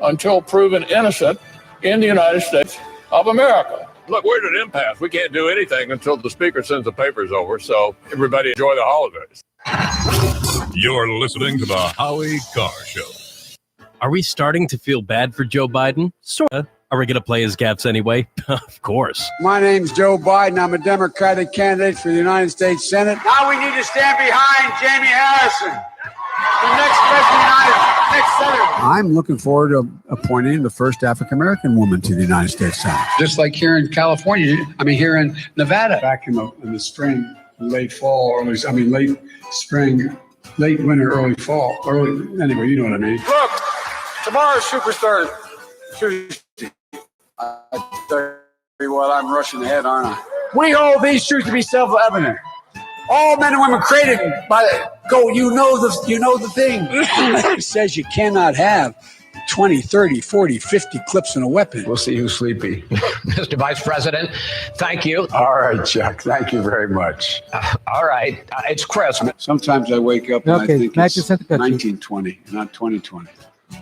until proven innocent in the United States of America. Look, we're at an impasse. We can't do anything until the speaker sends the papers over, so everybody enjoy the holidays. You're listening to the Howie Carr Show. Are we starting to feel bad for Joe Biden? Sorta. Are we going to play his gaffes anyway? Of course. My name's Joe Biden. I'm a Democratic candidate for the United States Senate. Now we need to stand behind Jamie Harrison, the next president of the next senator. I'm looking forward to appointing the first African-American woman to the United States Senate. Just like here in California, here in Nevada. Back in the spring, late fall, late spring, late winter, early fall. Anyway, you know what I mean. Look, tomorrow's Superstar Tuesday. I tell you what, I'm rushing ahead, aren't I? We hold these truths to be self-evident. All men and women created by you know the thing. It says you cannot have 20, 30, 40, 50 clips in a weapon. We'll see who's sleepy. Mr. Vice President, thank you. All right, Chuck. Thank you very much. All right. It's Christmas. Sometimes I wake up and I think it's 1920, not 2020.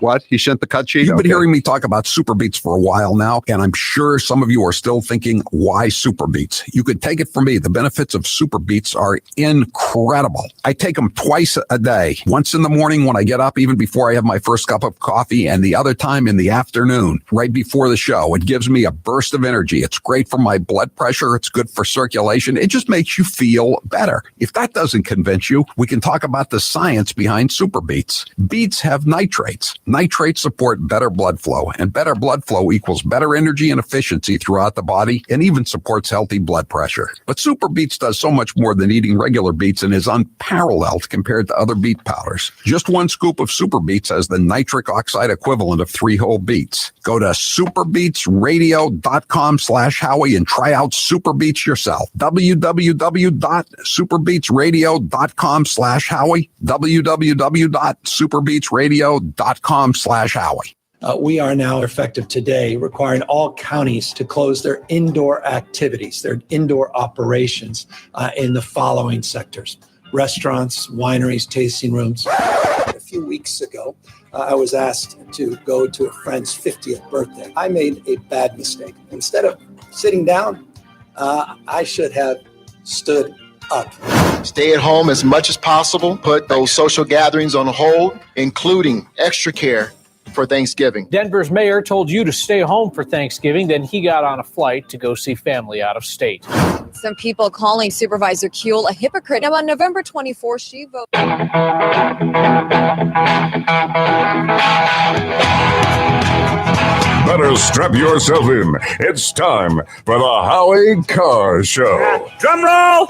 What? He sent the cut sheet? You've been hearing me talk about Super Beets for a while now, and I'm sure some of you are still thinking, why Super Beets? You could take it from me. The benefits of Super Beets are incredible. I take them twice a day, once in the morning when I get up, even before I have my first cup of coffee, and the other time in the afternoon, right before the show. It gives me a burst of energy. It's great for my blood pressure. It's good for circulation. It just makes you feel better. If that doesn't convince you, we can talk about the science behind Super Beets. Beets have nitrates. Nitrates support better blood flow, and better blood flow equals better energy and efficiency throughout the body, and even supports healthy blood pressure. But Super Beets does so much more than eating regular beets and is unparalleled compared to other beet powders. Just one scoop of Super Beets has the nitric oxide equivalent of 3 whole beets. Go to superbeetsradio.com/Howie and try out Super Beets yourself. www.superbeetsradio.com/Howie. www.superbeetsradio.com/Howie. We are now effective today requiring all counties to close their indoor activities, their indoor operations in the following sectors: restaurants, wineries, tasting rooms. A few weeks ago, I was asked to go to a friend's 50th birthday. I made a bad mistake. Instead of sitting down, I should have stood up. Stay at home as much as possible. Put those social gatherings on hold, including extra care for Thanksgiving. Denver's mayor told you to stay home for Thanksgiving, then he got on a flight to go see family out of state. Some people calling Supervisor Kuehl a hypocrite. Now, on November 24th, she voted. Better strap yourself in. It's time for the Howie Carr Show. Drum roll!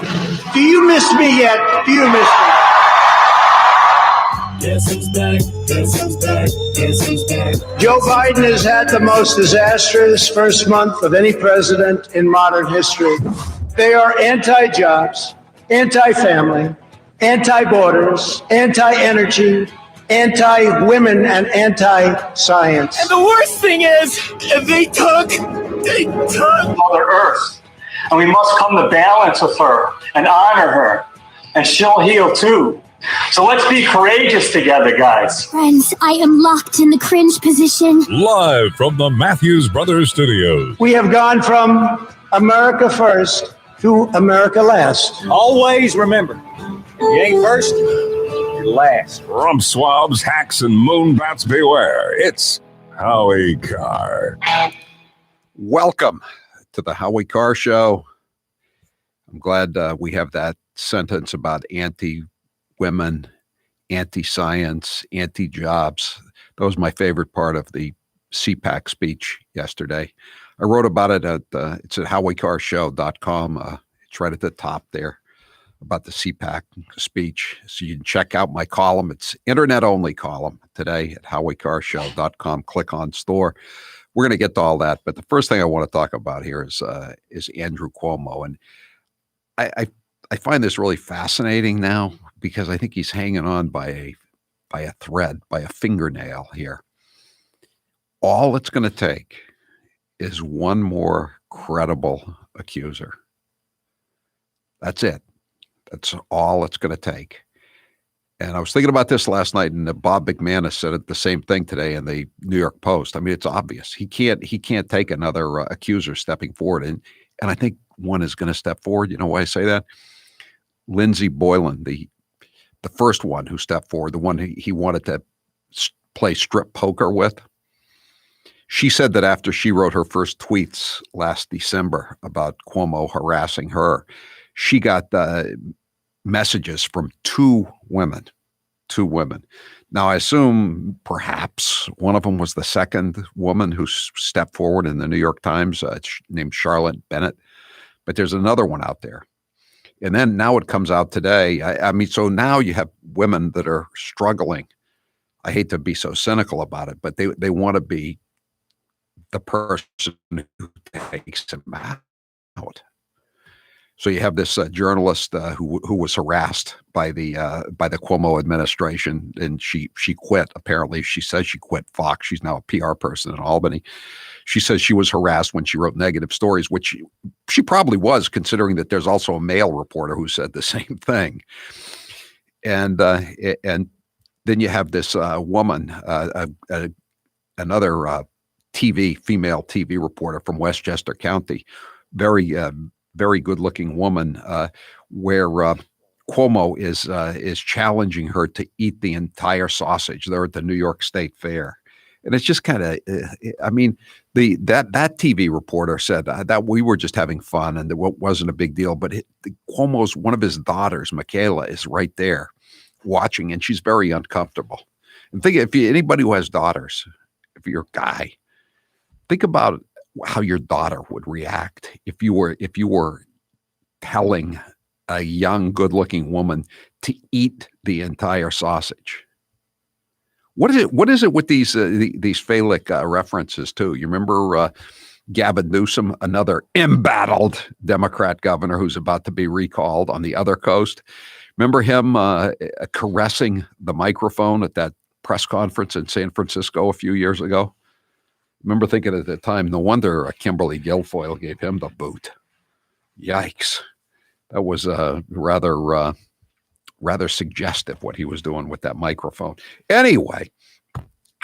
Do you miss me yet? Do you miss me? Guess who's back? Guess who's back? Guess who's back? Joe Biden has had the most disastrous first month of any president in modern history. They are anti-jobs, anti-family, anti-borders, anti-energy, anti-women, and anti-science. And the worst thing is, they took Mother Earth. And we must come to balance with her and honor her. And she'll heal too. So let's be courageous together, guys. Friends, I am locked in the cringe position. Live from the Matthews Brothers Studios. We have gone from America first to America last. Always remember, you ain't first, you're last. Rump swabs, hacks, and moonbats beware. It's Howie Carr. Welcome to the Howie Carr Show. I'm glad we have that sentence about anti-women, anti-science, anti-jobs. That was my favorite part of the CPAC speech yesterday. I wrote about it it's at howiecarrshow.com. It's right at the top there about the CPAC speech. So you can check out my column. It's internet-only column today at howiecarrshow.com. Click on store. We're going to get to all that. But the first thing I want to talk about here is Andrew Cuomo. And I find this really fascinating now because I think he's hanging on by a thread, by a fingernail here. All it's going to take is one more credible accuser. That's it. That's all it's going to take. And I was thinking about this last night, and Bob McManus said it the same thing today in the New York Post. I mean, it's obvious he can't take another accuser stepping forward, and I think one is going to step forward. You know why I say that? Lindsey Boylan, the first one who stepped forward, the one he wanted to play strip poker with. She said that after she wrote her first tweets last December about Cuomo harassing her, she got messages from two women. Now, I assume perhaps one of them was the second woman who stepped forward in the New York Times, named Charlotte Bennett. But there's another one out there. And then now it comes out today. I mean, so now you have women that are struggling. I hate to be so cynical about it, but they want to be the person who takes him out. So you have this journalist who was harassed by the Cuomo administration, and she quit. Apparently, she says she quit Fox. She's now a PR person in Albany. She says she was harassed when she wrote negative stories, which she probably was, considering that there's also a male reporter who said the same thing. And then you have this woman, another female TV reporter from Westchester County, very good-looking woman, where Cuomo is challenging her to eat the entire sausage. They're at the New York State Fair, and it's just kind of, I mean, that TV reporter said that we were just having fun and it wasn't a big deal. But Cuomo's one of his daughters, Michaela, is right there watching, and she's very uncomfortable. And think anybody who has daughters, if you're a guy, think about how your daughter would react if you were telling a young, good-looking woman to eat the entire sausage. What is it with these phallic references too? You remember Gavin Newsom, another embattled Democrat governor who's about to be recalled on the other coast. Remember him caressing the microphone at that press conference in San Francisco a few years ago? Remember thinking at the time, no wonder Kimberly Guilfoyle gave him the boot. Yikes. That was rather suggestive what he was doing with that microphone. Anyway,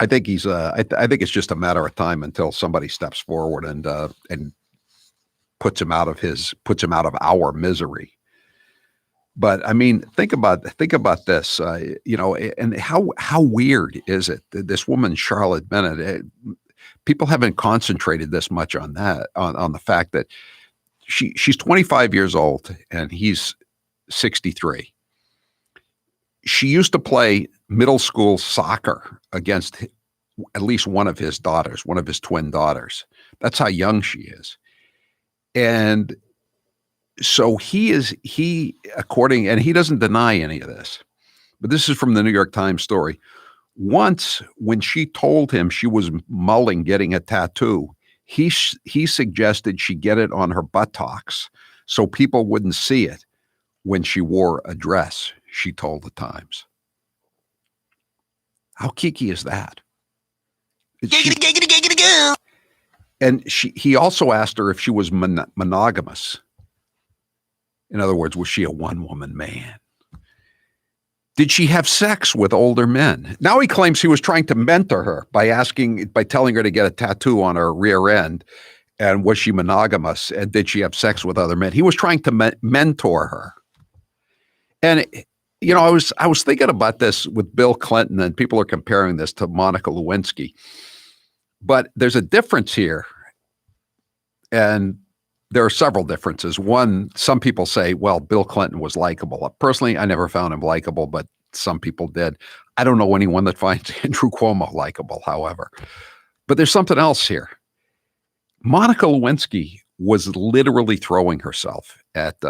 I think I think it's just a matter of time until somebody steps forward and puts him out of our misery. But I mean, think about this, and how weird is it that this woman, Charlotte Bennett, people haven't concentrated this much on that, on the fact that she's 25 years old and he's 63. She used to play middle school soccer against at least one of his daughters, one of his twin daughters. That's how young she is. And so according, and he doesn't deny any of this, but this is from the New York Times story. Once, when she told him she was mulling getting a tattoo, he suggested she get it on her buttocks so people wouldn't see it when she wore a dress, she told the Times. How kiki is that? And he also asked her if she was monogamous. In other words, was she a one-woman man? Did she have sex with older men? Now he claims he was trying to mentor her by telling her to get a tattoo on her rear end. And was she monogamous? And did she have sex with other men? He was trying to mentor her. And, I was thinking about this with Bill Clinton, and people are comparing this to Monica Lewinsky. But there's a difference here. And there are several differences. One, some people say, well, Bill Clinton was likable. Personally, I never found him likable, but some people did. I don't know anyone that finds Andrew Cuomo likable, however. But there's something else here. Monica Lewinsky was literally throwing herself at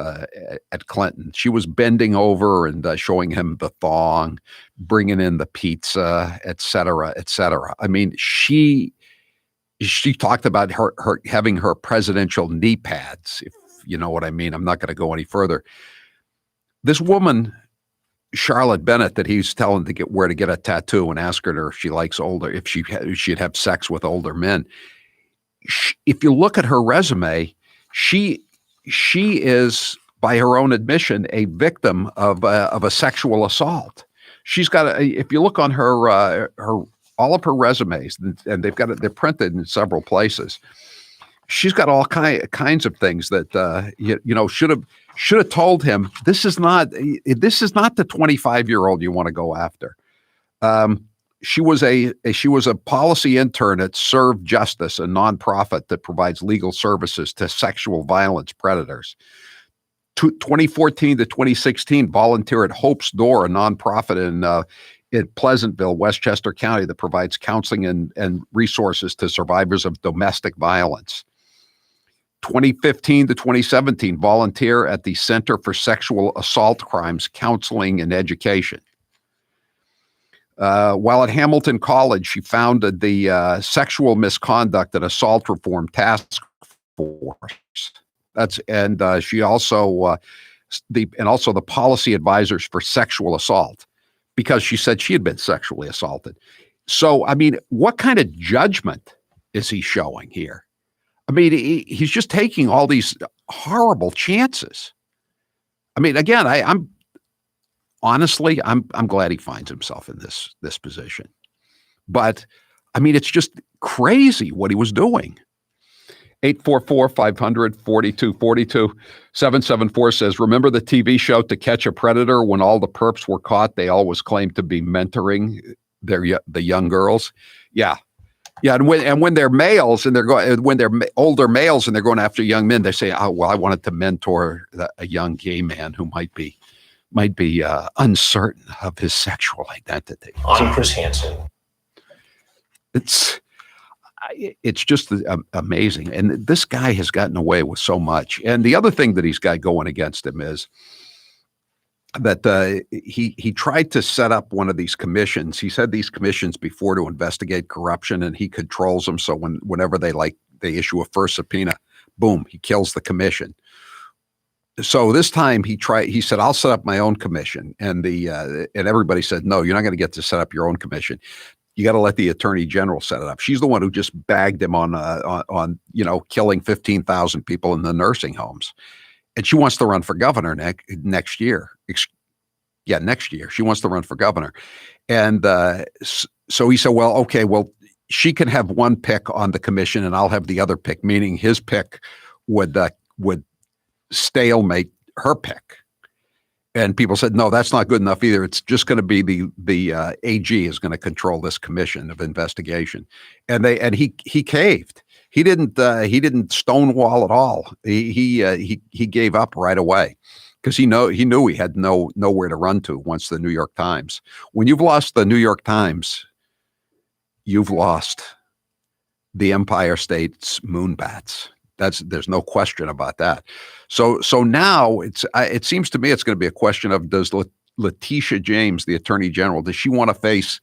Clinton. She was bending over and showing him the thong, bringing in the pizza, et cetera, et cetera. I mean, she talked about her having her presidential knee pads, if you know what I mean. I'm not going to go any further. This woman, Charlotte Bennett, that he's telling to where to get a tattoo and ask her if she likes if she'd have sex with older men. If you look at her resume, she is, by her own admission, a victim of a sexual assault. She's got if you look on her all of her resumes, and they're printed in several places. She's got all kinds of things that should have told him this is not the 25-year-old you want to go after. She was a policy intern at Serve Justice, a nonprofit that provides legal services to sexual violence predators. 2014 to 2016, volunteer at Hope's Door, a nonprofit in Pleasantville, Westchester County, that provides counseling and resources to survivors of domestic violence. 2015 to 2017, volunteer at the Center for Sexual Assault Crimes Counseling and Education. While at Hamilton College, she founded the Sexual Misconduct and Assault Reform Task Force. She also the Policy Advisors for Sexual Assault, because she said she had been sexually assaulted. So, I mean, what kind of judgment is he showing here? I mean, he's just taking all these horrible chances. I mean, again, I'm honestly glad he finds himself in this position. But I mean, it's just crazy what he was doing. 844-500-4242. 774 says, remember the TV show To Catch a Predator? When all the perps were caught, they always claimed to be mentoring the young girls. Yeah. Yeah, and when they're males and when they're older males and they're going after young men, they say, "Oh, well, I wanted to mentor a young gay man who might be uncertain of his sexual identity." On Chris Hansen. It's just amazing, and this guy has gotten away with so much. And the other thing that he's got going against him is that he tried to set up one of these commissions. He said these commissions before to investigate corruption, and he controls them. So whenever they issue a first subpoena, boom, he kills the commission. So this time he said, I'll set up my own commission. And everybody said, no, you're not going to get to set up your own commission. You got to let the attorney general set it up. She's the one who just bagged him on killing 15,000 people in the nursing homes. And she wants to run for governor next year. Next year. She wants to run for governor. And so he said, well, okay, she can have one pick on the commission and I'll have the other pick, meaning his pick would stalemate her pick. And people said, no, that's not good enough either. It's just going to be the AG is going to control this commission of investigation. And he caved. He didn't stonewall at all. He gave up right away because he knew he had nowhere to run to once the New York Times. When you've lost the New York Times, you've lost the Empire State's moonbats. There's no question about that. So now it seems to me it's going to be a question of, does Letitia James, the Attorney General, does she want to face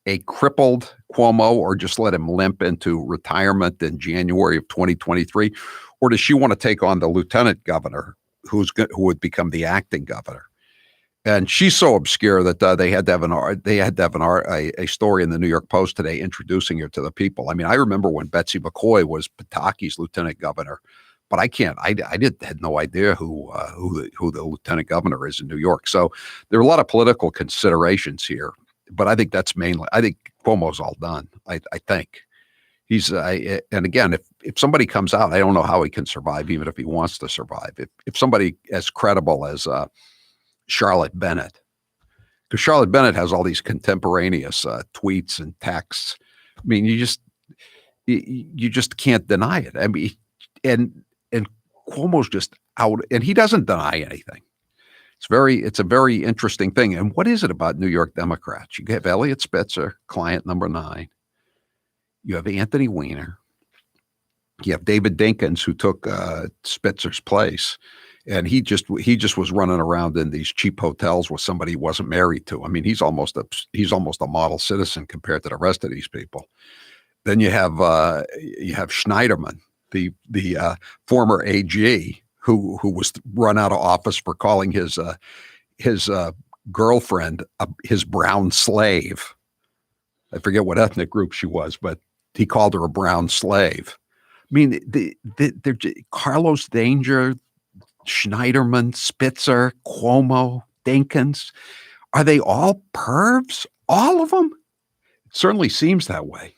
a crippled Cuomo or just let him limp into retirement in January of 2023? Or does she want to take on the lieutenant governor who would become the acting governor? And she's so obscure that they had to have a story in the New York Post today introducing her to the people. I mean, I remember when Betsy McCoy was Pataki's lieutenant governor, but I had no idea who the lieutenant governor is in New York. So there are a lot of political considerations here, but I think I think Cuomo's all done. I think and again, if somebody comes out, I don't know how he can survive, even if he wants to survive. If somebody as credible as Charlotte Bennett, because Charlotte Bennett has all these contemporaneous tweets and texts. I mean, you just can't deny it. I mean, and Cuomo's just out, and he doesn't deny anything. It's a very interesting thing. And what is it about New York Democrats? You have Eliot Spitzer, client number 9. You have Anthony Weiner. You have David Dinkins, who took Spitzer's place. And he just was running around in these cheap hotels with somebody he wasn't married to. I mean, he's almost a model citizen compared to the rest of these people. Then you have Schneiderman, the former AG who was run out of office for calling his girlfriend his brown slave. I forget what ethnic group she was, but he called her a brown slave. I mean, they're Carlos Danger, Schneiderman, Spitzer, Cuomo, Dinkins Are they all pervs? All of them? It certainly seems that way.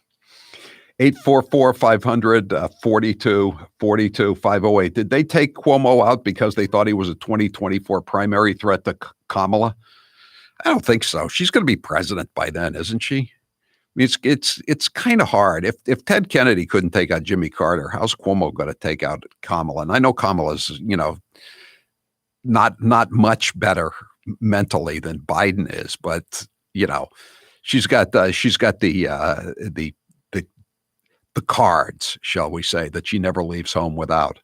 844-500-4242-508. Did they take Cuomo out because they thought he was a 2024 primary threat to Kamala? I don't think so. She's going to be president by then, isn't she? I mean, it's kind of hard. If Ted Kennedy couldn't take out Jimmy Carter, how's Cuomo going to take out Kamala? And I know Kamala's, not much better mentally than Biden is, but she's got the cards, shall we say, that she never leaves home without.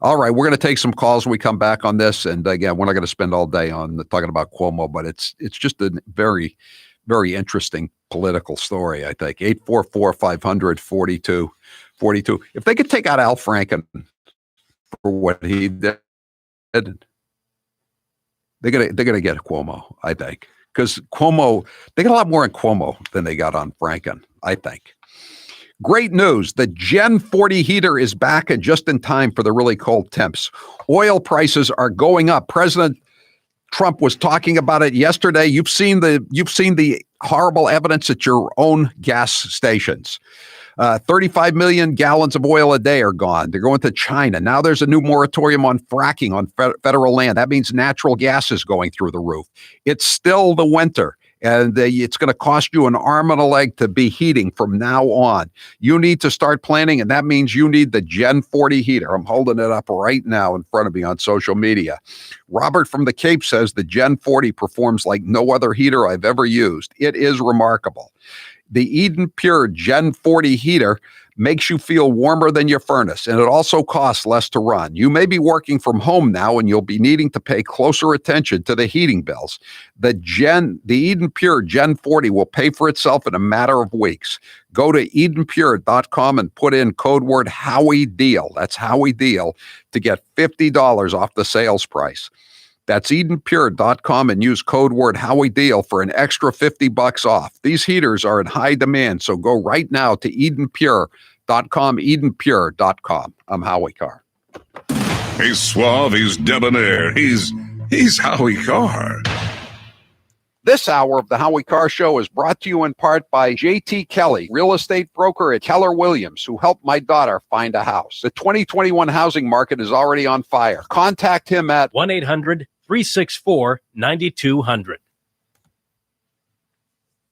All right, we're going to take some calls when we come back on this. And again, we're not going to spend all day on talking about Cuomo, but it's just a very, very interesting political story, I think. 844-500-4242. If they could take out Al Franken for what he did, they're gonna get Cuomo, I think. Because Cuomo, they got a lot more in Cuomo than they got on Franken, I think. Great news. The Gen 40 heater is back and just in time for the really cold temps. Oil prices are going up. President Trump was talking about it yesterday. You've seen the horrible evidence at your own gas stations. 35 million gallons of oil a day are gone. They're going to China. Now there's a new moratorium on fracking on federal land. That means natural gas is going through the roof. It's still the winter. And it's going to cost you an arm and a leg to be heating from now on. You need to start planning, and that means you need the Gen 40 heater. I'm holding it up right now in front of me on social media. Robert from the Cape says the Gen 40 performs like no other heater I've ever used. It is remarkable. The Eden Pure Gen 40 heater makes you feel warmer than your furnace, and it also costs less to run. You may be working from home now, and you'll be needing to pay closer attention to the heating bills. The Eden Pure Gen 40 will pay for itself in a matter of weeks. Go to EdenPure.com and put in code word Howie Deal. That's Howie Deal to get $50 off the sales price. That's EdenPure.com and use code word Howie Deal for an extra $50 off. These heaters are in high demand, so go right now to EdenPure.com, EdenPure.com. I'm Howie Carr. He's suave, he's debonair, he's Howie Carr. This hour of the Howie Carr Show is brought to you in part by J.T. Kelly, real estate broker at Keller Williams, who helped my daughter find a house. The 2021 housing market is already on fire. Contact him at 1-800-364-9200.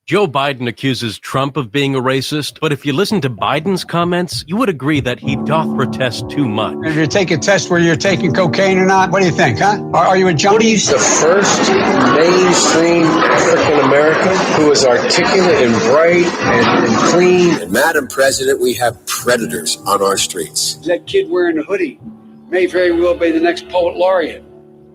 Joe Biden accuses Trump of being a racist, but if you listen to Biden's comments, you would agree that he doth protest too much. If you take a test where you're taking cocaine or not, what do you think, huh? Are you a junkie? What do you say? The first mainstream African American who is articulate and bright and clean. And Madam President, we have predators on our streets. That kid wearing a hoodie may very well be the next poet laureate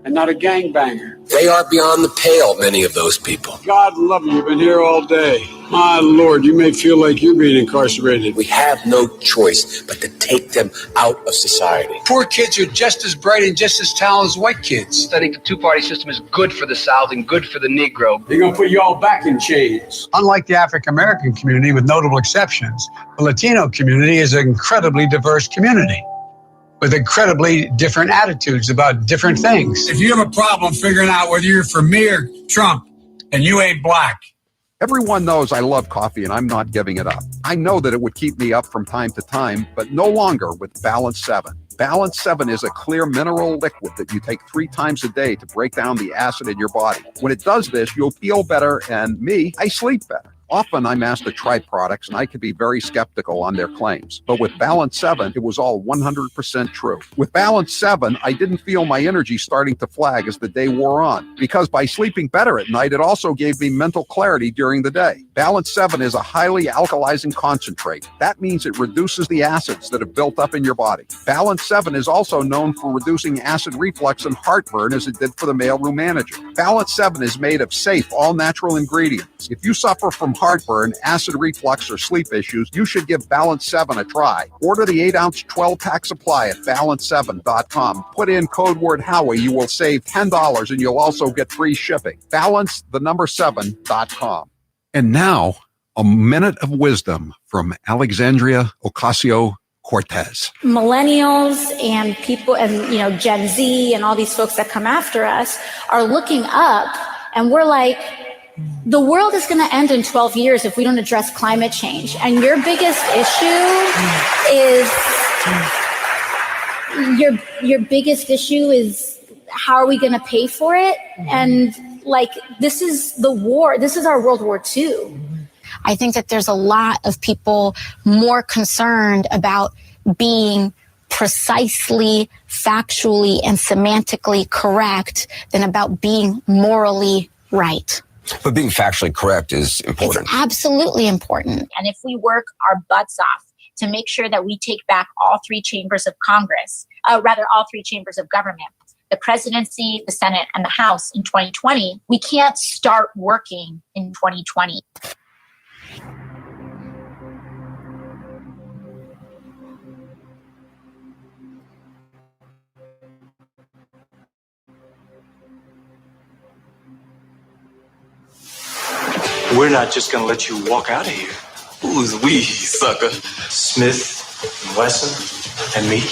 and not a gangbanger. They are beyond the pale, many of those people. God love you. You've been here all day. My Lord, you may feel like you're being incarcerated. We have no choice but to take them out of society. Poor kids are just as bright and just as talented as white kids. I think the two-party system is good for the South and good for the Negro. They're going to put you all back in chains. Unlike the African-American community, with notable exceptions, the Latino community is an incredibly diverse community with incredibly different attitudes about different things. If you have a problem figuring out whether you're for me or Trump and you ain't black. Everyone knows I love coffee and I'm not giving it up. I know that it would keep me up from time to time, but no longer with Balance 7. Balance 7 is a clear mineral liquid that you take 3 times a day to break down the acid in your body. When it does this, you'll feel better, and I sleep better. Often I'm asked to try products and I can be very skeptical on their claims. But with Balance 7, it was all 100% true. With Balance 7, I didn't feel my energy starting to flag as the day wore on. Because by sleeping better at night, it also gave me mental clarity during the day. Balance 7 is a highly alkalizing concentrate. That means it reduces the acids that have built up in your body. Balance 7 is also known for reducing acid reflux and heartburn as it did for the mailroom manager. Balance 7 is made of safe, all-natural ingredients. If you suffer from heartburn, acid reflux, or sleep issues, you should give Balance 7 a try. Order the 8-ounce 12-pack supply at balance7.com. Put in code word Howie. You will save $10 and you'll also get free shipping. Balance7.com. And now, a minute of wisdom from Alexandria Ocasio-Cortez. Millennials and people and Gen Z and all these folks that come after us are looking up And we're like, the world is going to end in 12 years if we don't address climate change. And your biggest issue is how are we going to pay for it? And like, this is the war. This is our World War II. I think that there's a lot of people more concerned about being precisely, factually, and semantically correct than about being morally right. But being factually correct is important. It's absolutely important. And if we work our butts off to make sure that we take back all three chambers of Congress, all three chambers of government, the presidency, the Senate, and the House in 2020, we can't start working in 2020. We're not just going to let you walk out of here. Who's we, sucker? Smith, and Wesson, and me.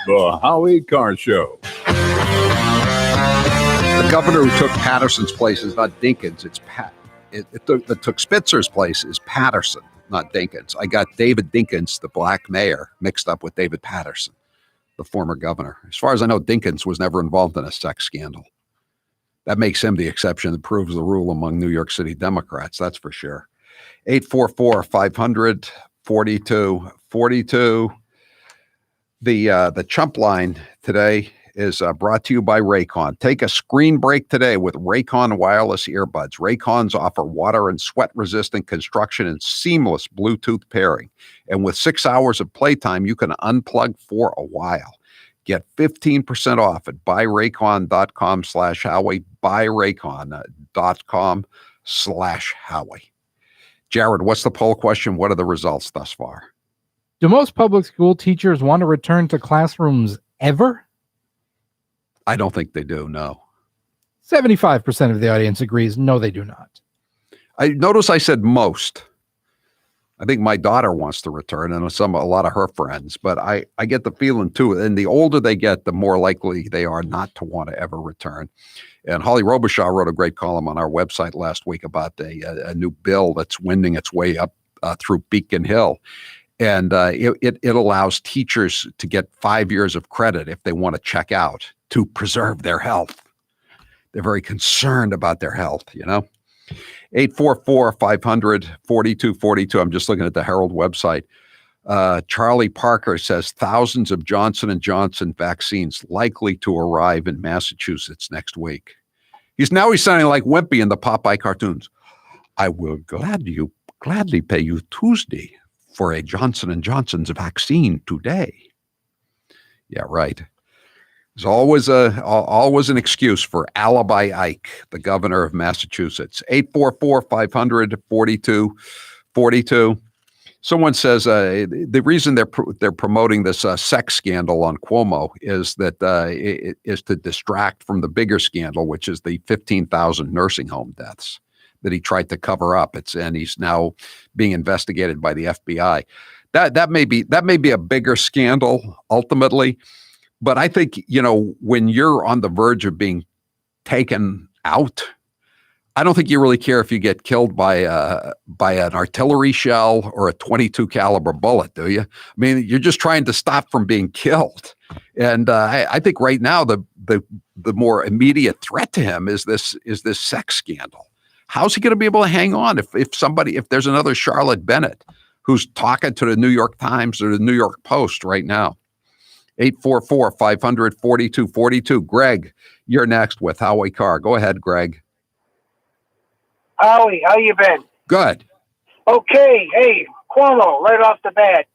The Howie Carr Show. The governor who took Patterson's place is not Dinkins. It's that took Spitzer's place is Patterson, not Dinkins. I got David Dinkins, the black mayor, mixed up with David Patterson, the former governor. As far as I know, Dinkins was never involved in a sex scandal. That makes him the exception that proves the rule among New York City Democrats, that's for sure. 844-500-4242. The chump line today is brought to you by Raycon. Take a screen break today with Raycon wireless earbuds. Raycons offer water and sweat-resistant construction and seamless Bluetooth pairing. And with 6 hours of playtime, you can unplug for a while. Get 15% off at buyraycon.com/Howie, buyraycon.com/Howie. Jared, what's the poll question? What are the results thus far? Do most public school teachers want to return to classrooms ever? I don't think they do, no. 75% of the audience agrees, no, they do not. I notice I said most. I think my daughter wants to return and a lot of her friends, but I get the feeling too, and the older they get, the more likely they are not to want to ever return. And Holly Robichaud wrote a great column on our website last week about a new bill that's wending its way up through Beacon Hill. And it allows teachers to get 5 years of credit if they want to check out to preserve their health. They're very concerned about their health, you know. 844-500-4242. I'm just looking at the Herald website. Charlie Parker says thousands of Johnson & Johnson vaccines likely to arrive in Massachusetts next week. He's sounding like Wimpy in the Popeye cartoons. I will gladly pay you Tuesday for a Johnson & Johnson's vaccine today. Yeah, right. There's always an excuse for Alibi Ike, the governor of Massachusetts. 844-500-4242. Someone says the reason they're promoting this sex scandal on Cuomo is that it is to distract from the bigger scandal, which is the 15,000 nursing home deaths that he tried to cover up. And he's now being investigated by the FBI. That may be a bigger scandal ultimately. But I think, when you're on the verge of being taken out, I don't think you really care if you get killed by an artillery shell or a .22 caliber bullet, do you? I mean, you're just trying to stop from being killed. And I think right now the more immediate threat to him is this sex scandal. How's he going to be able to hang on if there's another Charlotte Bennett who's talking to the New York Times or the New York Post right now? 844-500-4242. Greg, you're next with Howie Carr. Go ahead, Greg. Howie, how you been? Good. Okay. Hey, Cuomo, right off the bat.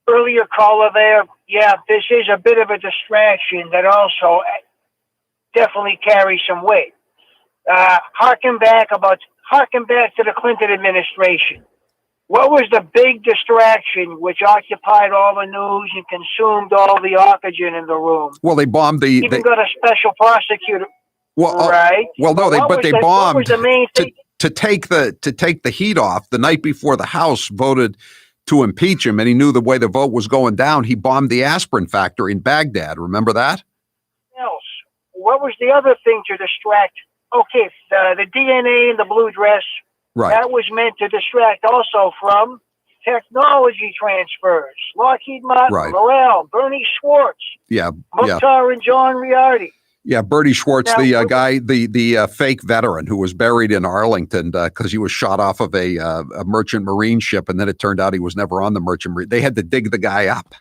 Earlier caller there, yeah, this is a bit of a distraction that also definitely carries some weight. Harken back to the Clinton administration. What was the big distraction which occupied all the news and consumed all the oxygen in the room? Well, they bombed Even got a special prosecutor. Well, right. Well, no, they bombed what was the main thing? to take the heat off. The night before the House voted to impeach him, and he knew the way the vote was going down. He bombed the aspirin factory in Baghdad. Remember that? Else. What was the other thing to distract Okay, the DNA in the blue dress, Right. that was meant to distract also from technology transfers. Lockheed Martin, Right. L'Oreal, Bernie Schwartz, Yeah. Mukhtar and John Riardi. Yeah, Bertie Schwartz, Now, the guy, the fake veteran who was buried in Arlington because he was shot off of a merchant marine ship, and then it turned out he was never on the merchant marine. They had to dig the guy up.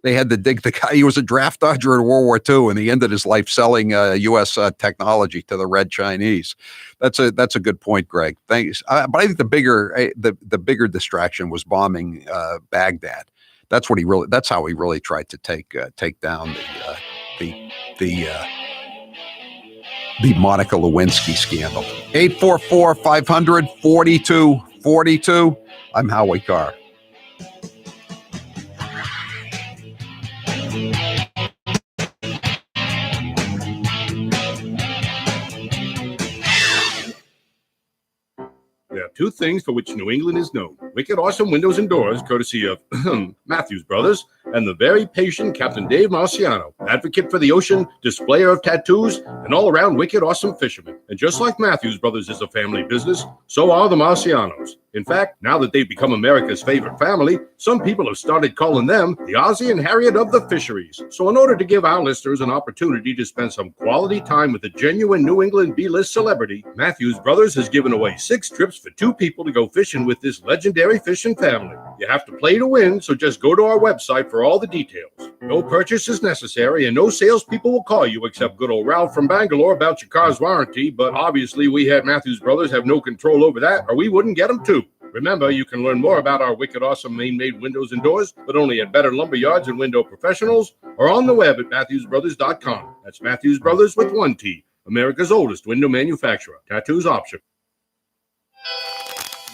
He was a draft dodger in World War II, and he ended his life selling U.S. technology to the Red Chinese. That's a good point, Greg. Thanks. But I think the bigger distraction was bombing Baghdad. That's how he really tried to take down the Monica Lewinsky scandal. 844-500-4242. I'm Howie Carr. There are two things for which New England is known: wicked awesome windows and doors, courtesy of Matthews Brothers, and the very patient Captain Dave Marciano, advocate for the ocean, displayer of tattoos, and all-around wicked awesome fisherman. And just like Matthews Brothers is a family business, so are the Marcianos. In fact, now that they've become America's favorite family, some people have started calling them the Ozzie and Harriet of the fisheries. So in order to give our listeners an opportunity to spend some quality time with a genuine New England B-list celebrity, Matthews Brothers has given away 6 trips for 2 people to go fishing with this legendary fishing family. You have to play to win, so just go to our website for all the details. No purchase is necessary, and no salespeople will call you except good old Ralph from Bangalore about your car's warranty, but obviously we at Matthews Brothers have no control over that, or we wouldn't get them too. Remember, you can learn more about our wicked awesome Maine-made windows and doors, but only at Better Lumber Yards and Window Professionals, or on the web at MatthewsBrothers.com. That's Matthews Brothers with 1 T, America's oldest window manufacturer. Tattoos option.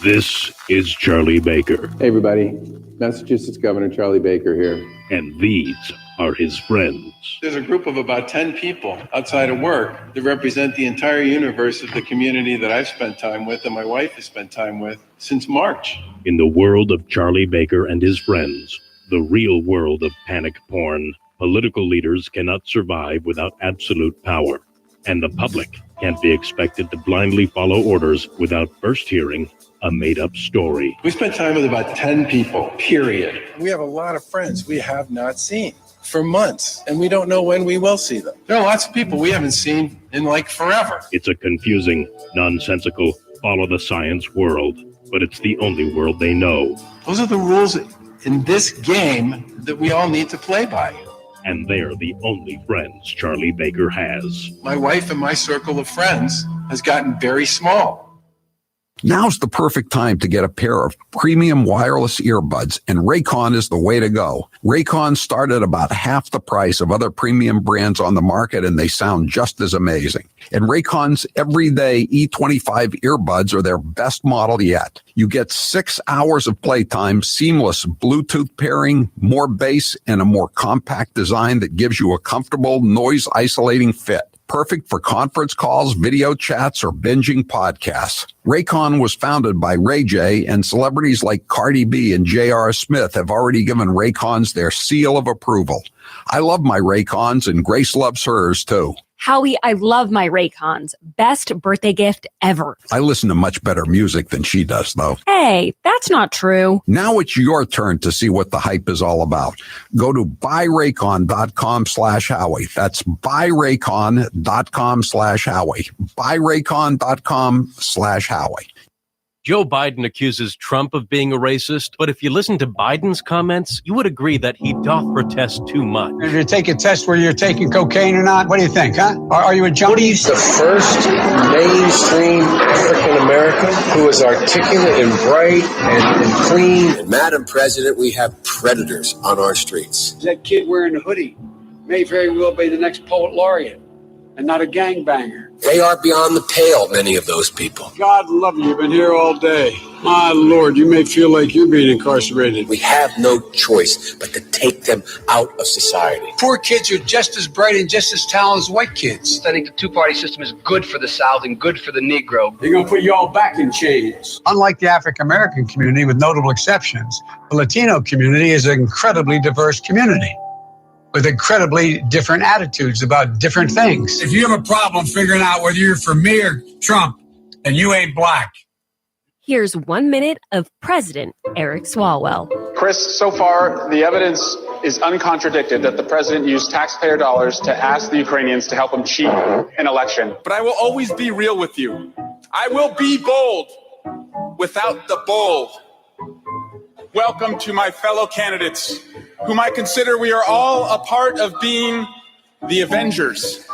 This is Charlie Baker. Hey, everybody. Massachusetts Governor Charlie Baker here. And these are his friends. There's a group of about 10 people outside of work that represent the entire universe of the community that I've spent time with and my wife has spent time with since March. In the world of Charlie Baker and his friends, the real world of panic porn, political leaders cannot survive without absolute power. And the public can't be expected to blindly follow orders without first hearing a made-up story. We spent time with about 10 people, period. We have a lot of friends we have not seen for months, and we don't know when we will see them. There are lots of people we haven't seen in like forever. It's a confusing, nonsensical, follow-the-science world, but it's the only world they know. Those are the rules in this game that we all need to play by. And they're the only friends Charlie Baker has. My wife and my circle of friends has gotten very small. Now's the perfect time to get a pair of premium wireless earbuds, and Raycon is the way to go. Raycon start at about half the price of other premium brands on the market, and they sound just as amazing. And Raycon's everyday E25 earbuds are their best model yet. You get 6 hours of playtime, seamless Bluetooth pairing, more bass, and a more compact design that gives you a comfortable, noise-isolating fit. Perfect for conference calls, video chats, or binging podcasts. Raycon was founded by Ray J, and celebrities like Cardi B and J.R. Smith have already given Raycons their seal of approval. I love my Raycons, and Grace loves hers, too. Howie, I love my Raycons. Best birthday gift ever. I listen to much better music than she does, though. Hey, that's not true. Now it's your turn to see what the hype is all about. Go to buyraycon.com/Howie. That's buyraycon.com/Howie. buyraycon.com/Howie. Joe Biden accuses Trump of being a racist, but if you listen to Biden's comments, you would agree that he doth protest too much. Did you take a test where you're taking cocaine or not? What do you think, huh? Are you a junkie? The first mainstream African American who is articulate and bright and clean. And Madam President, we have predators on our streets. That kid wearing the hoodie may very well be the next poet laureate and not a gangbanger. They are beyond the pale, many of those people. God love you. You've been here all day. My Lord, you may feel like you're being incarcerated. We have no choice but to take them out of society. Poor kids are just as bright and just as talented as white kids. I think the two-party system is good for the South and good for the Negro. They're going to put you all back in chains. Unlike the African-American community, with notable exceptions, the Latino community is an incredibly diverse community. with incredibly different attitudes about different things. If you have a problem figuring out whether you're for me or Trump, then you ain't black. Here's 1 minute of President Eric Swalwell. Chris, so far, the evidence is uncontradicted that the president used taxpayer dollars to ask the Ukrainians to help him cheat an election. But I will always be real with you. I will be bold without the bull. Welcome to my fellow candidates, whom I consider we are all a part of being the Avengers.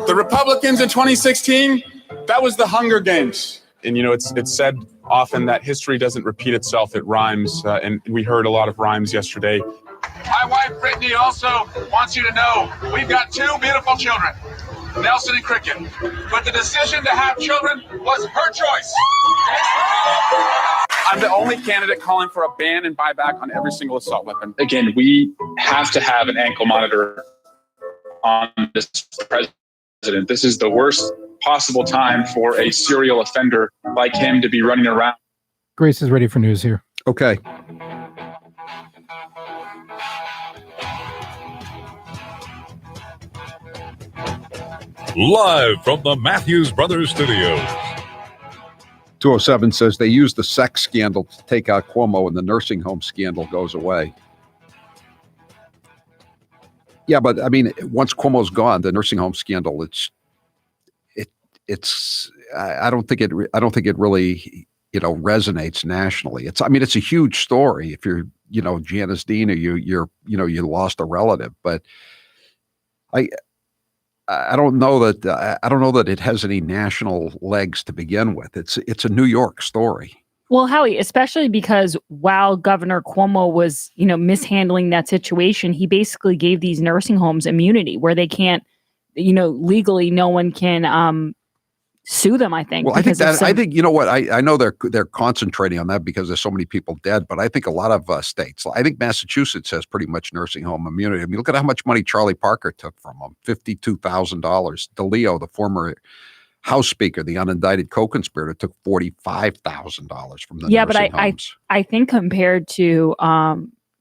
The Republicans in 2016, that was the Hunger Games. And, you know, it's said often that history doesn't repeat itself, it rhymes. And we heard a lot of rhymes yesterday. My wife, Brittany, also wants you to know we've got 2 beautiful children, Nelson and Cricket. But the decision to have children was her choice. I'm the only candidate calling for a ban and buyback on every single assault weapon. Again, we have to have an ankle monitor on this president. This is the worst possible time for a serial offender like him to be running around. Grace is ready for news here. Okay. Live from the Matthews Brothers Studios. 207 says they used the sex scandal to take out Cuomo and the nursing home scandal goes away. Yeah, but I mean, once Cuomo's gone, the nursing home scandal, I don't think it really, resonates nationally. It's a huge story if you're, Janice Dean or you lost a relative, but I don't know that it has any national legs to begin with. It's a New York story. Well, Howie, especially because while Governor Cuomo was, mishandling that situation, he basically gave these nursing homes immunity where they can't, legally no one can sue them, I think. Well, I think you know what, I know they're concentrating on that because there's so many people dead, but I think a lot of states, I think Massachusetts has pretty much nursing home immunity. I mean, look at how much money Charlie Parker took from them, $52,000. DeLeo, the former House Speaker, the unindicted co-conspirator, took $45,000 from the nursing homes. I think compared to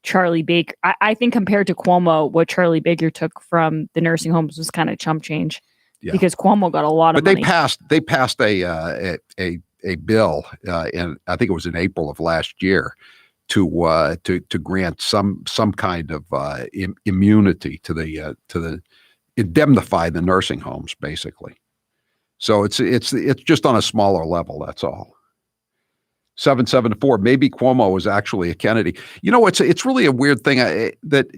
Charlie Baker, I think compared to Cuomo, what Charlie Baker took from the nursing homes was kind of chump change. Yeah. Because Cuomo got a lot of money. But they passed a bill, and I think it was in April of last year, to grant some kind of immunity to the indemnify the nursing homes, basically. So it's just on a smaller level. That's all. 774. Maybe Cuomo was actually a Kennedy. It's really a weird thing that.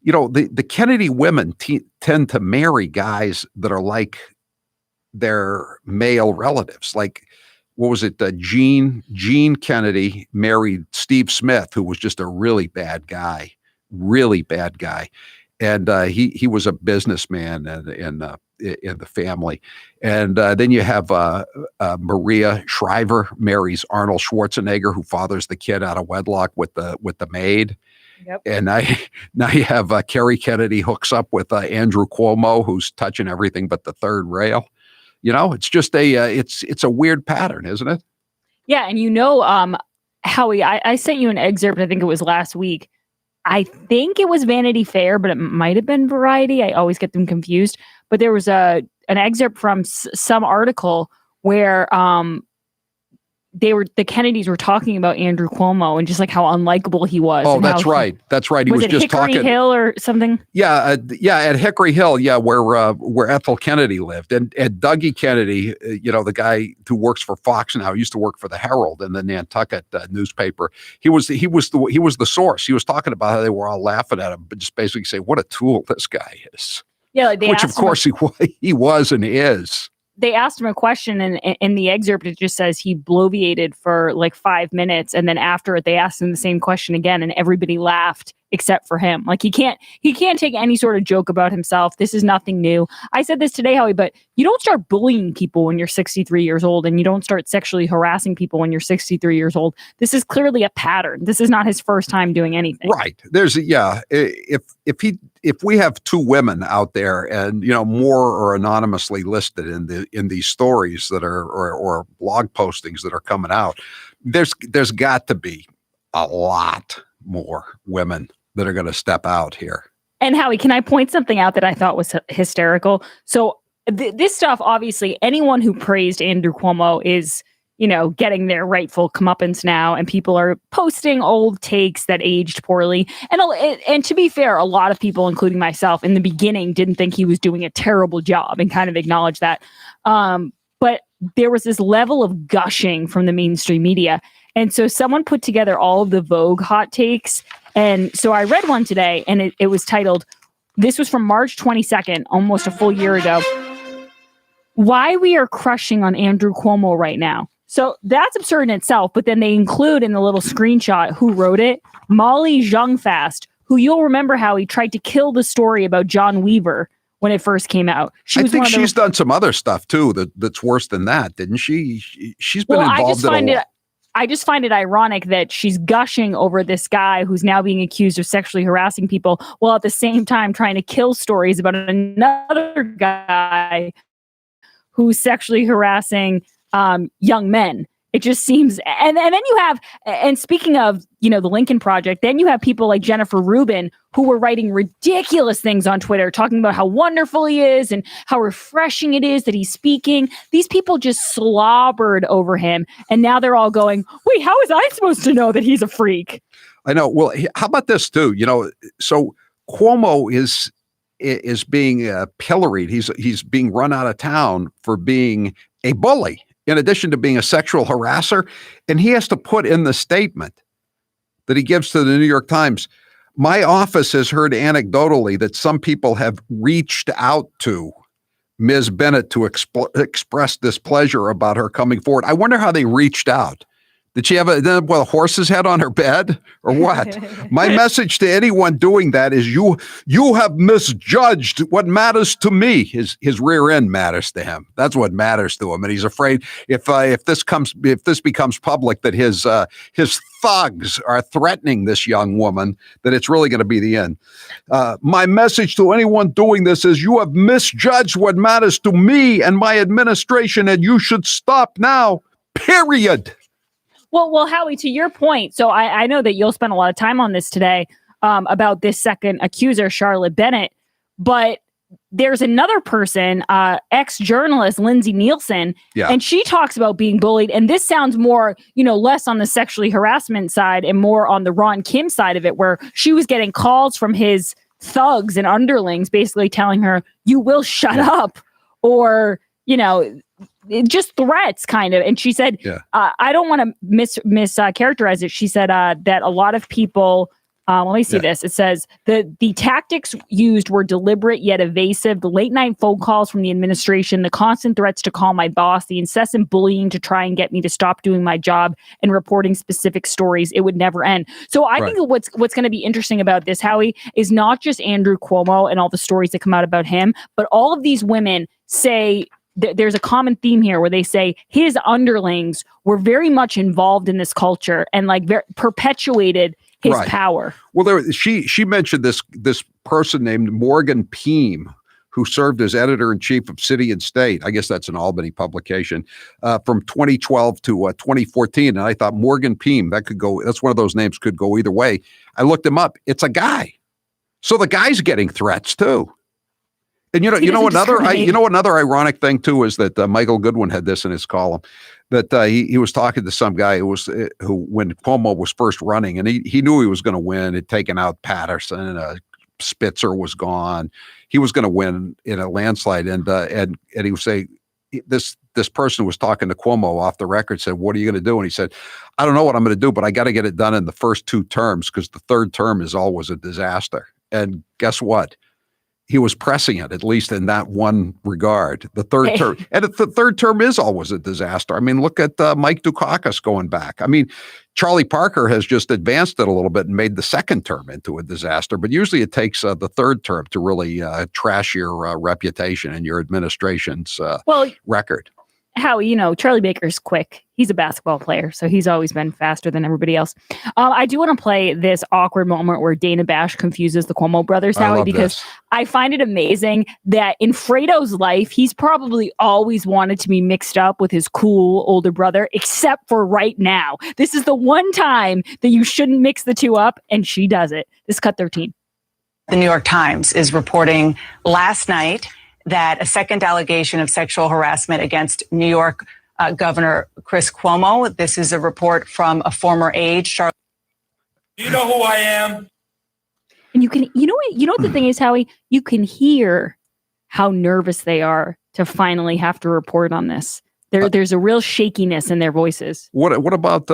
The Kennedy women tend to marry guys that are like their male relatives. Like, what was it? Gene Kennedy married Steve Smith, who was just a really bad guy. And he was a businessman in the family. And then you have Maria Shriver marries Arnold Schwarzenegger, who fathers the kid out of wedlock with the maid. Yep. And now you have Kerry Kennedy hooks up with Andrew Cuomo, who's touching everything but the third rail. It's just it's a weird pattern, isn't it? Yeah, and Howie, I sent you an excerpt. I think it was last week. I think it was Vanity Fair, but it might have been Variety. I always get them confused. But there was an excerpt from some article where the Kennedys were talking about Andrew Cuomo and just like how unlikable he was. Oh, that's right. That's right. He was just Hickory talking Hill or something. Yeah, at Hickory Hill, where Ethel Kennedy lived, and Dougie Kennedy, the guy who works for Fox now, used to work for the Herald and the Nantucket newspaper. He was the source. He was talking about how they were all laughing at him, but just basically say what a tool this guy is. Yeah, which of course he was and is. They asked him a question, and in the excerpt, it just says he bloviated for like 5 minutes. And then after it, they asked him the same question again, and everybody laughed except for him. Like he can't take any sort of joke about himself. This is nothing new. I said this today, Howie, but you don't start bullying people when you're 63 years old, and you don't start sexually harassing people when you're 63 years old. This is clearly a pattern. This is not his first time doing anything. Right. If we have 2 women out there and, more are anonymously listed in these stories that are, or blog postings that are coming out, there's got to be a lot more women that are going to step out here. And Howie, can I point something out that I thought was hysterical? So this stuff, obviously, anyone who praised Andrew Cuomo is, getting their rightful comeuppance now, and people are posting old takes that aged poorly. And to be fair, a lot of people, including myself, in the beginning didn't think he was doing a terrible job and kind of acknowledged that. But there was this level of gushing from the mainstream media. And so someone put together all of the Vogue hot takes. And so I read one today, and it was titled, this was from March 22nd, almost a full year ago, "Why We Are Crushing on Andrew Cuomo Right Now." So that's absurd in itself, but then they include in the little screenshot who wrote it, Molly Jong-Fast, who you'll remember how he tried to kill the story about John Weaver when it first came out. I think she's done some other stuff too that's worse than that, didn't she? She's been involved in a lot. I just find it ironic that she's gushing over this guy who's now being accused of sexually harassing people, while at the same time trying to kill stories about another guy who's sexually harassing young men. It just seems, and then you have, and speaking of, the Lincoln Project, then you have people like Jennifer Rubin who were writing ridiculous things on Twitter, talking about how wonderful he is and how refreshing it is that he's speaking. These people just slobbered over him. And now they're all going, wait, how was I supposed to know that he's a freak? I know. Well, how about this too? So Cuomo is being pilloried. He's being run out of town for being a bully, in addition to being a sexual harasser. And he has to put in the statement that he gives to the New York Times, "My office has heard anecdotally that some people have reached out to Ms. Bennett to express displeasure about her coming forward." I wonder how they reached out. Did she have a horse's head on her bed or what? "My message to anyone doing that is you have misjudged what matters to me." His rear end matters to him. That's what matters to him. And he's afraid if this becomes public that his thugs are threatening this young woman, that it's really going to be the end. "My message to anyone doing this is you have misjudged what matters to me and my administration, and you should stop now, period." Well, Howie, to your point, so I know that you'll spend a lot of time on this today about this second accuser, Charlotte Bennett, but there's another person, ex-journalist Lindsay Nielsen, and she talks about being bullied, and this sounds more, less on the sexually harassment side and more on the Ron Kim side of it, where she was getting calls from his thugs and underlings basically telling her, "You will shut up," or, just threats kind of. And she said, I don't want to mischaracterize it. She said that a lot of people, let me see this. It says the tactics used were deliberate yet evasive. The late night phone calls from the administration, the constant threats to call my boss, the incessant bullying to try and get me to stop doing my job and reporting specific stories. It would never end. So I think what's going to be interesting about this, Howie, is not just Andrew Cuomo and all the stories that come out about him, but all of these women say, there's a common theme here where they say his underlings were very much involved in this culture and perpetuated his power. Well, she mentioned this person named Morgan Peem, who served as editor-in-chief of City and State. I guess that's an Albany publication from 2012 to 2014. And I thought Morgan Peem, that's one of those names could go either way. I looked him up. It's a guy. So the guy's getting threats too. And another ironic thing too is that Michael Goodwin had this in his column, that he was talking to some guy who when Cuomo was first running, and he knew he was going to win. Had taken out Patterson, Spitzer was gone. He was going to win in a landslide, and he would say, this person was talking to Cuomo off the record, said, "What are you going to do?" And he said, "I don't know what I'm going to do, but I got to get it done in the first 2 terms because the third term is always a disaster." And guess what? He was pressing it, at least in that one regard. The third term, and the third term is always a disaster. I mean, look at Mike Dukakis going back. I mean, Charlie Parker has just advanced it a little bit and made the second term into a disaster. But usually it takes the third term to really trash your reputation and your administration's record. Howie, Charlie Baker's quick. He's a basketball player, so he's always been faster than everybody else. I do want to play this awkward moment where Dana Bash confuses the Cuomo brothers, Howie, because I find it amazing that in Fredo's life, he's probably always wanted to be mixed up with his cool older brother, except for right now. This is the one time that you shouldn't mix the two up, and she does it. This is Cut 13. The New York Times is reporting last night that a second allegation of sexual harassment against New York Governor Chris Cuomo. This is a report from a former aide. Do you know who I am? And you know what the thing is, Howie? You can hear how nervous they are to finally have to report on this. There's a real shakiness in their voices. What about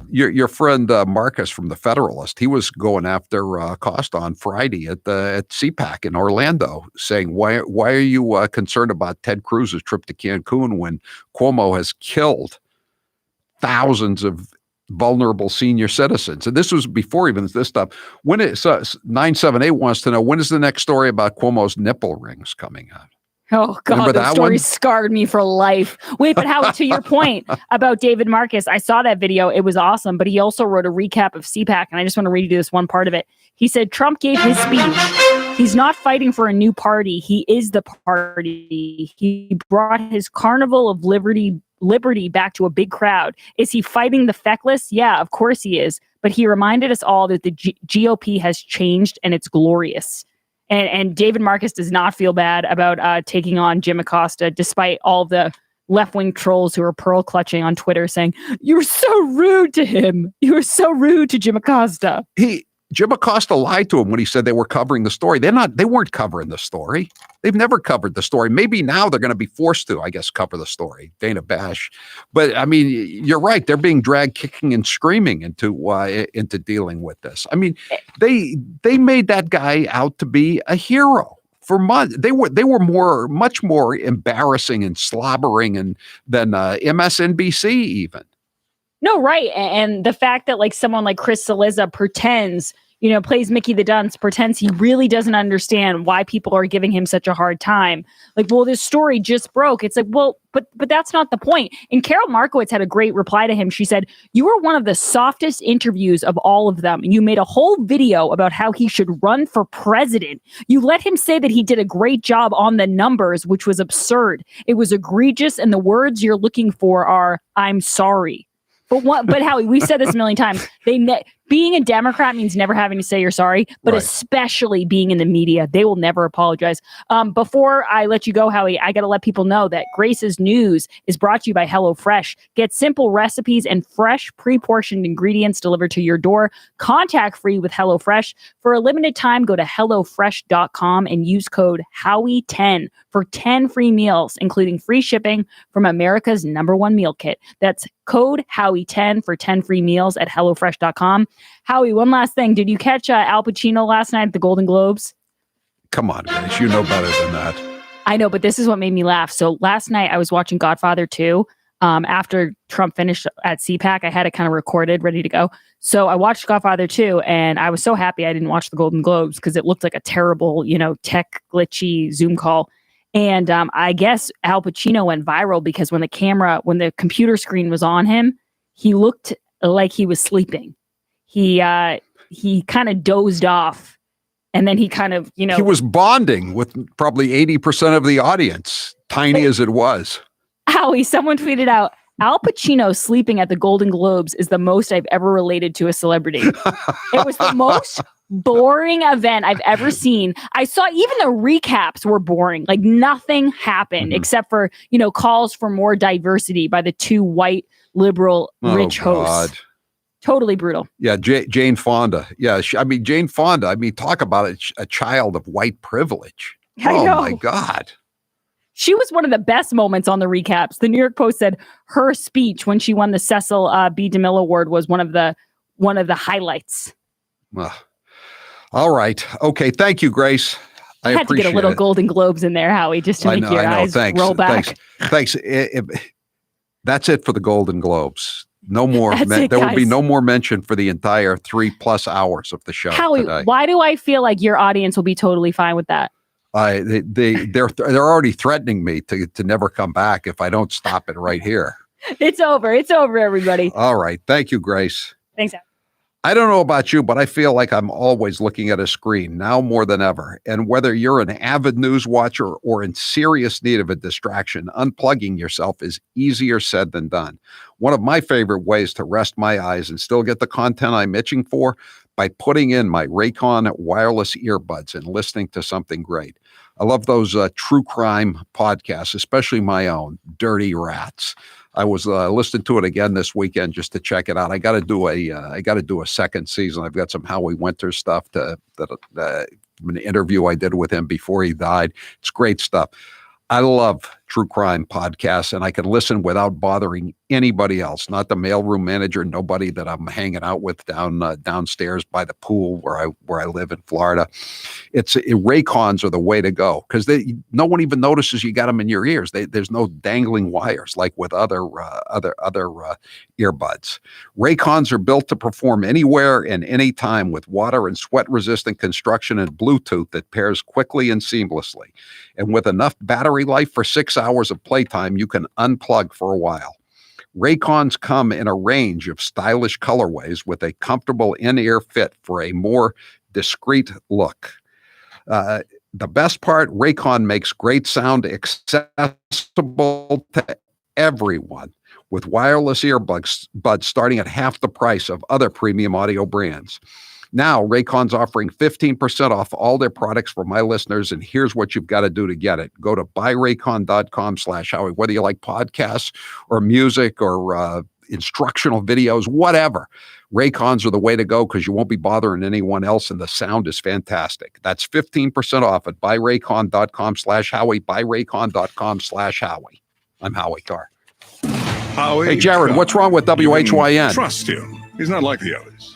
your friend Marcus from the Federalist? He was going after Costa on Friday at CPAC in Orlando, saying, "Why are you concerned about Ted Cruz's trip to Cancun when Cuomo has killed thousands of vulnerable senior citizens?" And this was before even this stuff. When 978 wants to know, when is the next story about Cuomo's nipple rings coming out? Oh, God, the story scarred me for life. Wait, but Howie, to your point about David Marcus, I saw that video. It was awesome. But he also wrote a recap of CPAC, and I just want to read you this one part of it. He said, Trump gave his speech. He's not fighting for a new party. He is the party. He brought his carnival of liberty back to a big crowd. Is he fighting the feckless? Yeah, of course he is. But he reminded us all that the GOP has changed, and it's glorious. And David Marcus does not feel bad about taking on Jim Acosta, despite all the left-wing trolls who are pearl clutching on Twitter saying, "You were so rude to him. You were so rude to Jim Acosta." Jim Acosta lied to him when he said they were covering the story. They weren't covering the story. They've never covered the story. Maybe now they're going to be forced to, I guess, cover the story. Dana Bash. But I mean, you're right. They're being dragged kicking and screaming into dealing with this. I mean, they made that guy out to be a hero for months. They were much more embarrassing and slobbering than MSNBC even. No, right. And the fact that someone like Chris Cillizza pretends, plays Mickey the Dunce, pretends he really doesn't understand why people are giving him such a hard time. This story just broke. It's but that's not the point. And Carol Markowitz had a great reply to him. She said, "You were one of the softest interviews of all of them. You made a whole video about how he should run for president. You let him say that he did a great job on the numbers, which was absurd. It was egregious. And the words you're looking for are, 'I'm sorry.'" But Howie, we've said this a million times. Being a Democrat means never having to say you're sorry, but right. Especially being in the media, they will never apologize. Before I let you go, Howie, I got to let people know that Grace's News is brought to you by Hellofresh. Get simple recipes and fresh, pre-portioned ingredients delivered to your door, contact-free with Hellofresh. For a limited time, go to HelloFresh.com and use code Howie10 for 10 free meals, including free shipping from America's #1 meal kit. That's code Howie10 for 10 free meals at HelloFresh.com. Howie, one last thing. Did you catch Al Pacino last night at the Golden Globes? Come on, Grace. You know better than that. I know, but this is what made me laugh. So last night I was watching Godfather 2. After Trump finished at CPAC, I had it kind of recorded, ready to go. So I watched Godfather 2, and I was so happy I didn't watch the Golden Globes because it looked like a terrible, tech glitchy Zoom call. And I guess Al Pacino went viral because when the computer screen was on him, he looked like he was sleeping. He kind of dozed off, and then he kind of, He was bonding with probably 80% of the audience, tiny as it was. Howie, someone tweeted out, Al Pacino sleeping at the Golden Globes is the most I've ever related to a celebrity. It was the most boring event I've ever seen. I saw even the recaps were boring. Nothing happened except for, calls for more diversity by the two white liberal rich hosts. Totally brutal. Yeah, Jane Fonda. Yeah, Jane Fonda. Talk about a child of white privilege. I know. My God. She was one of the best moments on the recaps. The New York Post said her speech when she won the Cecil B. DeMille Award was one of the highlights. Well, all right. Okay. Thank you, Grace. I had to get a little Golden Globes in there, Howie, just to make your eyes roll back. Thanks. That's it for the Golden Globes. No more. There will be no more mention for the entire 3+ hours of the show. Howie, today. Why do I feel like your audience will be totally fine with that? They're already threatening me to never come back if I don't stop it right here. It's over. It's over, everybody. All right. Thank you, Grace. Thanks, Howie. I don't know about you, but I feel like I'm always looking at a screen now more than ever. And whether you're an avid news watcher or in serious need of a distraction, unplugging yourself is easier said than done. One of my favorite ways to rest my eyes and still get the content I'm itching for, by putting in my Raycon wireless earbuds and listening to something great. I love those true crime podcasts, especially my own, Dirty Rats. I was listening to it again this weekend just to check it out. I got to do a second season. I've got some Howie Winter stuff an interview I did with him before he died. It's great stuff. I love true crime podcasts, and I can listen without bothering anybody else, not the mailroom manager, nobody that I'm hanging out with downstairs by the pool where I live in Florida. Raycons are the way to go because no one even notices you got them in your ears. There's no dangling wires like with other earbuds. Raycons are built to perform anywhere and anytime with water and sweat resistant construction and Bluetooth that pairs quickly and seamlessly. And with enough battery life for 6 hours of playtime, you can unplug for a while. Raycons come in a range of stylish colorways with a comfortable in-ear fit for a more discreet look. The best part, Raycon makes great sound accessible to everyone with wireless earbuds starting at half the price of other premium audio brands. Now, Raycon's offering 15% off all their products for my listeners, and here's what you've got to do to get it. Go to buyraycon.com/Howie, whether you like podcasts or music or instructional videos, whatever. Raycons are the way to go because you won't be bothering anyone else, and the sound is fantastic. That's 15% off at buyraycon.com/Howie, buyraycon.com/Howie. I'm Howie Carr. Howie Hey, Jared, Carr. what's wrong with WHYN? Trust him. He's not like the others.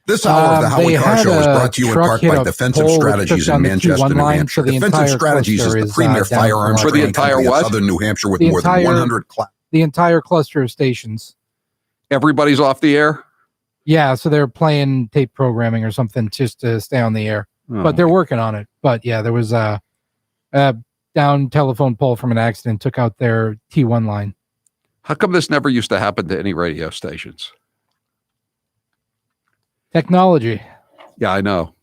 This hour of the Howie Carr Show is brought to you in part by Defensive Strategies in Manchester, New Hampshire. Defensive Strategies is the premier firearms for the entire in what? southern New Hampshire with more than 100 the entire cluster of stations. Everybody's off the air? Yeah, so they're playing tape programming or something just to stay on the air. Oh. But they're working on it. But yeah, there was a down telephone pole from an accident, took out their T1 line. How come this never used to happen to any radio stations? Technology. Yeah, I know.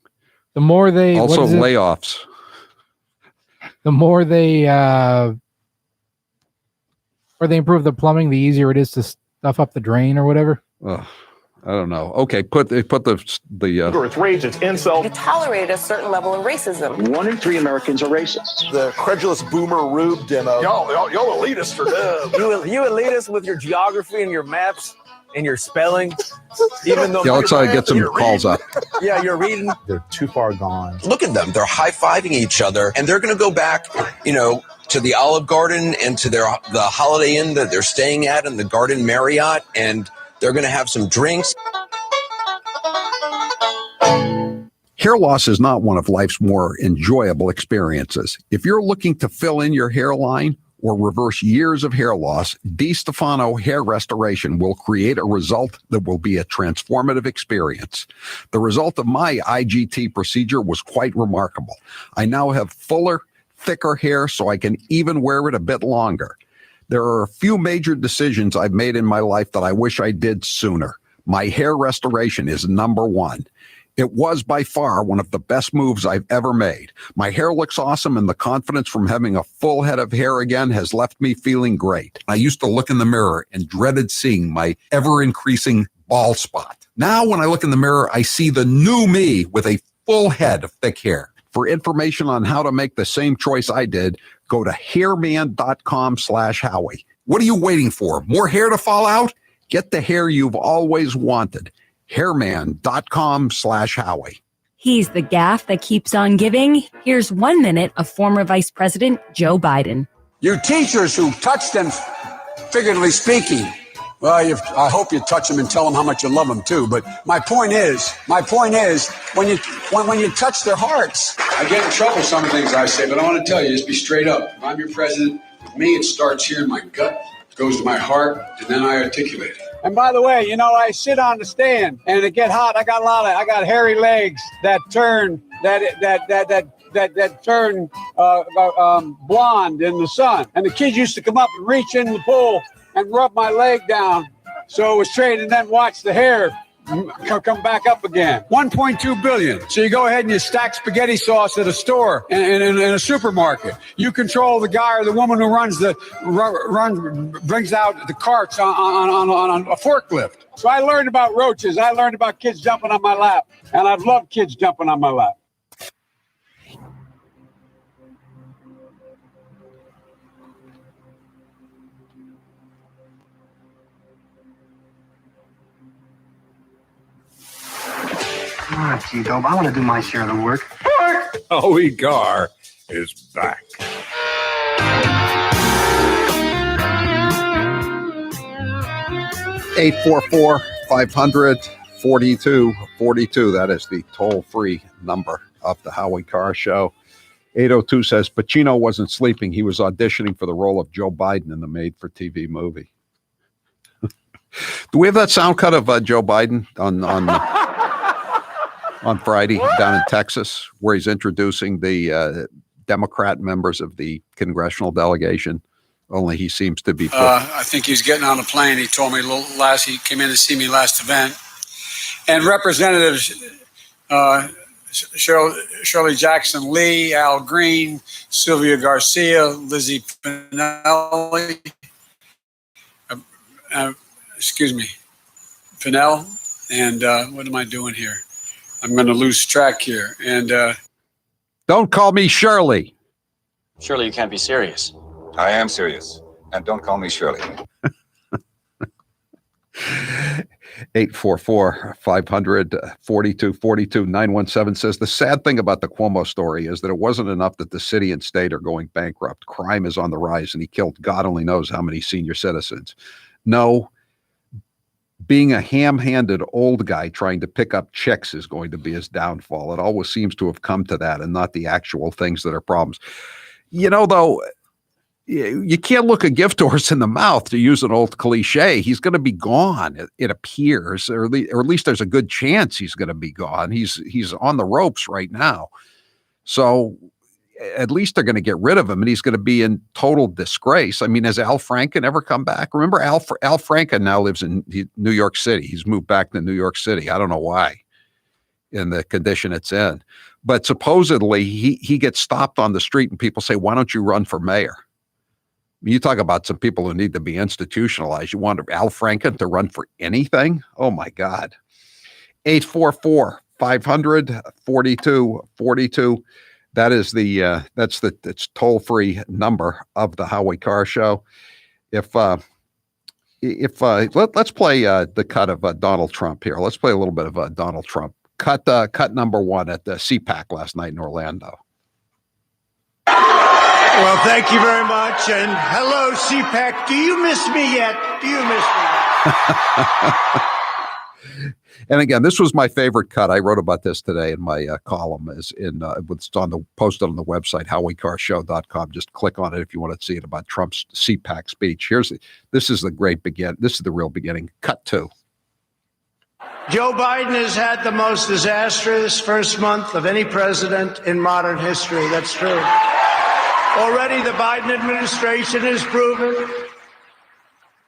The more they also layoffs. The more they improve the plumbing, the easier it is to stuff up the drain or whatever. I don't know. Okay, put the It's rage, it's insult. You tolerate a certain level of racism. 1 in 3 Americans are racist. The credulous boomer Rube demo. Y'all elitists are dumb. You elitists with your geography and your maps and your spelling. Even though let's get some calls up. Yeah, you're reading. They're too far gone. Look at them. They're high-fiving each other, and they're going to go back, to the Olive Garden and to the Holiday Inn that they're staying at and the Garden Marriott, and they're going to have some drinks. Hair loss is not one of life's more enjoyable experiences. If you're looking to fill in your hairline or reverse years of hair loss, DiStefano Hair Restoration will create a result that will be a transformative experience. The result of my IGT procedure was quite remarkable. I now have fuller, thicker hair so I can even wear it a bit longer. There are a few major decisions I've made in my life that I wish I did sooner. My hair restoration is number one. It was by far one of the best moves I've ever made. My hair looks awesome, and the confidence from having a full head of hair again has left me feeling great. I used to look in the mirror and dreaded seeing my ever-increasing bald spot. Now when I look in the mirror, I see the new me with a full head of thick hair. For information on how to make the same choice I did, go to hairman.com/Howie. What are you waiting for? More hair to fall out? Get the hair you've always wanted. Hairman.com/Howie. He's the gaffe that keeps on giving. Here's 1 minute of former Vice President Joe Biden. You teachers who touch them, figuratively speaking, well, I hope you touch them and tell them how much you love them too. But my point is, when you touch their hearts. I get in trouble with some things I say, but I want to tell you, just be straight up. If I'm your president, with me, it starts here in my gut, goes to my heart, and then I articulate it. And by the way, I sit on the stand and it get hot. I got hairy legs that turn blonde in the sun. And the kids used to come up and reach in the pool and rub my leg down so it was straight, and then watch the hair come back up again. 1.2 billion. So you go ahead and you stack spaghetti sauce at a store in a supermarket. You control the guy or the woman who brings out the carts on a forklift. So I learned about roaches. I learned about kids jumping on my lap, and I've loved kids jumping on my lap. Ah, gee, Dope, I want to do my share of the work. Howie Carr is back. Eight 844-500-4242. That is the toll-free number of the Howie Carr Show. 802 says Pacino wasn't sleeping. He was auditioning for the role of Joe Biden in the made-for-TV movie. Do we have that sound cut of Joe Biden on Friday down in Texas, where he's introducing the Democrat members of the congressional delegation? Only he seems to be. I think he's getting on a plane. He told me he came in to see me last event. And Representatives Shirley Jackson Lee, Al Green, Sylvia Garcia, Lizzie Pinelli, Pinell, and what am I doing here? I'm going to lose track here. And don't call me Shirley. Surely you can't be serious. I am serious. And don't call me Shirley. 844-500-4242. 917 says the sad thing about the Cuomo story is that it wasn't enough that the city and state are going bankrupt. Crime is on the rise, and he killed God only knows how many senior citizens. No, being a ham-handed old guy trying to pick up chicks is going to be his downfall. It always seems to have come to that and not the actual things that are problems. You know, though, you can't look a gift horse in the mouth, to use an old cliche. He's going to be gone, it appears, or at least there's a good chance he's going to be gone. He's on the ropes right now. So at least they're going to get rid of him, and he's going to be in total disgrace. I mean, has Al Franken ever come back? Remember, Al Franken now lives in New York City. He's moved back to New York City. I don't know why, in the condition it's in. But supposedly he gets stopped on the street and people say, why don't you run for mayor? You talk about some people who need to be institutionalized. You want Al Franken to run for anything? Oh, my God. 844-500-4242. That is it's toll-free number of the Howie Carr Show. Let's play the cut of Donald Trump here. Let's play a little bit of Donald Trump. Cut number one at the CPAC last night in Orlando. Well, thank you very much. And hello, CPAC. Do you miss me yet? Do you miss me yet? And again, this was my favorite cut. I wrote about this today in my column. It's posted on the website, HowieCarrShow.com. Just click on it if you want to see it, about Trump's CPAC speech. This is the real beginning. Cut two. Joe Biden has had the most disastrous first month of any president in modern history. That's true. Already the Biden administration has proven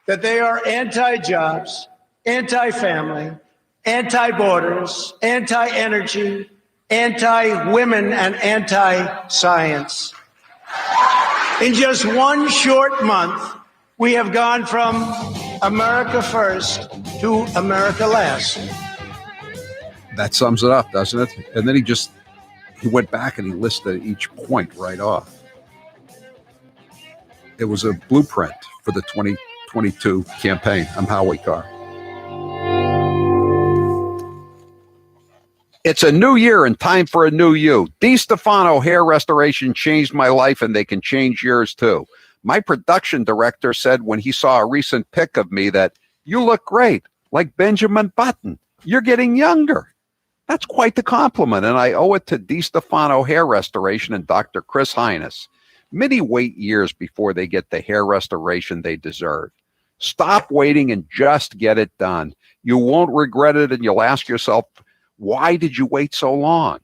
that they are anti-jobs, anti-family, anti-borders, anti-energy, anti-women, and anti-science. In just one short month, we have gone from America first to America last. That sums it up, doesn't it? And then he went back and he listed each point right off. It was a blueprint for the 2022 campaign. I'm Howie Carr. It's a new year and time for a new you. DiStefano Hair Restoration changed my life, and they can change yours too. My production director said when he saw a recent pic of me that, you look great, like Benjamin Button. You're getting younger. That's quite the compliment, and I owe it to DiStefano Hair Restoration and Dr. Chris Hines. Many wait years before they get the hair restoration they deserve. Stop waiting and just get it done. You won't regret it, and you'll ask yourself, why did you wait so long?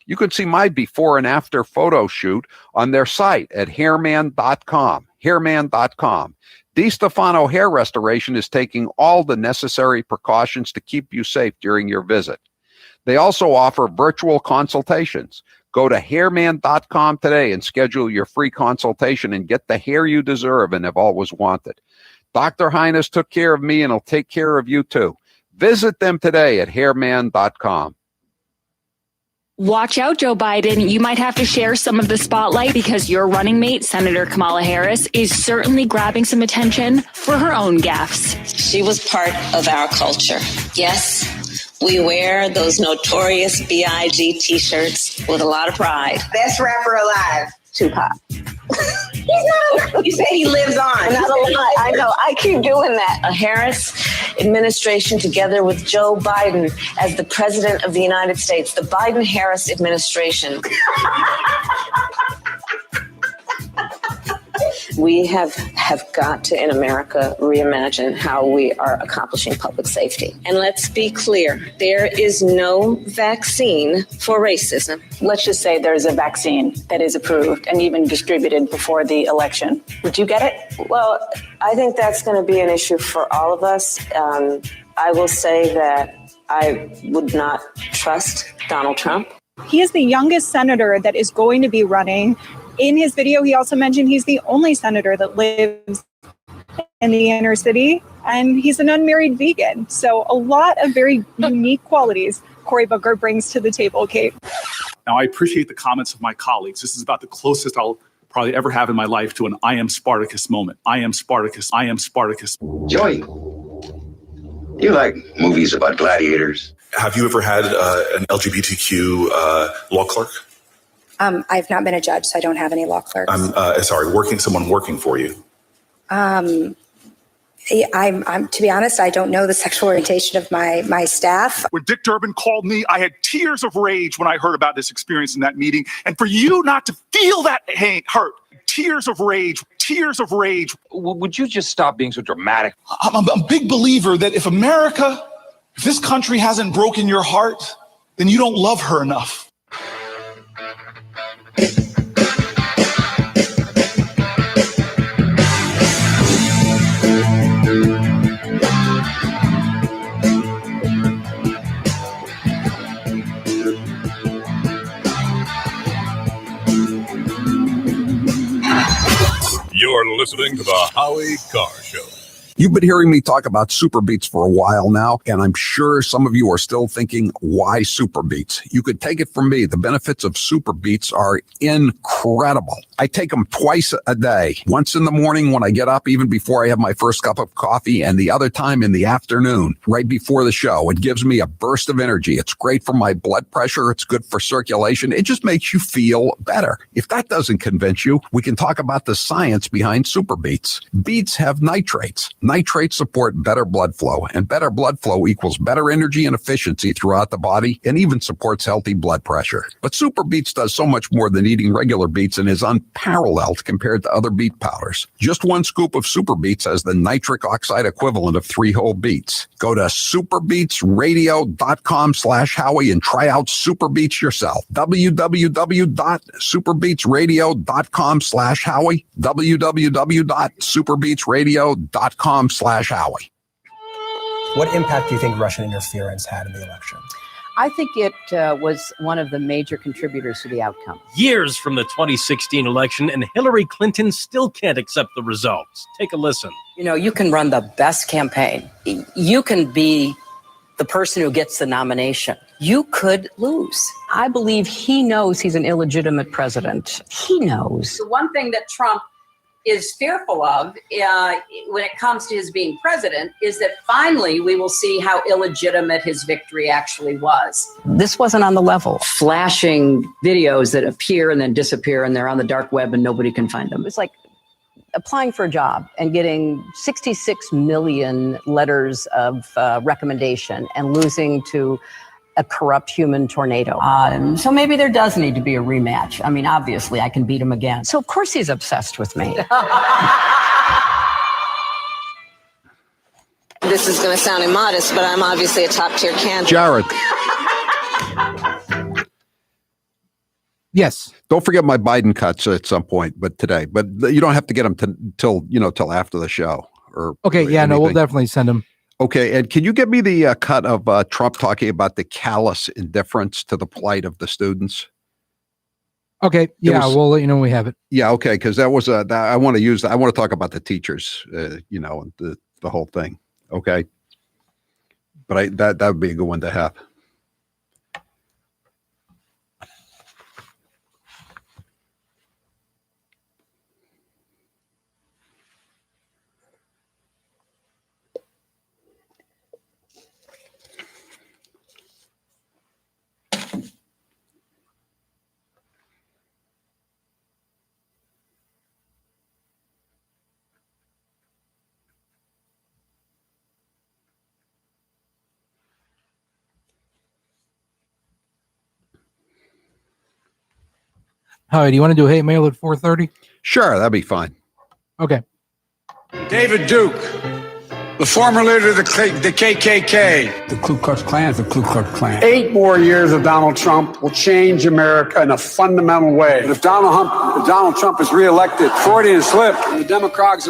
You can see my before and after photo shoot on their site at hairman.com. Hairman.com. DiStefano Hair Restoration is taking all the necessary precautions to keep you safe during your visit. They also offer virtual consultations. Go to hairman.com today and schedule your free consultation and get the hair you deserve and have always wanted. Dr. Highness took care of me and he'll take care of you too. Visit them today at hairman.com. Watch out, Joe Biden. You might have to share some of the spotlight because your running mate, Senator Kamala Harris, is certainly grabbing some attention for her own gaffes. She was part of our culture. Yes, we wear those notorious B.I.G. t-shirts with a lot of pride. Best rapper alive, Tupac. He's not alive. You say he lives on. Not alive. I know. I keep doing that. A Harris administration together with Joe Biden as the president of the United States. The Biden-Harris administration. We have got to, in America, reimagine how we are accomplishing public safety. And let's be clear, there is no vaccine for racism. Let's just say there's a vaccine that is approved and even distributed before the election. Would you get it? Well, I think that's going to be an issue for all of us. I will say that I would not trust Donald Trump. He is the youngest senator that is going to be running. In his video, he also mentioned he's the only senator that lives in the inner city, and he's an unmarried vegan. So a lot of very unique qualities Cory Booker brings to the table, Kate. Now, I appreciate the comments of my colleagues. This is about the closest I'll probably ever have in my life to an I am Spartacus moment. I am Spartacus. I am Spartacus. Joey, you like movies about gladiators? Have you ever had an LGBTQ law clerk? I've not been a judge, so I don't have any law clerks. Someone working for you. I'm to be honest, I don't know the sexual orientation of my staff. When Dick Durbin called me, I had tears of rage when I heard about this experience in that meeting. And for you not to feel that hurt, tears of rage. Would you just stop being so dramatic? I'm a big believer that if this country hasn't broken your heart, then you don't love her enough. You're listening to the Howie Carr Show. You've been hearing me talk about super beats for a while now, and I'm sure some of you are still thinking, why super beats? You could take it from me. The benefits of super beats are incredible. I take them twice a day, once in the morning when I get up, even before I have my first cup of coffee, and the other time in the afternoon, right before the show. It gives me a burst of energy. It's great for my blood pressure. It's good for circulation. It just makes you feel better. If that doesn't convince you, we can talk about the science behind super beats. Beets have nitrates. Nitrates support better blood flow, and better blood flow equals better energy and efficiency throughout the body, and even supports healthy blood pressure. But Super Beets does so much more than eating regular beets and is unparalleled compared to other beet powders. Just one scoop of Super Beets has the nitric oxide equivalent of 3 whole beets. Go to superbeetsradio.com/Howie and try out Super Beets yourself. www.superbeetsradio.com/Howie. www.superbeetsradio.com/Howie. What impact do you think Russian interference had in the election? I think it was one of the major contributors to the outcome. Years from the 2016 election, and Hillary Clinton still can't accept the results. Take a listen. You know, you can run the best campaign. You can be the person who gets the nomination. You could lose. I believe he knows he's an illegitimate president. He knows. The one thing that Trump is fearful of when it comes to his being president is that finally we will see how illegitimate his victory actually was. This wasn't on the level. Flashing videos that appear and then disappear, and they're on the dark web and nobody can find them. It's like applying for a job and getting 66 million letters of recommendation and losing to a corrupt human tornado. So maybe there does need to be a rematch. I mean, obviously, I can beat him again. So, of course, he's obsessed with me. This is going to sound immodest, but I'm obviously a top-tier candidate. Jared. Yes. Don't forget my Biden cuts at some point, but today. But you don't have to get them till after the show. Okay. Yeah. No, we'll definitely send them. Okay. And can you give me the cut of Trump talking about the callous indifference to the plight of the students? Okay. Yeah. We'll let you know when we have it. Yeah. Okay. Because that was I want to use that. I want to talk about the teachers. And the whole thing. Okay. But that would be a good one to have. Howie, do you want to do hate mail at 4:30? Sure, that'd be fine. Okay. David Duke, the former leader of the KKK. The Ku Klux Klan is the Ku Klux Klan. 8 more years of Donald Trump will change America in a fundamental way. And if Donald Trump is reelected, Freudian slip, the demagogues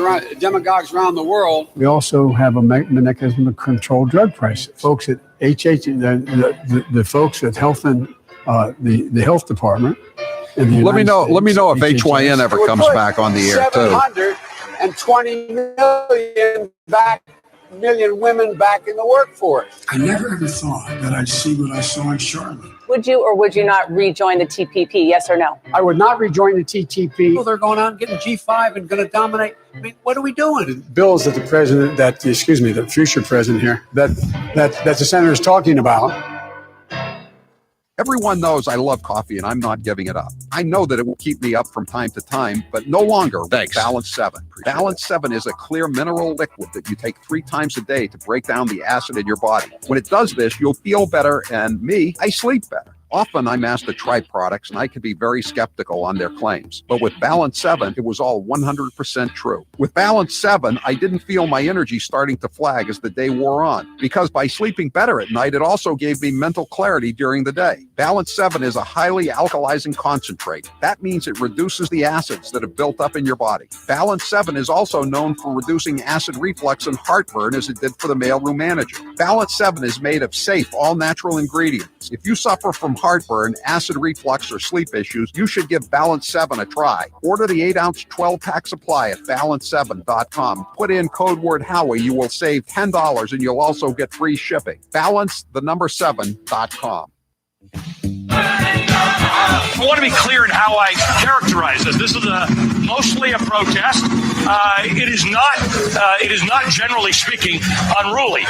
around the world. We also have a mechanism to control drug prices. Folks at the folks at Health and the Health Department. Let me know if HYN ever comes back on the air too. 720 million women back in the workforce. I never ever thought that I'd see what I saw in Charlotte. Would you or would you not rejoin the TPP? Yes or no? I would not rejoin the TTP. Well, they're going out and getting G5 and going to dominate. I mean, what are we doing? Bills that the future president here, that the senator is talking about. Everyone knows I love coffee and I'm not giving it up. I know that it will keep me up from time to time, but no longer. Thanks. Balance 7. Balance 7 is a clear mineral liquid that you take 3 times a day to break down the acid in your body. When it does this, you'll feel better, and I sleep better. Often I'm asked to try products and I can be very skeptical on their claims. But with Balance 7, it was all 100% true. With Balance 7, I didn't feel my energy starting to flag as the day wore on. Because by sleeping better at night, it also gave me mental clarity during the day. Balance 7 is a highly alkalizing concentrate. That means it reduces the acids that have built up in your body. Balance 7 is also known for reducing acid reflux and heartburn as it did for the mailroom manager. Balance 7 is made of safe, all-natural ingredients. If you suffer from heartburn, acid reflux, or sleep issues, you should give Balance 7 a try. Order the 8-ounce 12-pack supply at balance7.com. Put in code word Howie. You will save $10 and you'll also get free shipping. Balance7.com. I want to be clear in how I characterize this. This is mostly a protest. It is not generally speaking unruly.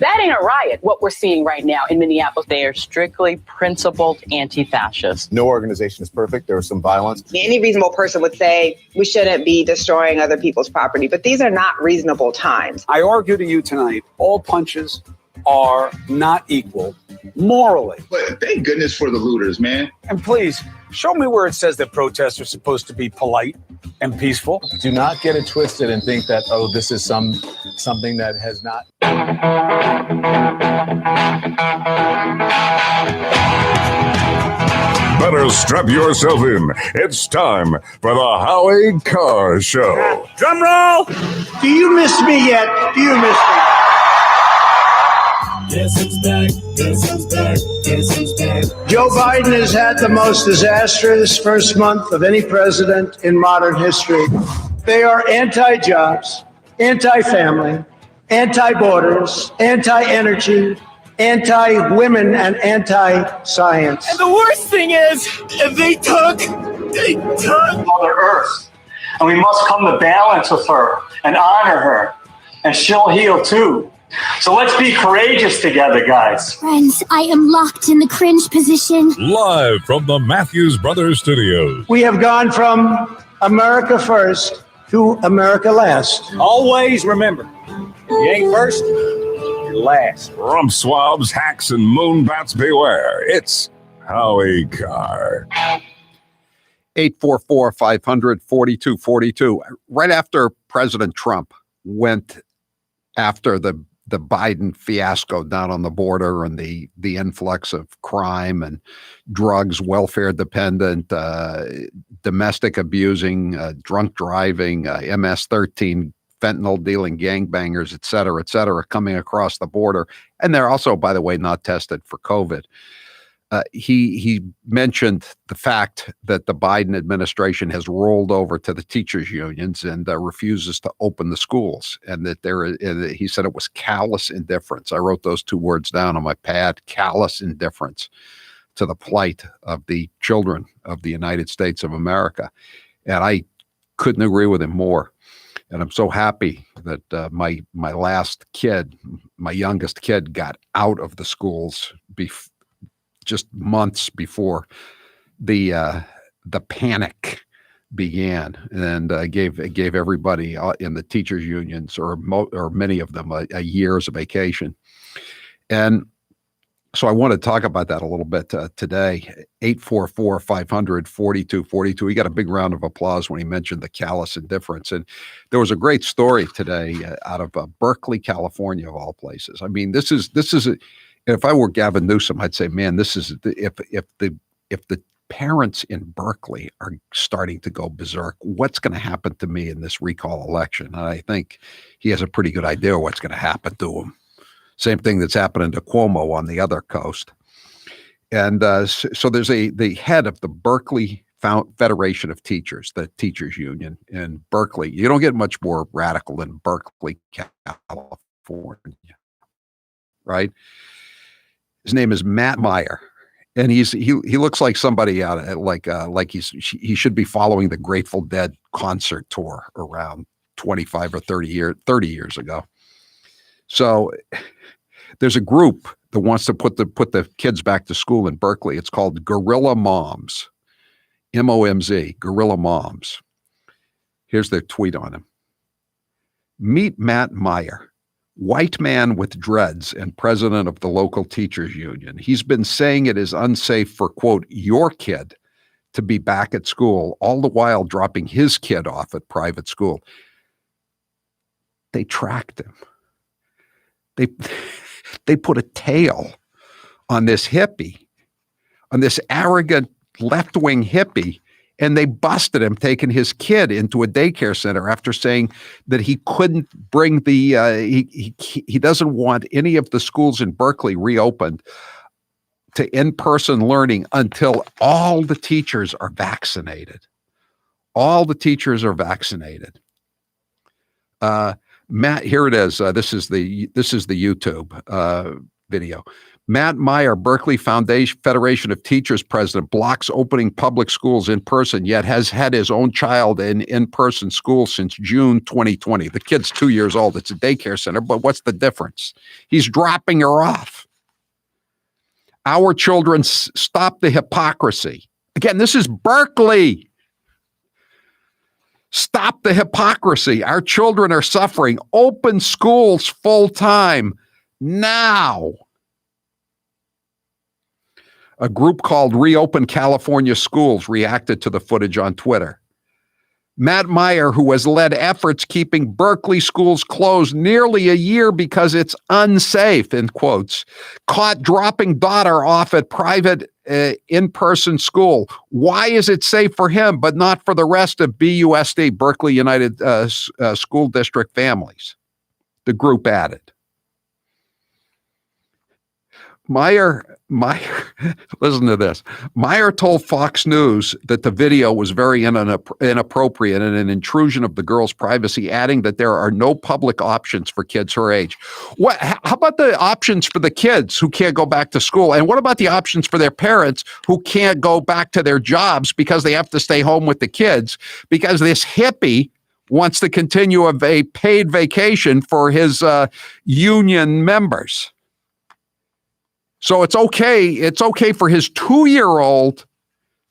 That ain't a riot, what we're seeing right now in Minneapolis. They are strictly principled anti-fascists. No organization is perfect. There was some violence. Any reasonable person would say we shouldn't be destroying other people's property, but these are not reasonable times. I argue to you tonight, all punches are not equal morally. But thank goodness for the looters, man. And please, show me where it says that protests are supposed to be polite and peaceful. Do not get it twisted and think that, this is something that has not. Better strap yourself in. It's time for the Howie Carr Show. Drum roll! Do you miss me yet? Do you miss me? Guess who's back? Guess who's back? Guess who's back? Joe Biden has had the most disastrous first month of any president in modern history. They are anti-jobs, anti-family, anti-borders, anti-energy, anti-women, and anti-science. And the worst thing is, they took Mother Earth. And we must come to balance with her and honor her. And she'll heal too. So let's be courageous together, guys. Friends, I am locked in the cringe position. Live from the Matthews Brothers Studios. We have gone from America first to America last. Always remember, you ain't first, you're last. Rump swabs, hacks, and moonbats beware. It's Howie Carr. 844-500-4242. Right after President Trump went after the Biden fiasco down on the border and the influx of crime and drugs, welfare dependent, domestic abusing, drunk driving, MS-13, fentanyl dealing gangbangers, et cetera, coming across the border. And they're also, by the way, not tested for COVID. He mentioned the fact that the Biden administration has rolled over to the teachers unions and refuses to open the schools, and that he said it was callous indifference. I wrote those two words down on my pad: callous indifference to the plight of the children of the United States of America. And I couldn't agree with him more. And I'm so happy that my last kid, my youngest kid, got out of the schools just months before the panic began, and gave everybody in the teachers unions, or many of them, a year's vacation. And so I want to talk about that a little bit today. 844-500-4242. He got a big round of applause when he mentioned the callous indifference. And there was a great story today out of Berkeley, California, of all places. I mean, this is if I were Gavin Newsom, I'd say, man, this is if the parents in Berkeley are starting to go berserk, what's going to happen to me in this recall election? And I think he has a pretty good idea what's going to happen to him. Same thing that's happening to Cuomo on the other coast. And so there's the head of the Berkeley Federation of Teachers, the teachers union in Berkeley. You don't get much more radical than Berkeley, California, right? His name is Matt Meyer, and he looks like somebody out like he should be following the Grateful Dead concert tour around 25 or 30 years ago. So there's a group that wants to put the kids back to school in Berkeley. It's called Guerrilla Moms, MOMZ, Guerrilla Moms. Here's their tweet on him. Meet Matt Meyer, white man with dreads and president of the local teachers union. He's been saying it is unsafe for, quote, your kid to be back at school, all the while dropping his kid off at private school. They tracked him. They put a tail on this hippie, on this arrogant left-wing hippie, and they busted him taking his kid into a daycare center after saying that he couldn't bring he doesn't want any of the schools in Berkeley reopened to in-person learning until all the teachers are vaccinated. All the teachers are vaccinated. Matt, here it is. This is the YouTube video. Matt Meyer, Berkeley Federation of Teachers president, blocks opening public schools in person, yet has had his own child in-person school since June 2020. The kid's 2 years old. It's a daycare center, but what's the difference? He's dropping her off. Our children, stop the hypocrisy. Again, this is Berkeley. Stop the hypocrisy. Our children are suffering. Open schools full time now. A group called Reopen California Schools reacted to the footage on Twitter. Matt Meyer, who has led efforts keeping Berkeley schools closed nearly a year because it's unsafe, in quotes, caught dropping daughter off at private in-person school. Why is it safe for him, but not for the rest of BUSD, Berkeley United School District families? The group added. Meyer, listen to this. Meyer told Fox News that the video was very inappropriate and an intrusion of the girl's privacy, adding that there are no public options for kids her age. How about the options for the kids who can't go back to school? And what about the options for their parents who can't go back to their jobs because they have to stay home with the kids because this hippie wants to continue a paid vacation for his union members? So it's okay for his 2-year-old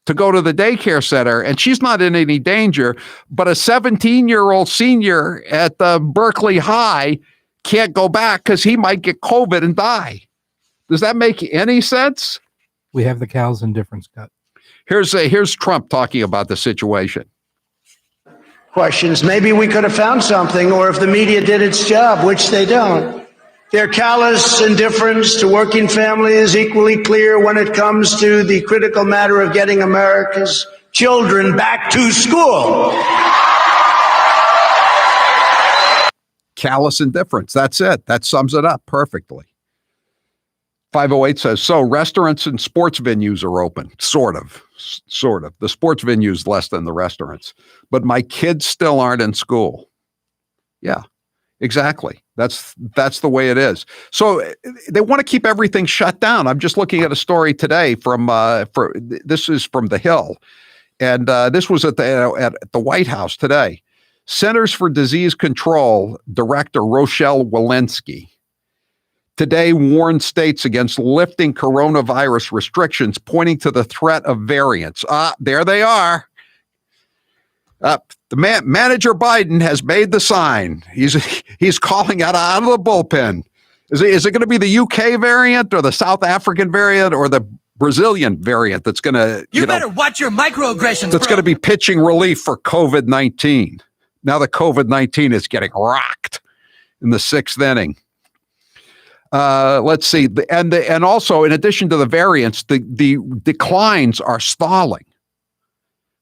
to go to the daycare center, and she's not in any danger, but a 17-year-old senior at the Berkeley High can't go back because he might get COVID and die. Does that make any sense? We have the callous indifference cut. Here's Trump talking about the situation. Questions. Maybe we could have found something, or if the media did its job, which they don't. Their callous indifference to working families is equally clear when it comes to the critical matter of getting America's children back to school. Callous indifference. That's it. That sums it up perfectly. 508 says, so restaurants and sports venues are open. Sort of. The sports venues less than the restaurants. But my kids still aren't in school. Yeah, exactly. That's the way it is. So they want to keep everything shut down. I'm just looking at a story today this is from The Hill. And this was at the White House today. Centers for Disease Control Director Rochelle Walensky today warned states against lifting coronavirus restrictions, pointing to the threat of variants. There they are. Manager Biden has made the sign. He's calling out of the bullpen. Is it going to be the UK variant or the South African variant or the Brazilian variant that's going to you better watch your microaggressions? That's going to be pitching relief for COVID-19. Now the COVID-19 is getting rocked in the sixth inning. Let's see. And also, in addition to the variants, the declines are stalling.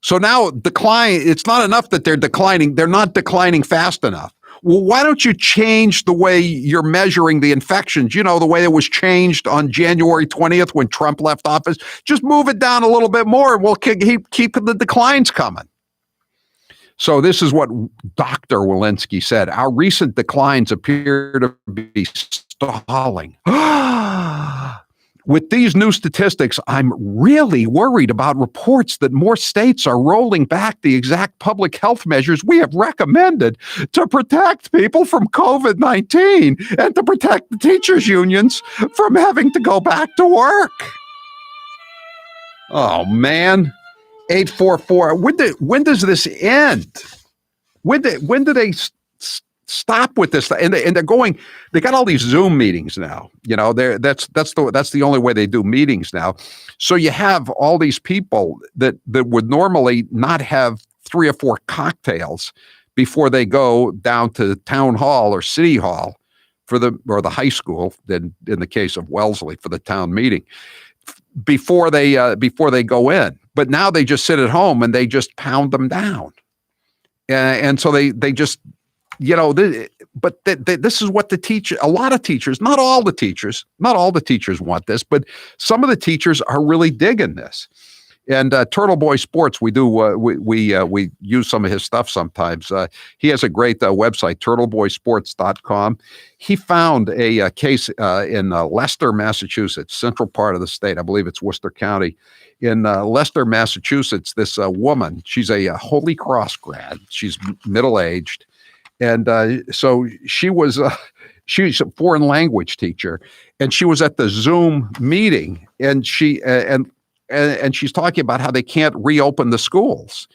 So now it's not enough that they're declining. They're not declining fast enough. Well, why don't you change the way you're measuring the infections? You know, the way it was changed on January 20th when Trump left office. Just move it down a little bit more and we'll keep the declines coming. So this is what Dr. Walensky said. Our recent declines appear to be stalling. With these new statistics, I'm really worried about reports that more states are rolling back the exact public health measures we have recommended to protect people from COVID-19 and to protect the teachers' unions from having to go back to work. Oh, man. 844. When does this end? When do they stop with this? And they're going. They got all these Zoom meetings now. You know, that's the only way they do meetings now. So you have all these people that would normally not have 3 or 4 cocktails before they go down to town hall or city hall or the high school. Then in the case of Wellesley for the town meeting. Before they go in, but now they just sit at home and they just pound them down, and so they just, you know, this is what a lot of teachers, not all the teachers want this, but some of the teachers are really digging this. And Turtle Boy Sports, we use some of his stuff sometimes. He has a great website, turtleboysports.com. He found a case in Leicester, Massachusetts, central part of the state. I believe it's Worcester County. In Leicester, Massachusetts, this woman, she's a Holy Cross grad. She's middle-aged. And so she's a foreign language teacher. And she was at the Zoom meeting, and and she's talking about how they can't reopen the schools.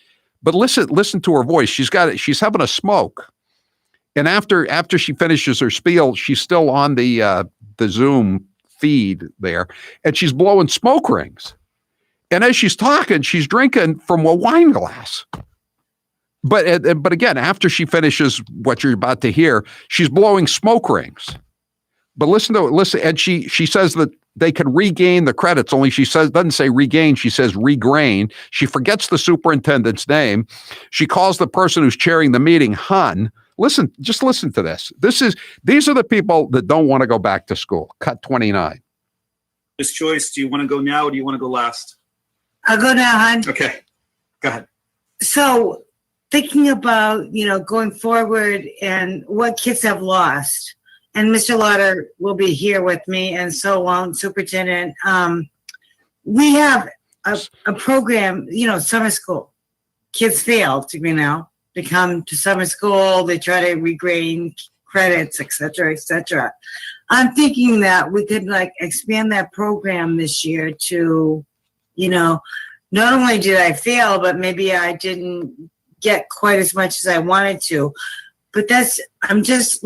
But listen to her voice. She's having a smoke. And after she finishes her spiel, she's still on the Zoom feed there, and she's blowing smoke rings. And as she's talking, she's drinking from a wine glass. But again, after she finishes what you're about to hear, she's blowing smoke rings. But listen, and she says that they can regain the credits, only she doesn't say regain, she says regrain. She forgets the superintendent's name. She calls the person who's chairing the meeting Hun. Just listen to this. These are the people that don't want to go back to school. Cut 29. This choice, do you want to go now or do you want to go last? I'll go now, Hun. Okay, go ahead. So thinking about, going forward and what kids have lost, and Mr. Lauder will be here with me, and so on, Superintendent. We have a program, summer school. Kids fail to come to summer school. They try to regain credits, et cetera, et cetera. I'm thinking that we could expand that program this year to, not only did I fail, but maybe I didn't get quite as much as I wanted to. But I'm just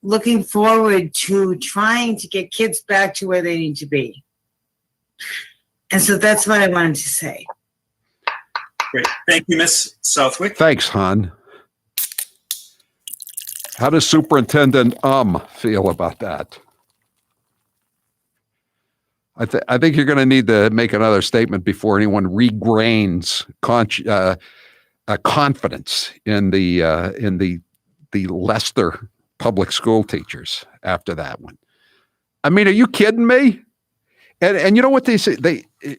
looking forward to trying to get kids back to where they need to be. And so that's what I wanted to say. Great. Thank you, Ms. Southwick. Thanks, Hun. How does Superintendent feel about that? I think you're going to need to make another statement before anyone regains confidence in the Leicester public school teachers after that one. I mean, are you kidding me? And you know what they say?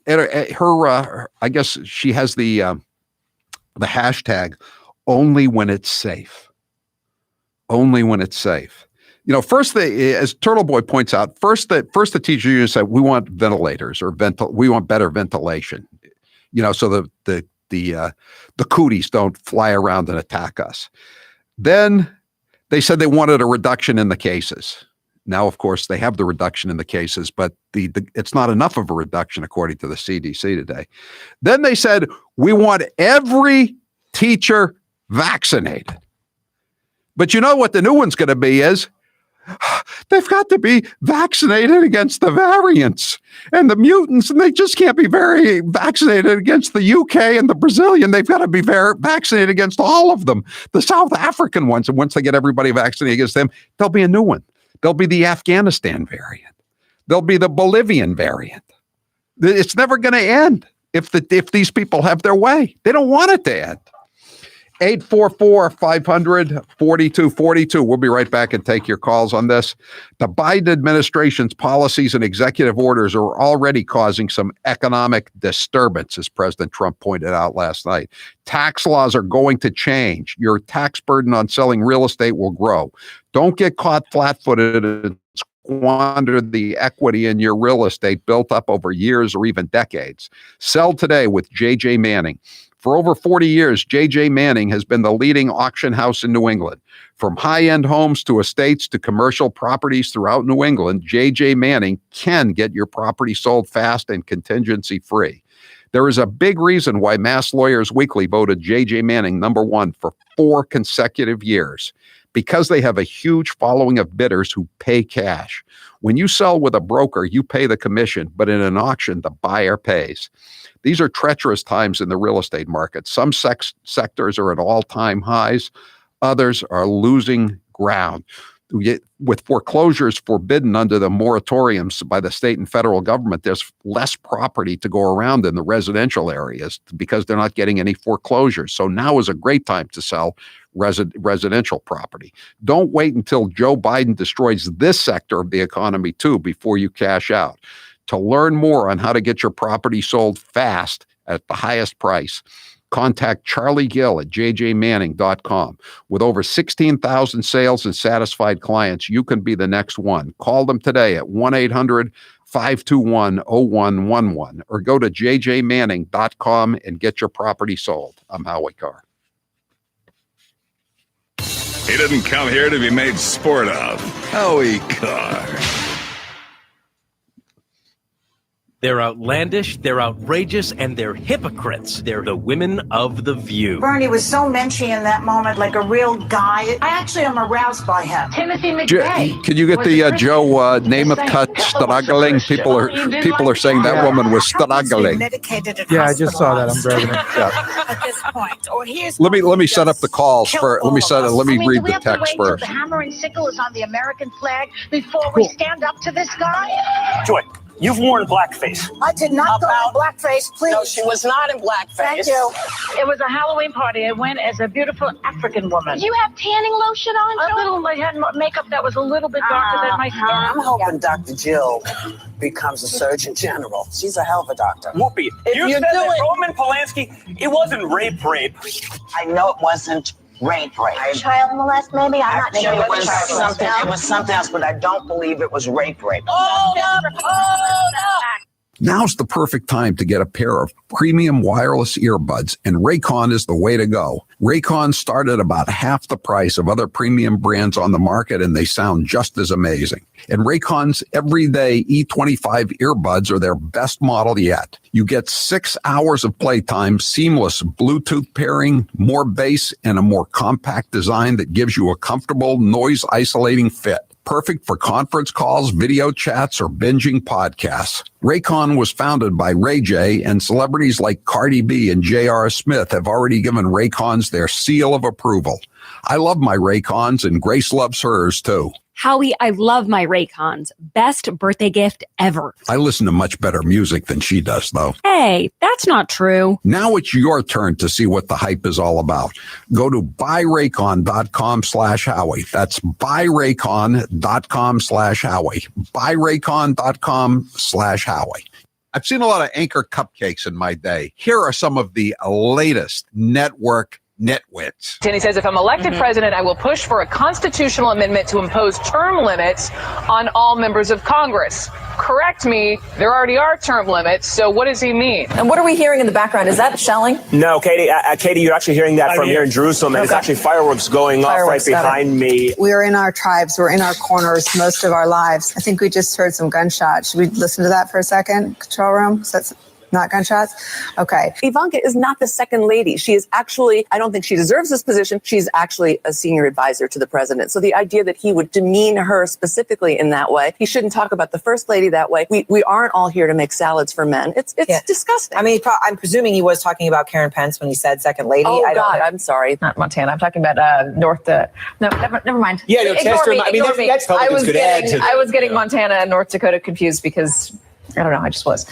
I guess she has the hashtag only when it's safe. Only when it's safe. You know, first as Turtle Boy points out, first the teacher union said we want ventilators or we want better ventilation. You know, so the cooties don't fly around and attack us. Then they said they wanted a reduction in the cases. Now, of course, they have the reduction in the cases, but it's not enough of a reduction according to the CDC today. Then they said we want every teacher vaccinated. But you know what the new one's going to be is they've got to be vaccinated against the variants and the mutants, and they just can't be very vaccinated against the UK and the Brazilian. They've got to be vaccinated against all of them, the South African ones. And once they get everybody vaccinated against them, there'll be a new one. There'll be the Afghanistan variant. There'll be the Bolivian variant. It's never going to end if these people have their way. They don't want it to end. 844-500-4242. We'll be right back and take your calls on this. The Biden administration's policies and executive orders are already causing some economic disturbance, as President Trump pointed out last night. Tax laws are going to change. Your tax burden on selling real estate will grow. Don't get caught flat-footed and squander the equity in your real estate built up over years or even decades. Sell today with J.J. Manning. For over 40 years, J.J. Manning has been the leading auction house in New England. From high-end homes to estates to commercial properties throughout New England, J.J. Manning can get your property sold fast and contingency-free. There is a big reason why Mass Lawyers Weekly voted J.J. Manning #1 for 4 consecutive years. Because they have a huge following of bidders who pay cash. When you sell with a broker, you pay the commission, but in an auction, the buyer pays. These are treacherous times in the real estate market. Some sectors are at all-time highs. Others are losing ground. With foreclosures forbidden under the moratoriums by the state and federal government, there's less property to go around in the residential areas because they're not getting any foreclosures. So now is a great time to sell residential property. Don't wait until Joe Biden destroys this sector of the economy too before you cash out. To learn more on how to get your property sold fast at the highest price, contact Charlie Gill at jjmanning.com. With over 16,000 sales and satisfied clients, you can be the next one. Call them today at 1-800-521-0111 or go to jjmanning.com and get your property sold. I'm Howie Carr. He didn't come here to be made sport of. Howie Carr. They're outlandish, they're outrageous, and they're hypocrites. They're the women of The View. Bernie was so menschy in that moment, like a real guy. I actually am aroused by him. Timothy McVeigh. Can you get the Joe Namath cut struggling? People are saying that woman was struggling. Yeah, I just saw that. I'm grabbing it. At this point. Or here's Let me set up the calls for. Let me read the text first. The hammer and sickle is on the American flag before we stand up to this guy. Joy, you've worn blackface. I did not go in blackface, please. No, she was not in blackface. Thank you. It was a Halloween party. I went as a beautiful African woman. You have tanning lotion on? A little. I had makeup that was a little bit darker than my skin. I'm hoping Dr. Jill becomes a Surgeon General. She's a hell of a doctor. Whoopi, you said that Roman Polanski, it wasn't rape. I know it wasn't rape. Child molest, maybe? I'm not sure. It was something. It was something else, but I don't believe it was rape. Oh, no. Now's the perfect time to get a pair of premium wireless earbuds, and Raycon is the way to go. Raycon start at about half the price of other premium brands on the market, and they sound just as amazing. And Raycon's everyday E25 earbuds are their best model yet. You get 6 hours of playtime, seamless Bluetooth pairing, more bass, and a more compact design that gives you a comfortable, noise-isolating fit. Perfect for conference calls, video chats, or binging podcasts. Raycon was founded by Ray J, and celebrities like Cardi B and J.R. Smith have already given Raycons their seal of approval. I love my Raycons, and Grace loves hers too. Howie, I love my Raycons. Best birthday gift ever. I listen to much better music than she does, though. Hey, that's not true. Now it's your turn to see what the hype is all about. Go to buyraycon.com/Howie. That's buyraycon.com/Howie. Buyraycon.com/Howie. I've seen a lot of Anchor cupcakes in my day. Here are some of the latest network nitwits. And he says, if I'm elected president, I will push for a constitutional amendment to impose term limits on all members of Congress. Correct me, there already are term limits, so what does he mean? And what are we hearing in the background? Is that shelling? No, Katie, you're actually hearing that from here in Jerusalem, and it's actually fireworks going off right behind me. We're in our tribes, we're in our corners most of our lives. I think we just heard some gunshots. Should we listen to that for a second, control room? So that's not gunshots? Okay. Ivanka is not the second lady. She is actually, I don't think she deserves this position. She's actually a senior advisor to the president. So the idea that he would demean her specifically in that way, he shouldn't talk about the first lady that way. We aren't all here to make salads for men. It's disgusting. I mean, I'm presuming he was talking about Karen Pence when he said second lady. Oh, God, I'm sorry. Not Montana. I'm talking about never mind. Yeah, no, Chester, I mean, that's Republicans could add to that. I was getting Montana and North Dakota confused because, I don't know, I just was.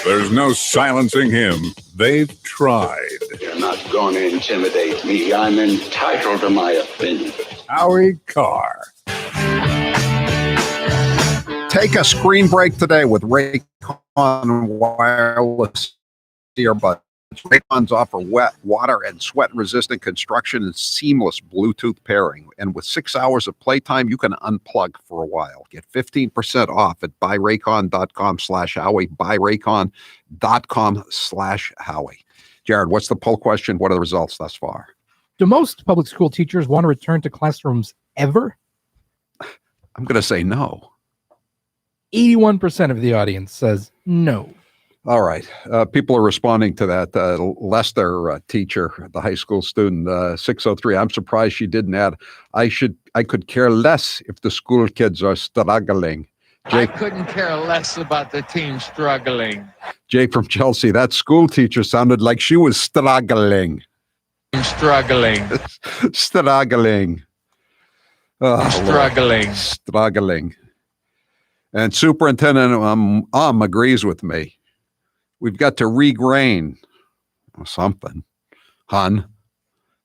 There's no silencing him. They've tried. You're not going to intimidate me. I'm entitled to my opinion. Howie Carr. Take a screen break today with Raycon wireless earbuds. Raycons offer wet, water, and sweat-resistant construction and seamless Bluetooth pairing. And with 6 hours of playtime, you can unplug for a while. Get 15% off at buyraycon.com/Howie, buyraycon.com/Howie. Jared, what's the poll question? What are the results thus far? Do most public school teachers want to return to classrooms ever? I'm going to say no. 81% of the audience says no. All right. People are responding to that. Lester teacher, the high school student, 603. I'm surprised she didn't add, I could care less if the school kids are struggling. I couldn't care less about the team struggling. Jay from Chelsea, that school teacher sounded like she was struggling. Struggling. Struggling. Oh, struggling. Lord. Struggling. And Superintendent agrees with me. We've got to regrain or something. Hun.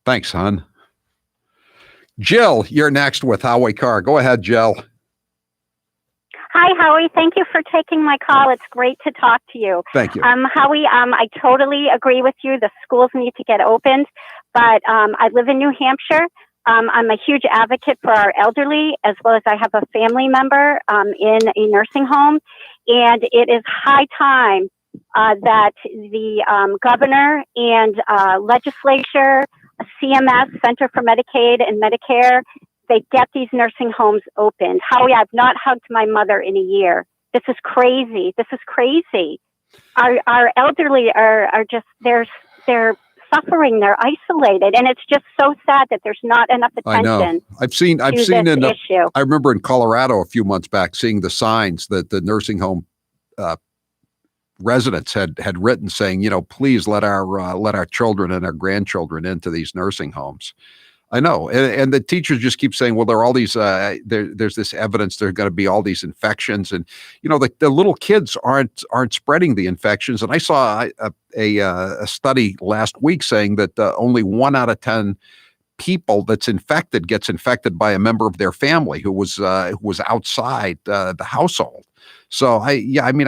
Thanks, hun. Jill, you're next with Howie Carr. Go ahead, Jill. Hi, Howie. Thank you for taking my call. It's great to talk to you. Thank you. Howie, I totally agree with you. The schools need to get opened, but I live in New Hampshire. I'm a huge advocate for our elderly, as well as I have a family member in a nursing home, and it is high time that the governor and legislature, CMS, Center for Medicaid and Medicare, they get these nursing homes opened. Howie, I've not hugged my mother in a year. This is crazy. This is crazy. Our elderly are just, they're suffering. They're isolated. And it's just so sad that there's not enough attention. I know. I've seen this issue. I remember in Colorado a few months back seeing the signs that the nursing home residents had written saying, please let our children and our grandchildren into these nursing homes. I know. And the teachers just keep saying, well, there are all these, there's this evidence there are going to be all these infections. And, the little kids aren't spreading the infections. And I saw a study last week saying that only 1 out of 10 people that's infected gets infected by a member of their family who was outside the household. So I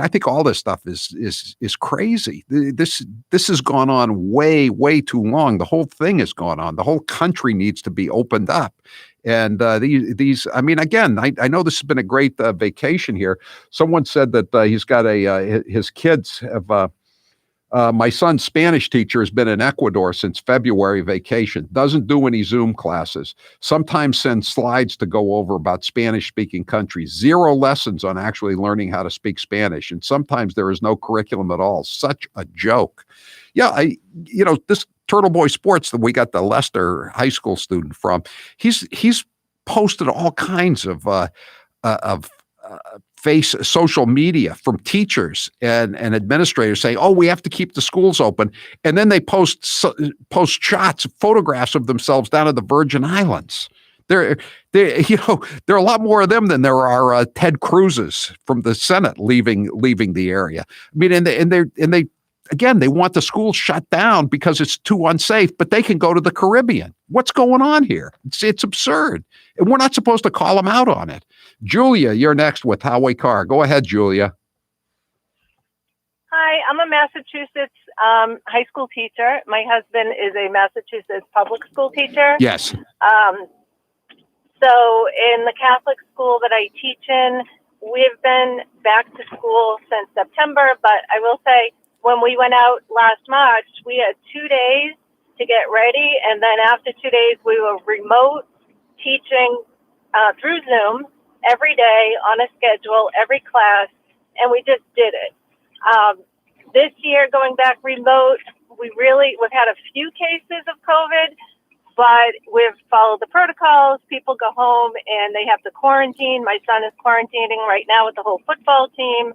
think all this stuff is crazy. This has gone on way too long. The whole thing has gone on. The whole country needs to be opened up. And these, again, I know this has been a great vacation here. Someone said that he's got his kids have. My son's Spanish teacher has been in Ecuador since February vacation, doesn't do any Zoom classes, sometimes sends slides to go over about Spanish-speaking countries, 0 lessons on actually learning how to speak Spanish, and sometimes there is no curriculum at all. Such a joke. Yeah, this Turtle Boy Sports that we got the Leicester high school student from, he's posted all kinds of face social media from teachers and administrators saying, "Oh, we have to keep the schools open," and then they post shots, photographs of themselves down at the Virgin Islands. There are a lot more of them than there are Ted Cruz's from the Senate leaving the area. I mean, and they again, they want the schools shut down because it's too unsafe, but they can go to the Caribbean. What's going on here? It's absurd. And we're not supposed to call them out on it. Julia, you're next with Howie Carr. Go ahead, Julia. Hi, I'm a Massachusetts high school teacher. My husband is a Massachusetts public school teacher. Yes. So in the Catholic school that I teach in, we've been back to school since September, but I will say when we went out last March, we had 2 days to get ready, and then after 2 days, we were remote teaching through Zoom every day on a schedule, every class, and we just did it. This year, going back remote, we've had a few cases of COVID, but we've followed the protocols. People go home and they have to quarantine. My son is quarantining right now with the whole football team.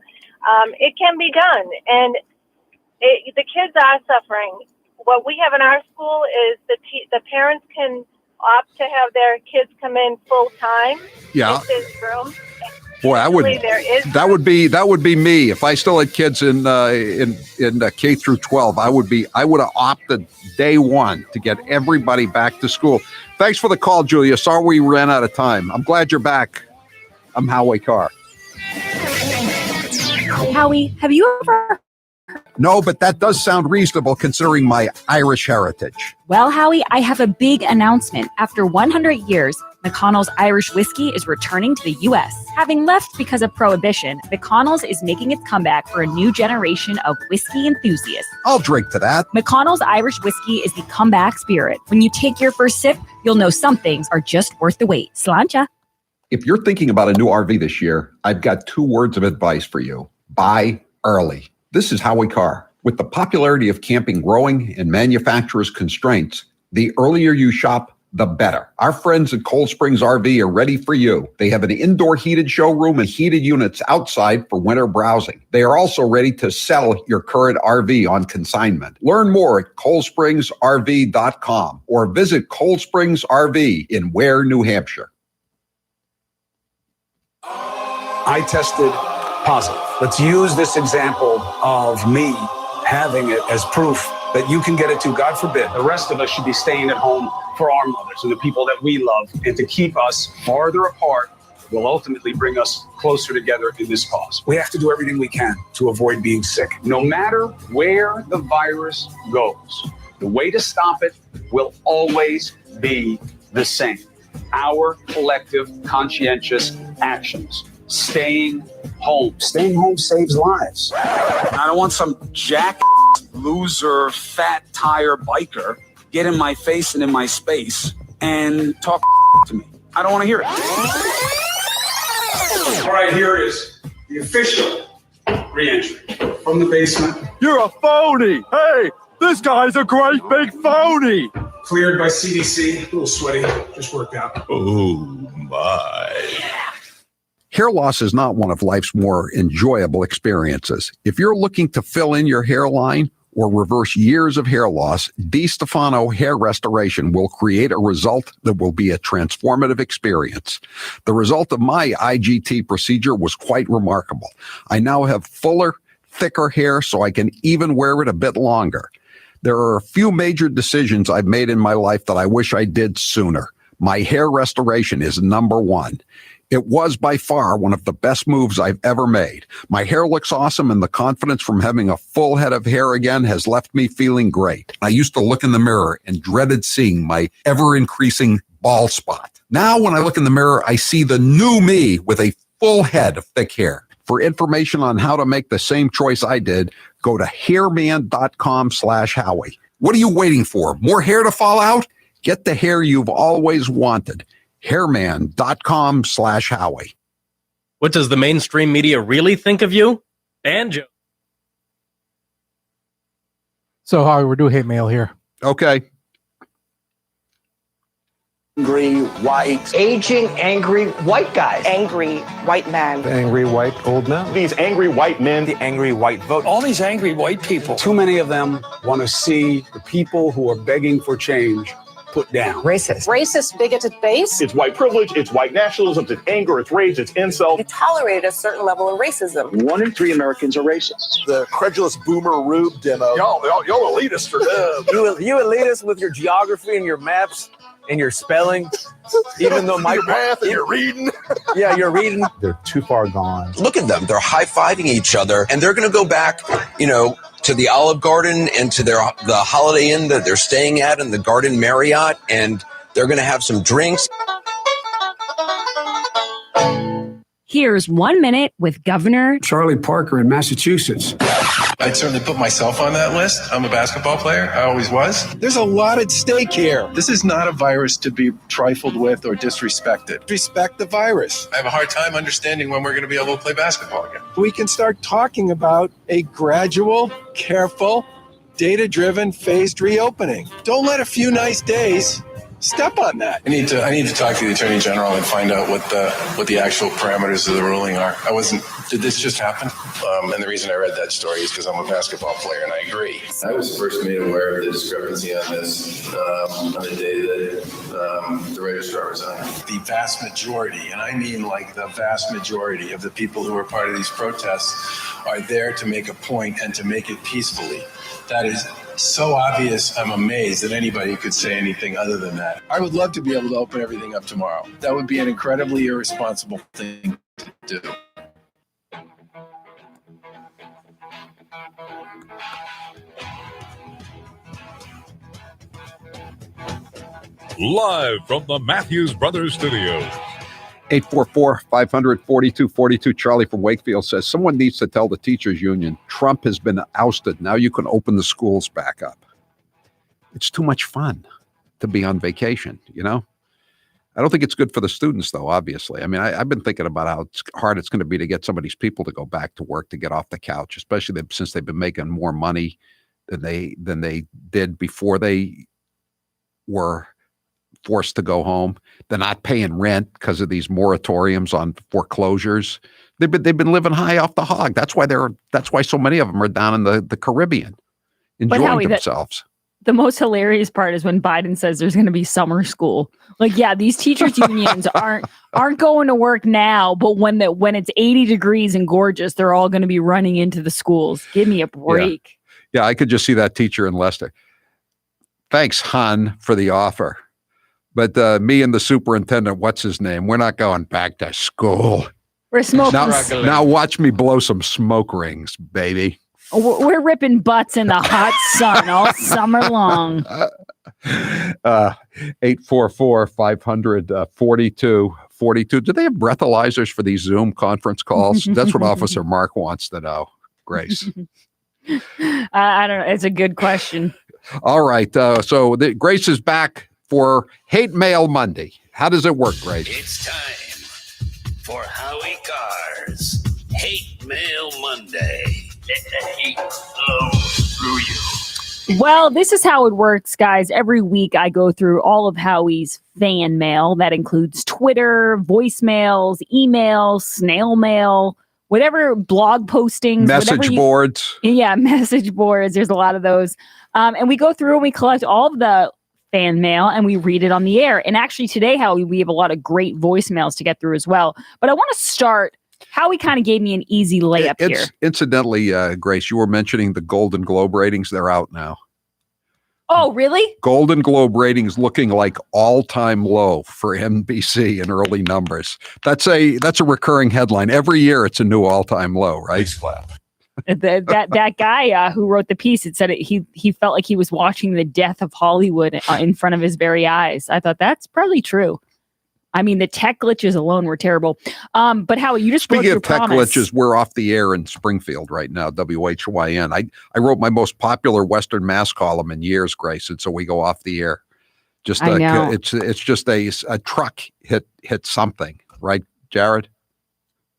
It can be done, and the kids are suffering. What we have in our school is the parents can opt to have their kids come in full time. Yeah. If there's room. Boy, that would be me if I still had kids in K through 12. I would have opted day one to get everybody back to school. Thanks for the call, Julia. Sorry we ran out of time. I'm glad you're back. I'm Howie Carr. Howie, have you ever? No, but that does sound reasonable considering my Irish heritage. Well, Howie, I have a big announcement. After 100 years, McConnell's Irish whiskey is returning to the U.S. Having left because of Prohibition, McConnell's is making its comeback for a new generation of whiskey enthusiasts. I'll drink to that. McConnell's Irish whiskey is the comeback spirit. When you take your first sip, you'll know some things are just worth the wait. Sláinte. If you're thinking about a new RV this year, I've got 2 words of advice for you. Buy early. This is Howie Carr. With the popularity of camping growing and manufacturers' constraints, the earlier you shop, the better. Our friends at Cold Springs RV are ready for you. They have an indoor heated showroom and heated units outside for winter browsing. They are also ready to sell your current RV on consignment. Learn more at coldspringsrv.com or visit Cold Springs RV in Ware, New Hampshire. I tested positive. Let's use this example of me having it as proof that you can get it too. God forbid, the rest of us should be staying at home for our mothers and the people that we love, and to keep us farther apart will ultimately bring us closer together in this cause. We have to do everything we can to avoid being sick. No matter where the virus goes, the way to stop it will always be the same. Our collective conscientious actions. Staying home. Staying home saves lives. I don't want some jack loser, fat tire biker get in my face and in my space and talk to me. I don't want to hear it. All right, here is the official re-entry from the basement. You're a phony. Hey, this guy's a great big phony. Cleared by CDC. A little sweaty. Just worked out. Oh, my. Hair loss is not one of life's more enjoyable experiences. If you're looking to fill in your hairline or reverse years of hair loss, DiStefano Hair Restoration will create a result that will be a transformative experience. The result of my IGT procedure was quite remarkable. I now have fuller, thicker hair so I can even wear it a bit longer. There are a few major decisions I've made in my life that I wish I did sooner. My hair restoration is number one. It was by far one of the best moves I've ever made. My hair looks awesome, and the confidence from having a full head of hair again has left me feeling great. I used to look in the mirror and dreaded seeing my ever-increasing bald spot. Now, when I look in the mirror, I see the new me with a full head of thick hair. For information on how to make the same choice I did, go to hairman.com/Howie. What are you waiting for? More hair to fall out? Get the hair you've always wanted. hairman.com/Howie. What does the mainstream media really think of you? Banjo. So, Howie, we're doing hate mail here. Okay. Angry white. Aging, angry white guys. Angry white man. The angry white old men. These angry white men. The angry white vote. All these angry white people. Too many of them want to see the people who are begging for change put down. Racist. Racist, bigoted base. It's white privilege, it's white nationalism, it's anger, it's rage, it's insult. They tolerate a certain level of racism. 1 in 3 Americans are racist. The credulous boomer Rube demo. Y'all elitists are dumb. You elitists with your geography and your maps and your spelling, even though your math and your reading. Yeah, you're reading. They're too far gone. Look at them. They're high-fiving each other, and they're going to go back, to the Olive Garden and to the Holiday Inn that they're staying at in the Garden Marriott, and they're going to have some drinks. Here's 1 minute with Governor Charlie Parker in Massachusetts. I'd certainly put myself on that list. I'm a basketball player. I always was. There's a lot at stake here. This is not a virus to be trifled with or disrespected. Respect the virus. I have a hard time understanding when we're going to be able to play basketball again. We can start talking about a gradual, careful, data-driven, phased reopening. Don't let a few nice days step on that. I need to talk to the Attorney General and find out what the actual parameters of the ruling are. Did this just happen? And the reason I read that story is because I'm a basketball player and I agree. I was first made aware of the discrepancy on this on the day that the registrar resigned. The vast majority, and I mean like the vast majority of the people who are part of these protests are there to make a point and to make it peacefully. That is so obvious, I'm amazed that anybody could say anything other than that. I would love to be able to open everything up tomorrow. That would be an incredibly irresponsible thing to do. Live from the Matthews Brothers Studios. 844-500-4242. Charlie from Wakefield says, someone needs to tell the teachers union Trump has been ousted. Now you can open the schools back up. It's too much fun to be on vacation, I don't think it's good for the students, though, obviously. I mean, I've been thinking about how hard it's going to be to get some of these people to go back to work, to get off the couch, especially since they've been making more money than they did before they were forced to go home. They're not paying rent because of these moratoriums on foreclosures. They've been living high off the hog. That's why so many of them are down in the Caribbean enjoying Howie, themselves. The most hilarious part is when Biden says there's going to be summer school. Like, yeah, these teachers unions aren't going to work now, but when it's 80 degrees and gorgeous, they're all going to be running into the schools. Give me a break. Yeah, I could just see that teacher in Leicester. Thanks, hon, for the offer. But me and the superintendent, what's his name? We're not going back to school. We're smoking. Now watch me blow some smoke rings, baby. We're ripping butts in the hot sun all summer long. 844-500-4242. Do they have breathalyzers for these Zoom conference calls? That's what Officer Mark wants to know, Grace. I don't know. It's a good question. All right. So Grace is back for Hate Mail Monday. How does it work, Grace? It's time for Howie Carr's Hate Mail Monday. Let the hate flow through you. Well, this is how it works, guys. Every week I go through all of Howie's fan mail. That includes Twitter, voicemails, emails, snail mail, whatever, blog postings. Message boards. Yeah, message boards. There's a lot of those. And we go through and we collect all of the fan mail and we read it on the air. And actually today, Howie, we have a lot of great voicemails to get through as well. But I want to start. Howie kind of gave me an easy layup here. Incidentally, Grace, you were mentioning the Golden Globe ratings. They're out now. Oh, really? Golden Globe ratings looking like all-time low for NBC in early numbers. That's a recurring headline. Every year it's a new all-time low, right? That guy who wrote the piece, it said he felt like he was watching the death of Hollywood in front of his very eyes. I thought that's probably true. I mean, the tech glitches alone were terrible. But Howie, you just Speaking broke your of tech promise. glitches, we're off the air in Springfield right now, WHYN. I wrote my most popular Western Mass column in years, Grace, and so we go off the air. Just I know. It's just a truck hit something, right, Jared?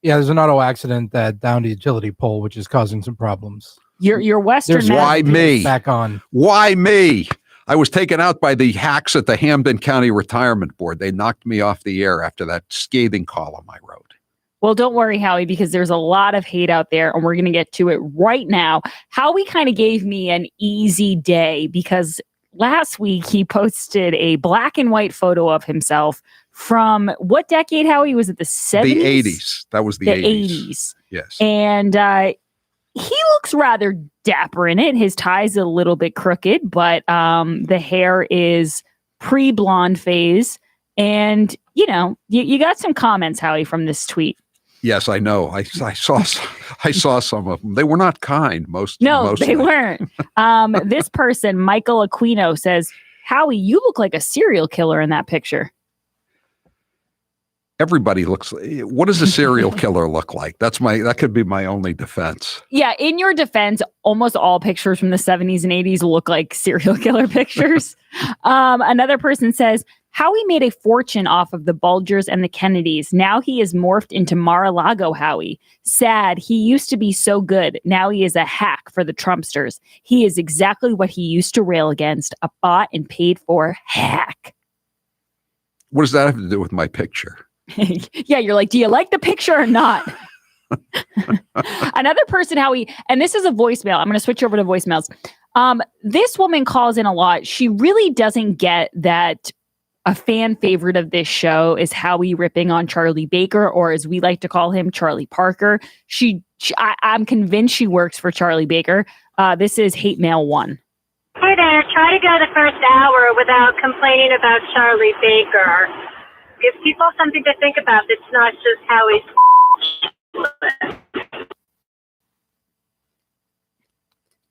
Yeah, there's an auto accident that downed a utility pole, which is causing some problems. Your Western Why me? Back on. Why me? I was taken out by the hacks at the Hampden County Retirement Board. They knocked me off the air after that scathing column I wrote. Well, don't worry, Howie, because there's a lot of hate out there, and we're going to get to it right now. Howie kind of gave me an easy day because last week he posted a black and white photo of himself from what decade, Howie? Was it the 70s? The 80s. That was the 80s. Yes. And he looks rather dapper in it. His tie's a little bit crooked, but the hair is pre-blonde phase. And, you know, you got some comments, Howie, from this tweet. Yes, I know. I saw some of them. They were not kind. Mostly. They weren't. This person, Michael Aquino, says, Howie, you look like a serial killer in that picture. Everybody looks. What does a serial killer look like? That could be my only defense. Yeah, in your defense, almost all pictures from the 70s and 80s look like serial killer pictures. Another person says, Howie made a fortune off of the Bulgers and the Kennedys. Now he is morphed into Mar-a-Lago Howie. Sad. He used to be so good. Now he is a hack for the Trumpsters. He is exactly what he used to rail against, a bought and paid for hack. What does that have to do with my picture? Yeah, you're like, do you like the picture or not? Another person, Howie, and this is a voicemail. I'm going to switch over to voicemails. This woman calls in a lot. She really doesn't get that a fan favorite of this show is Howie ripping on Charlie Baker, or as we like to call him, Charlie Parker. I'm convinced she works for Charlie Baker. This is Hate Mail 1. Hey there, try to go the first hour without complaining about Charlie Baker. Give people something to think about. It's not just Howie's.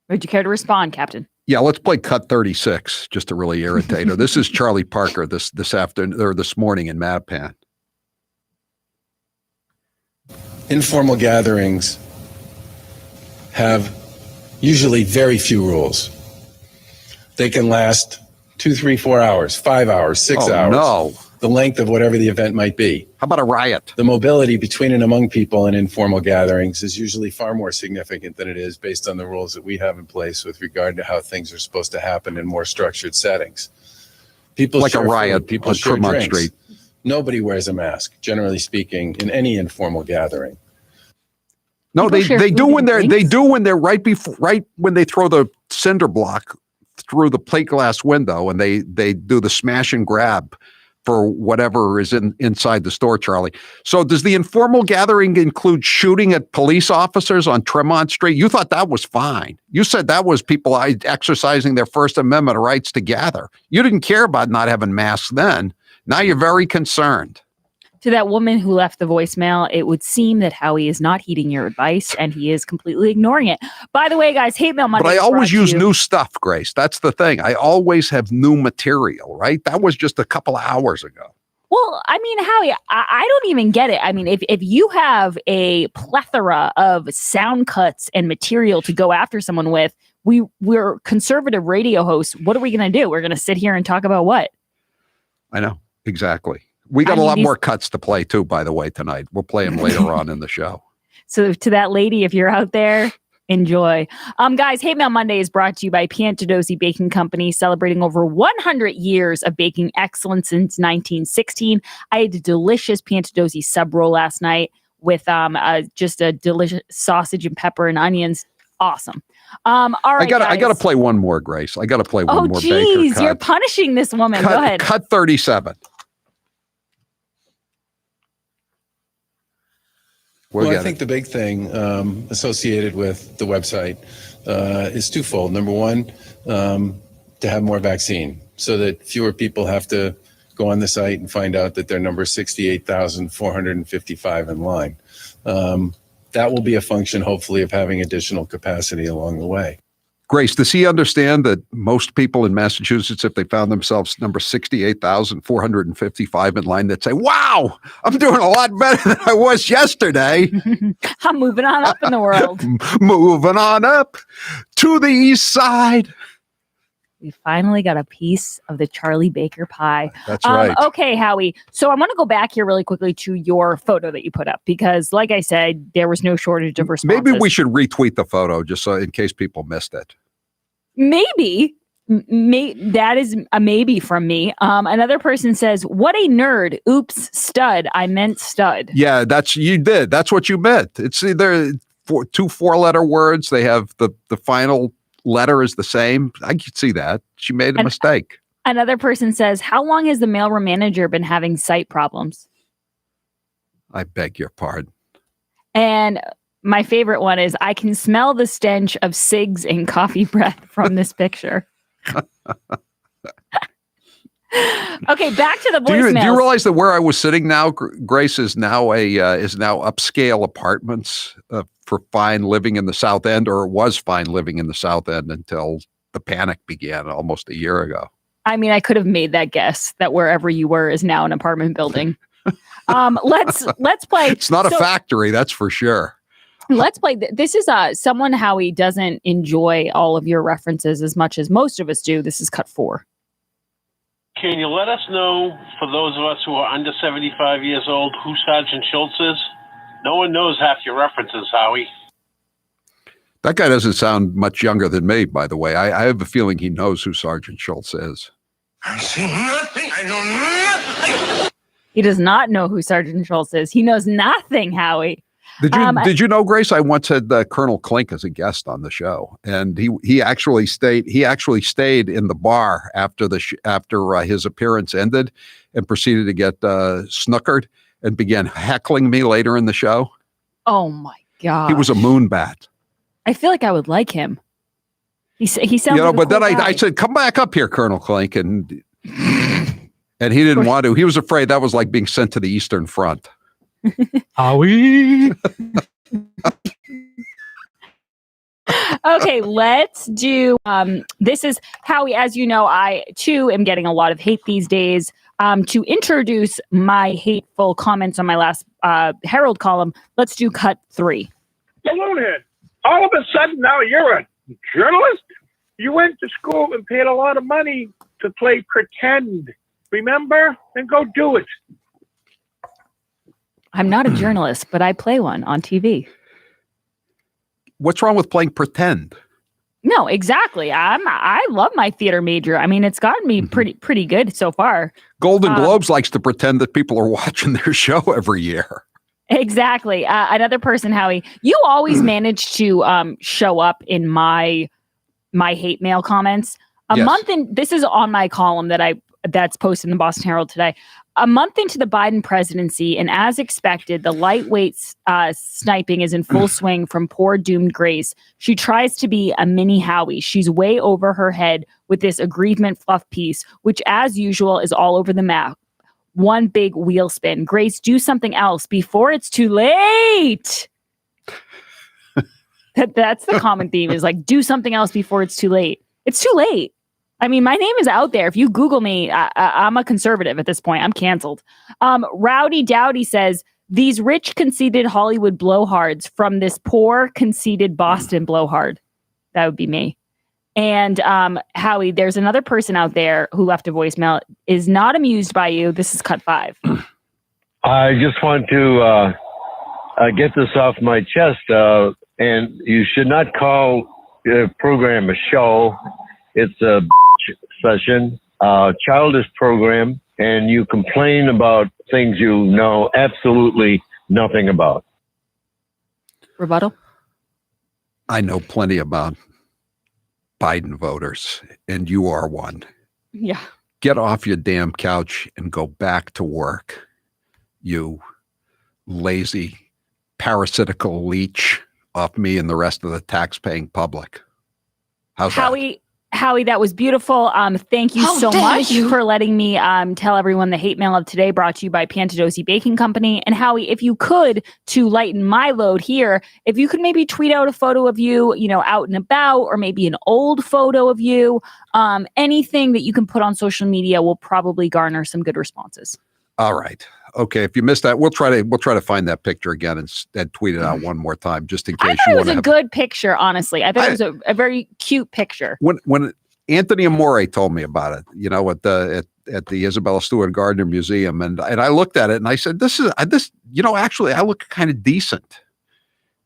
Would you care to respond, Captain? Yeah, let's play cut 36 just to really irritate her. This is Charlie Parker this afternoon or this morning in Mapan. Informal gatherings have usually very few rules. They can last 2, 3, 4 hours, 5 hours, 6 hours. No. The length of whatever the event might be. How about a riot? The mobility between and among people in informal gatherings is usually far more significant than it is based on the rules that we have in place with regard to how things are supposed to happen in more structured settings. People like a riot food, people on share Tremont drinks. Street. Nobody wears a mask, generally speaking, in any informal gathering. No, they do when they're right when they throw the cinder block through the plate glass window and they do the smash and grab for whatever is inside the store, Charlie. So does the informal gathering include shooting at police officers on Tremont Street? You thought that was fine. You said that was people exercising their First Amendment rights to gather. You didn't care about not having masks then. Now you're very concerned. To that woman who left the voicemail, it would seem that Howie is not heeding your advice and he is completely ignoring it. By the way, guys, Hate Mail Monday. But I always use new stuff, Grace. That's the thing. I always have new material, right? That was just a couple of hours ago. Well, I mean, Howie, I don't even get it. I mean, if you have a plethora of sound cuts and material to go after someone with, we're conservative radio hosts. What are we going to do? We're going to sit here and talk about what? I know. Exactly. We got a lot more cuts to play too, by the way, tonight. We'll play them later on in the show. So to that lady, if you're out there, enjoy. Guys, Hate Mail Monday is brought to you by Piantadosi Baking Company, celebrating over 100 years of baking excellence since 1916. I had a delicious Piantadosi sub roll last night with just a delicious sausage and pepper and onions. Awesome. All right, I got to play one more, Grace. I got to play one more. Oh, geez, you're punishing this woman. Go ahead. Cut 37. Well, I think the big thing associated with the website is twofold. Number one, to have more vaccine so that fewer people have to go on the site and find out that their number is 68,455 in line. That will be a function, hopefully, of having additional capacity along the way. Grace, does he understand that most people in Massachusetts, if they found themselves number 68,455 in line, they'd say, wow, I'm doing a lot better than I was yesterday. I'm moving on up in the world. Moving on up to the east side. We finally got a piece of the Charlie Baker pie. That's right. Okay, Howie. So I want to go back here really quickly to your photo that you put up because, like I said, there was no shortage of responses. Maybe we should retweet the photo just so in case people missed it. Maybe. That is a maybe from me. Another person says, "What a nerd! Oops, stud. I meant stud." Yeah, you did. That's what you meant. It's either two 4-letter words. They have the final letter is the same. I could see that. She made a mistake. Another person says, "How long has the mailroom manager been having sight problems?" I beg your pardon. And my favorite one is, "I can smell the stench of cigs and coffee breath from this picture." Okay, back to the voicemails. Do you realize that where I was sitting now, Grace, is now upscale apartments for fine living in the South End, or it was fine living in the South End until the panic began almost a year ago. I mean, I could have made that guess that wherever you were is now an apartment building. Let's play. It's not a factory, that's for sure. Let's play. This is someone, Howie, doesn't enjoy all of your references as much as most of us do. This is cut 4. Can you let us know, for those of us who are under 75 years old, who Sergeant Schultz is? No one knows half your references, Howie. That guy doesn't sound much younger than me, by the way. I have a feeling he knows who Sergeant Schultz is. I see nothing. I know nothing. He does not know who Sergeant Schultz is. He knows nothing, Howie. Did you know, Grace? I once had Colonel Klink as a guest on the show, and he actually stayed in the bar after his appearance ended, and proceeded to get snookered and began heckling me later in the show. Oh my God! He was a moonbat. I feel like I would like him. He sounds. Like but cool then guy. I said, "Come back up here, Colonel Klink," and he didn't want to. He was afraid that was like being sent to the Eastern Front. Howie. Okay, let's do this is Howie. As you know, I too am getting a lot of hate these days. To introduce my hateful comments on my last Herald column, let's do cut 3. Balloonhead, all of a sudden now you're a journalist? You went to school and paid a lot of money to play pretend. Remember? Then go do it. I'm not a journalist, but I play one on TV. What's wrong with playing pretend? No, exactly. I love my theater major. I mean, it's gotten me pretty good so far. Golden Globes likes to pretend that people are watching their show every year. Exactly. Another person, Howie, you always manage to show up in my hate mail comments. This is on my column that's posted in the Boston Herald today. A month into the Biden presidency, and as expected, the lightweight sniping is in full swing from poor doomed Grace. She tries to be a mini Howie. She's way over her head with this aggrievement fluff piece, which, as usual, is all over the map. One big wheel spin. Grace, do something else before it's too late. That's the common theme, is like, do something else before it's too late. It's too late. I mean, my name is out there. If you Google me, I'm a conservative at this point. I'm canceled. Rowdy Dowdy says, these rich, conceited Hollywood blowhards from this poor, conceited Boston blowhard. That would be me. And Howie, there's another person out there who left a voicemail, is not amused by you. This is cut 5. I just want to get this off my chest. And you should not call a program a show. It's a session, childish program, and you complain about things you know absolutely nothing about. Rebuttal? I know plenty about Biden voters, and you are one. Yeah. Get off your damn couch and go back to work, you lazy, parasitical leech off me and the rest of the tax-paying public. How's that? Howie, that was beautiful. Thank you so much for letting me tell everyone the hate mail of today, brought to you by Pantadosi Baking Company. And Howie, if you could, to lighten my load here, if you could maybe tweet out a photo of you, out and about, or maybe an old photo of you, anything that you can put on social media will probably garner some good responses. All right. Okay. If you missed that, we'll try to find that picture again and tweet it out one more time, just in case. I thought it was a good picture, honestly. I thought it was a very cute picture. When Anthony Amore told me about it, at the Isabella Stewart Gardner Museum, and I looked at it and I said, this actually I look kind of decent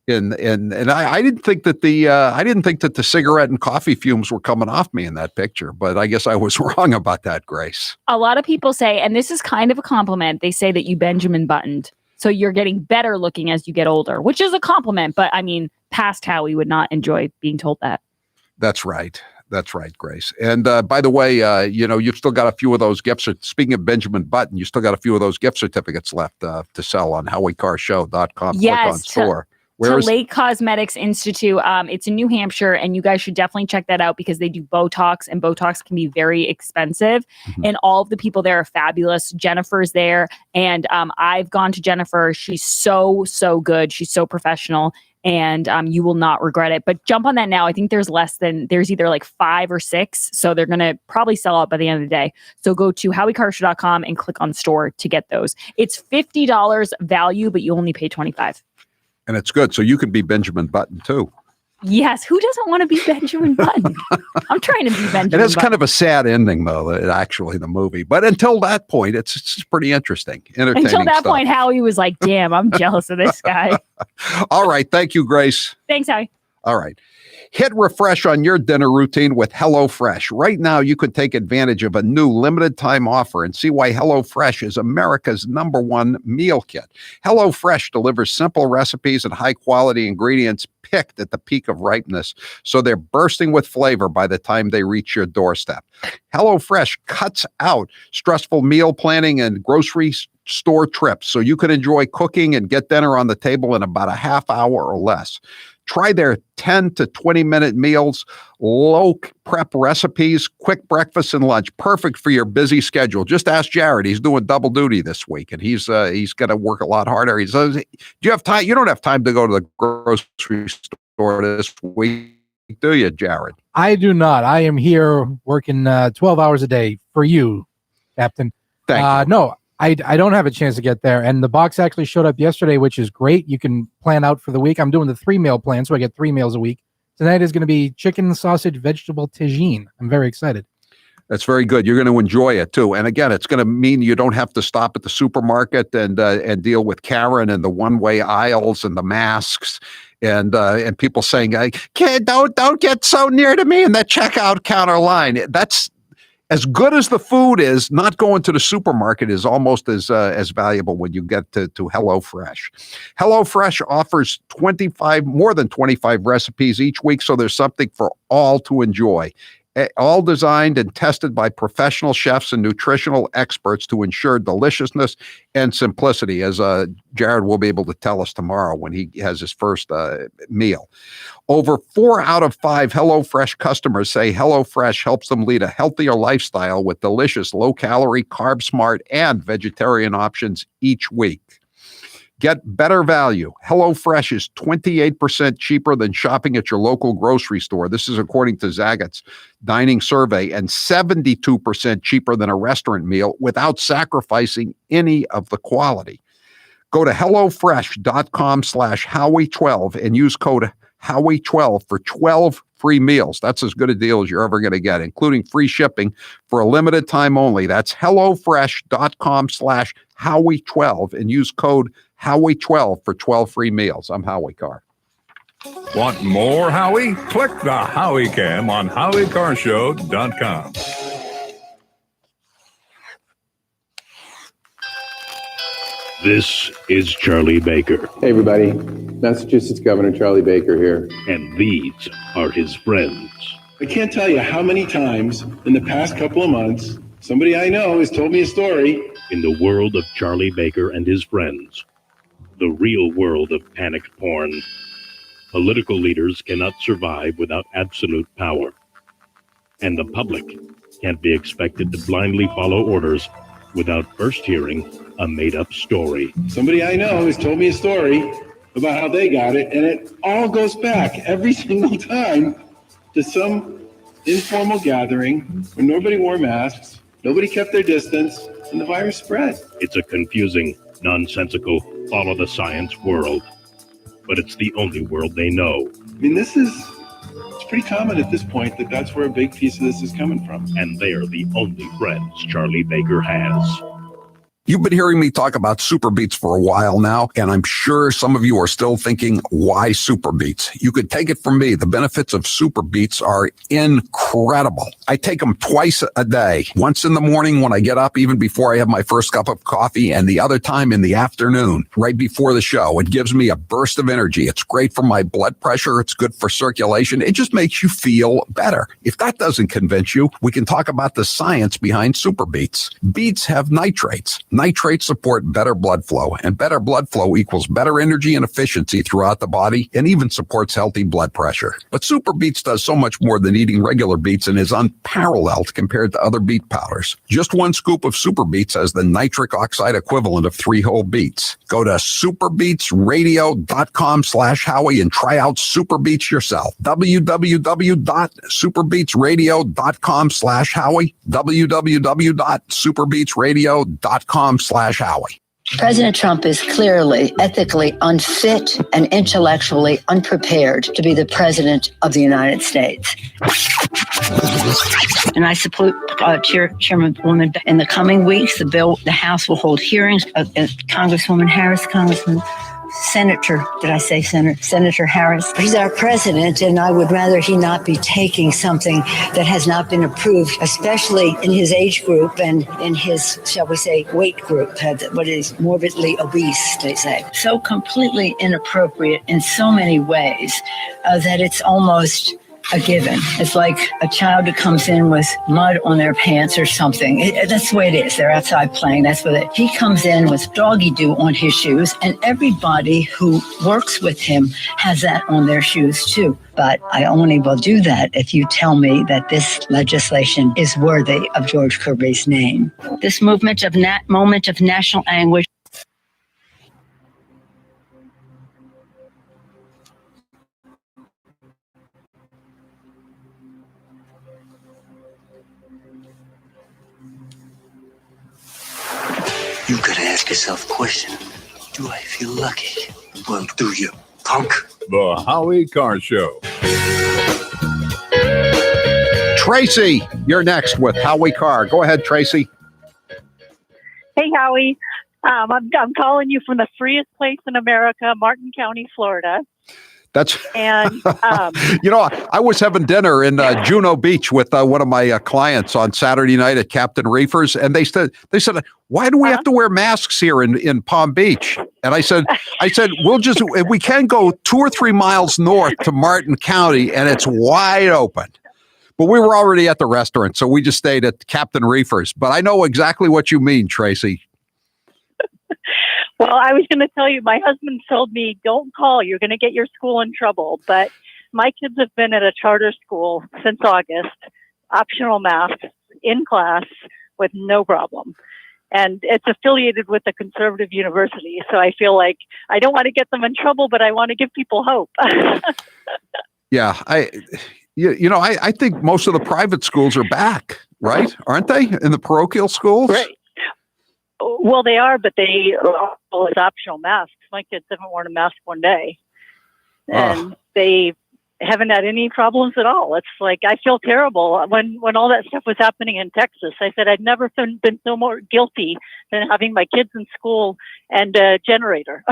And I didn't think that the cigarette and coffee fumes were coming off me in that picture, but I guess I was wrong about that, Grace. A lot of people say, and this is kind of a compliment, they say that you Benjamin buttoned. So you're getting better looking as you get older, which is a compliment. But I mean, past Howie would not enjoy being told that. That's right. That's right, Grace. And by the way, you've still got a few of those gifts. Speaking of Benjamin Button, you still got a few of those gift certificates left to sell on HowieCarrShow.com. Yes, click on store. To Lake Cosmetics Institute. It's in New Hampshire, and you guys should definitely check that out because they do Botox, and Botox can be very expensive. Mm-hmm. And all of the people there are fabulous. Jennifer's there, and I've gone to Jennifer. She's so good. She's so professional, and you will not regret it. But jump on that now. I think there's either like 5 or 6, so they're gonna probably sell out by the end of the day. So go to HowieCarr.com and click on store to get those. It's $50 value, but you only pay $25. And it's good. So you can be Benjamin Button too. Yes. Who doesn't want to be Benjamin Button? I'm trying to be Benjamin It is Button. kind of a sad ending, though, actually, the movie. But until that point, it's pretty interesting. Entertaining Until that stuff. point, Howie was like, damn, I'm jealous of this guy. All right. Thank you, Grace. Thanks, Howie. All right. Hit refresh on your dinner routine with HelloFresh. Right now, you could take advantage of a new limited time offer and see why HelloFresh is America's #1 meal kit. HelloFresh delivers simple recipes and high quality ingredients picked at the peak of ripeness, so they're bursting with flavor by the time they reach your doorstep. HelloFresh cuts out stressful meal planning and grocery store trips so you can enjoy cooking and get dinner on the table in about a half hour or less. Try their 10 to 20-minute meals, low prep recipes, quick breakfast and lunch, perfect for your busy schedule. Just ask Jared. He's doing double duty this week, and he's going to work a lot harder. He says, "Do you have time? You don't have time to go to the grocery store this week, do you, Jared?" I do not. I am here working 12 hours a day for you, Captain. Thank you. No, I don't have a chance to get there. And the box actually showed up yesterday, which is great. You can plan out for the week. I'm doing the 3-meal plan, so I get 3 meals a week. Tonight is going to be chicken, sausage, vegetable tagine. I'm very excited. That's very good. You're going to enjoy it too. And again, it's going to mean you don't have to stop at the supermarket and deal with Karen and the one-way aisles and the masks and people saying, "Kid, don't get so near to me in that checkout counter line." That's as good as the food is. Not going to the supermarket is almost as valuable when you get to HelloFresh. HelloFresh offers more than 25 recipes each week, so there's something for all to enjoy. All designed and tested by professional chefs and nutritional experts to ensure deliciousness and simplicity, as Jared will be able to tell us tomorrow when he has his first meal. Over 4 out of 5 HelloFresh customers say HelloFresh helps them lead a healthier lifestyle with delicious, low-calorie, carb-smart, and vegetarian options each week. Get better value. HelloFresh is 28% cheaper than shopping at your local grocery store. This is according to Zagat's dining survey, and 72% cheaper than a restaurant meal without sacrificing any of the quality. Go to HelloFresh.com/Howie12 and use code Howie12 for 12 free meals. That's as good a deal as you're ever going to get, including free shipping for a limited time only. That's HelloFresh.com/Howie12 and use code Howie12 for 12 free meals. I'm Howie Carr. Want more Howie? Click the Howie Cam on HowieCarrShow.com. This is Charlie Baker. Hey, everybody. Massachusetts Governor Charlie Baker here. And these are his friends. I can't tell you how many times in the past couple of months somebody I know has told me a story. In the world of Charlie Baker and his friends, the real world of panicked porn, political leaders cannot survive without absolute power. And the public can't be expected to blindly follow orders without first hearing a made-up story. Somebody I know has told me a story about how they got it, and it all goes back every single time to some informal gathering where nobody wore masks, nobody kept their distance, and the virus spread. It's a confusing, nonsensical, follow-the-science world. But it's the only world they know. I mean, it's pretty common at this point that that's where a big piece of this is coming from. And they're the only friends Charlie Baker has. You've been hearing me talk about Super Beets for a while now, and I'm sure some of you are still thinking, why Super Beets? You could take it from me. The benefits of Super Beets are incredible. I take them twice a day, once in the morning when I get up, even before I have my first cup of coffee, and the other time in the afternoon, right before the show. It gives me a burst of energy. It's great for my blood pressure. It's good for circulation. It just makes you feel better. If that doesn't convince you, we can talk about the science behind Super Beets. Beets have nitrates. Nitrates support better blood flow, and better blood flow equals better energy and efficiency throughout the body, and even supports healthy blood pressure. But Super Beets does so much more than eating regular beets and is unparalleled compared to other beet powders. Just one scoop of Super Beets has the nitric oxide equivalent of 3 whole beets. Go to superbeetsradio.com/Howie and try out Super Beets yourself. www.superbeetsradio.com/Howie. www.superbeetsradio.com/Howie. President Trump is clearly ethically unfit and intellectually unprepared to be the president of the United States. And I support Chairwoman. In the coming weeks, the House will hold hearings of Congresswoman Harris, Senator Harris. He's our president, and I would rather he not be taking something that has not been approved, especially in his age group and in his, shall we say, weight group, what is morbidly obese, they say. So completely inappropriate in so many ways that it's almost a given. It's like a child who comes in with mud on their pants or something. That's the way it is. They're outside playing. That's what he comes in with doggy doo on his shoes, and everybody who works with him has that on their shoes too. But I only will do that if you tell me that this legislation is worthy of George Kirby's name. This moment of national anguish. You gotta ask yourself a question. Do I feel lucky? Well, do you, punk? The Howie Carr Show. Tracy, you're next with Howie Carr. Go ahead, Tracy. Hey, Howie. I'm calling you from the freest place in America, Martin County, Florida. That's and I was having dinner in Juno Beach with one of my clients on Saturday night at Captain Reefer's, and they said, why do we have to wear masks here in Palm Beach? And I said, we can go 2 or 3 miles north to Martin County, and it's wide open. But we were already at the restaurant, so we just stayed at Captain Reefer's. But I know exactly what you mean, Tracy. Well, I was going to tell you, my husband told me, don't call, you're going to get your school in trouble. But my kids have been at a charter school since August, optional masks in class with no problem. And it's affiliated with a conservative university. So I feel like I don't want to get them in trouble, but I want to give people hope. Yeah, I think most of the private schools are back, right? Aren't they? In the parochial schools? Right. Well, they are, but they are as optional masks. My kids haven't worn a mask one day, and they haven't had any problems at all. It's like, I feel terrible. When all that stuff was happening in Texas, I said I'd never been so more guilty than having my kids in school and a generator.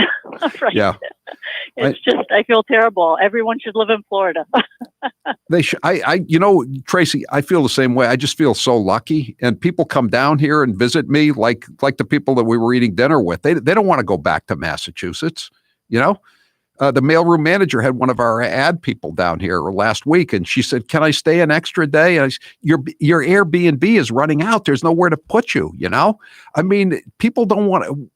Right? Yeah. It's just, I feel terrible. Everyone should live in Florida. They should. Tracy, I feel the same way. I just feel so lucky. And people come down here and visit me, like the people that we were eating dinner with. They don't want to go back to Massachusetts. The mailroom manager had one of our ad people down here last week, and she said, "Can I stay an extra day?" And I said, your Airbnb is running out. There's nowhere to put you. I mean, people don't want to.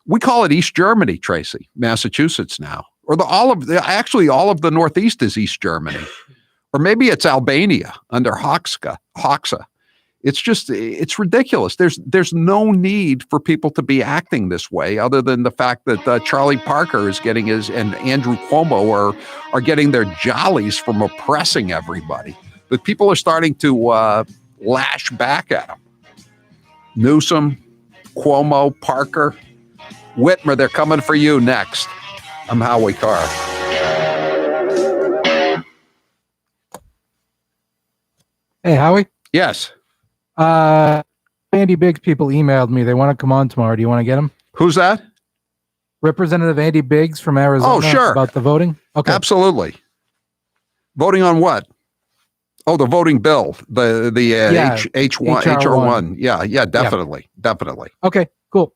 We call it East Germany, Tracy, Massachusetts now, or all of the Northeast is East Germany, or maybe it's Albania under Hoxha. It's ridiculous. There's no need for people to be acting this way, other than the fact that Charlie Parker is getting and Andrew Cuomo are getting their jollies from oppressing everybody. But people are starting to lash back at them. Newsom, Cuomo, Parker, Whitmer, they're coming for you next. I'm Howie Carr. Hey, Howie. Yes. Andy Biggs people emailed me. They want to come on tomorrow. Do you want to get them? Who's that? Representative Andy Biggs from Arizona. Oh, sure. About the voting. Okay. Absolutely. Voting on what? Oh, the voting bill. The Yeah, H1 HR1. Yeah, definitely. Definitely. Okay, cool.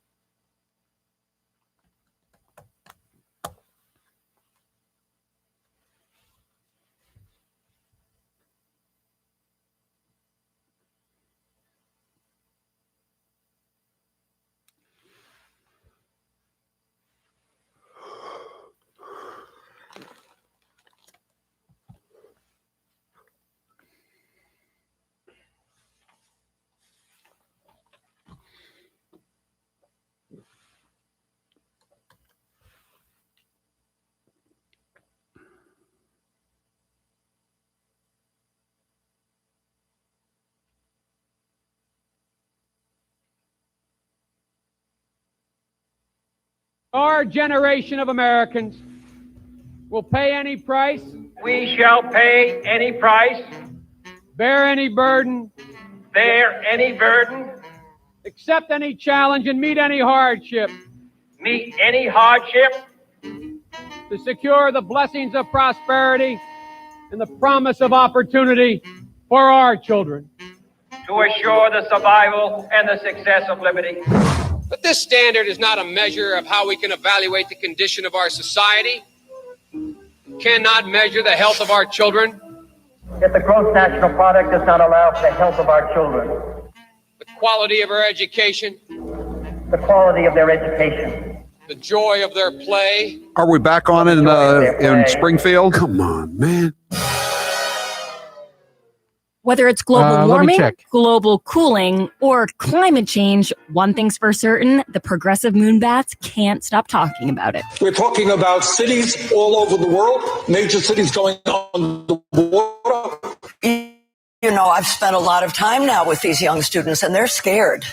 Our generation of Americans will pay any price. We shall pay any price. Bear any burden. Bear any burden. Accept any challenge and meet any hardship. Meet any hardship. To secure the blessings of prosperity and the promise of opportunity for our children. To assure the survival and the success of liberty. But this standard is not a measure of how we can evaluate the condition of our society. Cannot measure the health of our children. Yet the gross national product does not allow for the health of our children. The quality of our education. The quality of their education. The joy of their play. Are we back on in Springfield? Come on, man. Whether it's global Let me warming, check. global cooling, or climate change, one thing's for certain, the progressive moonbats can't stop talking about it. We're talking about cities all over the world, major cities going on the water. You know, I've spent a lot of time now with these young students, and they're scared,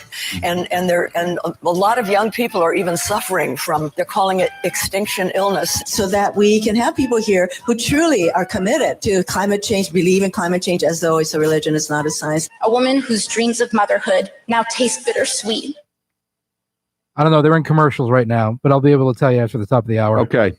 and a lot of young people are even suffering from. They're calling it extinction illness. So that we can have people here who truly are committed to climate change, believe in climate change as though it's a religion, it's not a science. A woman whose dreams of motherhood now taste bittersweet. I don't know. They're in commercials right now, but I'll be able to tell you after the top of the hour. Okay.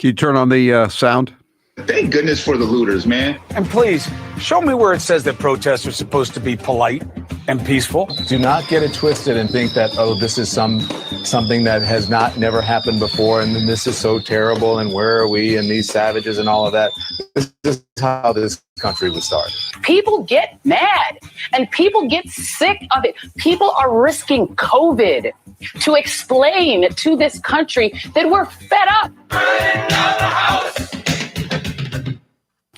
Can you turn on the sound? Thank goodness for the looters, man. And please, show me where it says that protests are supposed to be polite and peaceful. Do not get it twisted and think that, oh, this is something that has never happened before, and then this is so terrible, and where are we, and these savages and all of that. This is how this country was started. People get mad, and people get sick of it. People are risking COVID to explain to this country that we're fed up.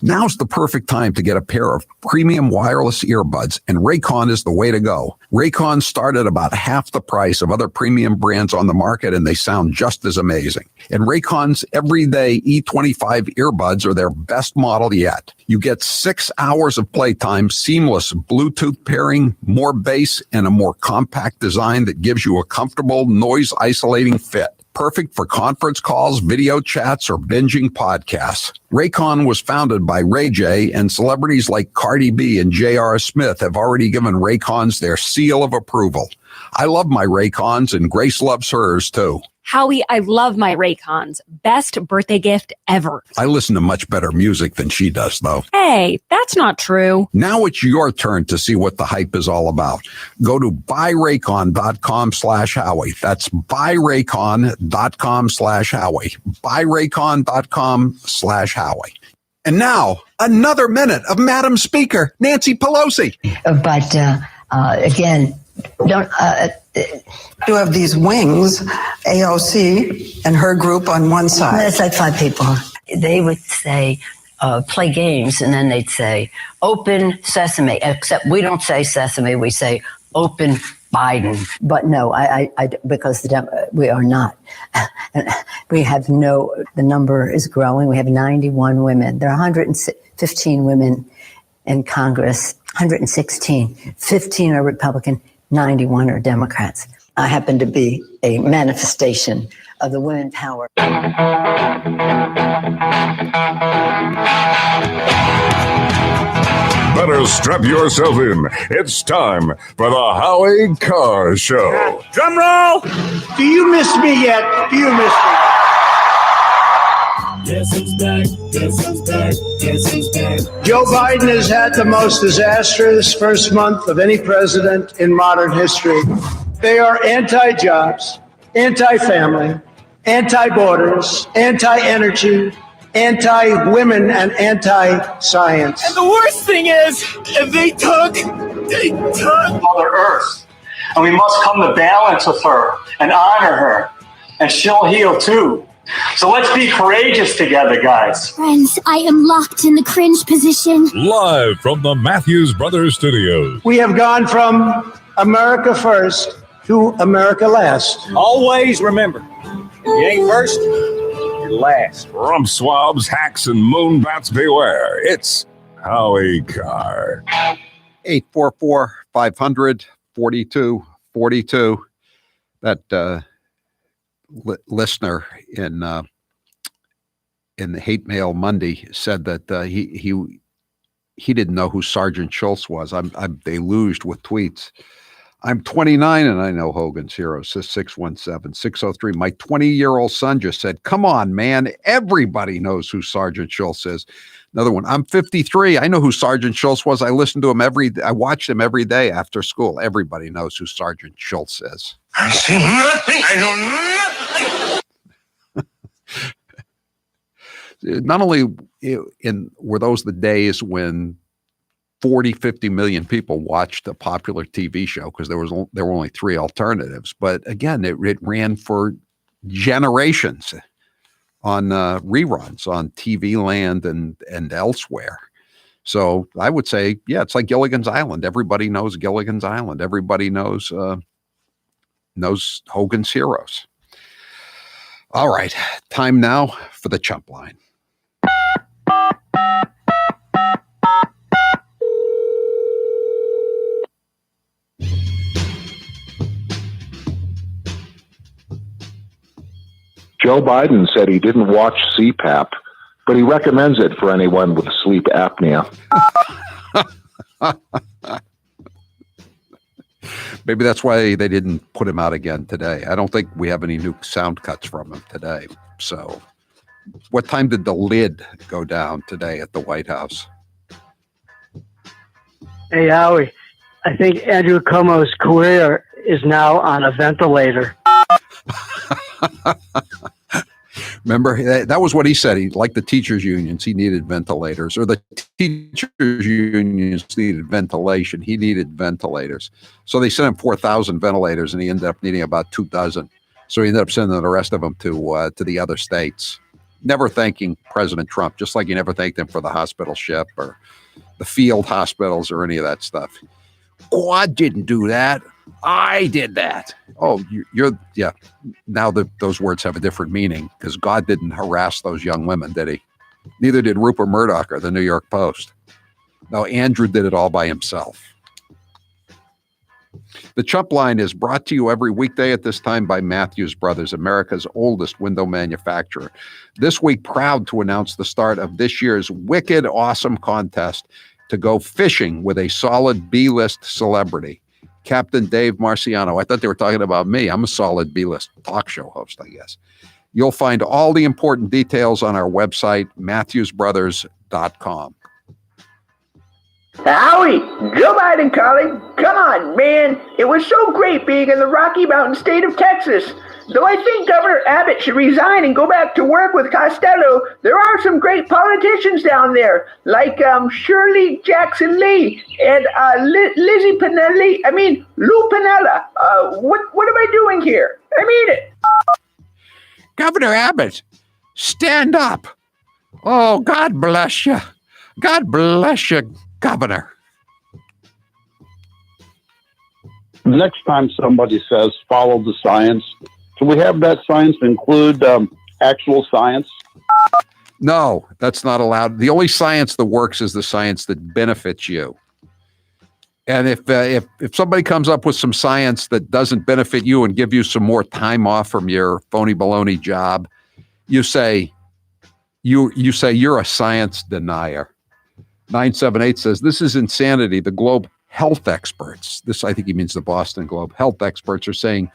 Now's the perfect time to get a pair of premium wireless earbuds, and Raycon is the way to go. Raycon start at about half the price of other premium brands on the market, and they sound just as amazing. And Raycon's everyday E25 earbuds are their best model yet. You get 6 hours of playtime, seamless Bluetooth pairing, more bass, and a more compact design that gives you a comfortable, noise-isolating fit. Perfect for conference calls, video chats, or binging podcasts. Raycon was founded by Ray J, and celebrities like Cardi B and J.R. Smith have already given Raycons their seal of approval. I love my Raycons, and Grace loves hers, too. Howie, I love my Raycons. Best birthday gift ever. I listen to much better music than she does, though. Hey, that's not true. Now it's your turn to see what the hype is all about. Go to buyraycon.com/Howie. That's buyraycon.com/Howie. Buyraycon.com/Howie. And now, another minute of Madam Speaker, Nancy Pelosi. But again, don't. You have these wings, AOC and her group on one side. It's like 5 people. They would say, play games, and then they'd say, open sesame. Except we don't say sesame, we say open Biden. But no, I because we are not. We have the number is growing. We have 91 women. There are 115 women in Congress, 116. 15 are Republican, 91 are Democrats. I happen to be a manifestation of the women power. Better strap yourself in. It's time for the Howie Carr Show. Drum roll! Do you miss me yet? Do you miss me? Guess who's back? Guess who's back? Guess who's back? Joe Biden has had the most disastrous first month of any president in modern history. They are anti-jobs, anti-family, anti-borders, anti-energy, anti-women, and anti-science. And the worst thing is, they took Mother Earth. And we must come to balance with her and honor her. And she'll heal too. So let's be courageous together, guys. Friends, I am locked in the cringe position. Live from the Matthews Brothers Studios. We have gone from America first to America last. Always remember, if you ain't first, you're last. Rump swabs, hacks, and moonbats beware. It's Howie Carr. 844-500-4242. That listener in the Hate Mail Monday said that he didn't know who Sergeant Schultz was. I'm deluged with tweets. I'm 29 and I know Hogan's Heroes, says 617-603. My 20-year-old son just said, come on, man. Everybody knows who Sergeant Schultz is. Another one. I'm 53. I know who Sergeant Schultz was. I listened to him I watched him every day after school. Everybody knows who Sergeant Schultz is. I see nothing. I know nothing. Not only were those the days when 40, 50 million people watched a popular TV show because there were only 3 alternatives. But again, it ran for generations on reruns on TV Land and elsewhere. So I would say, yeah, it's like Gilligan's Island. Everybody knows Gilligan's Island. Everybody knows Hogan's Heroes. All right, time now for the Chump Line. Joe Biden said he didn't watch CPAP, but he recommends it for anyone with sleep apnea. Maybe that's why they didn't put him out again today. I don't think we have any new sound cuts from him today. So What time did the lid go down today at the White House? Hey, Howie, I think Andrew Cuomo's career is now on a ventilator. Remember, that was what he said. He liked the teachers' unions. He needed ventilators, or the teachers' unions needed ventilation. He needed ventilators. So they sent him 4,000 ventilators, and he ended up needing about 24. So he ended up sending the rest of them to the other states, never thanking President Trump, just like he never thanked him for the hospital ship or the field hospitals or any of that stuff. God didn't do that. I did that. Oh, yeah. Now those words have a different meaning because God didn't harass those young women, did he? Neither did Rupert Murdoch or the New York Post. No, Andrew did it all by himself. The Chump Line is brought to you every weekday at this time by Matthews Brothers, America's oldest window manufacturer. This week, proud to announce the start of this year's wicked awesome contest to go fishing with a solid B-list celebrity, Captain Dave Marciano. I thought they were talking about me. I'm a solid B-list talk show host, I guess. You'll find all the important details on our website, MatthewsBrothers.com. Howie, Joe Biden calling. Come on, man. It was so great being in the Rocky Mountain state of Texas. Though I think Governor Abbott should resign and go back to work with Costello, there are some great politicians down there, like Shirley Jackson Lee and Lizzie Pinelli. Lou Pinella. What am I doing here? I mean it. Governor Abbott, stand up. Oh, God bless you. God bless you, Governor. Next time somebody says follow the science, can we have that science include actual science? No, that's not allowed. The only science that works is the science that benefits you. And if somebody comes up with some science that doesn't benefit you and give you some more time off from your phony baloney job, you say you're a science denier. 978 says, this is insanity. The Globe health experts, this I think he means the Boston Globe, health experts are saying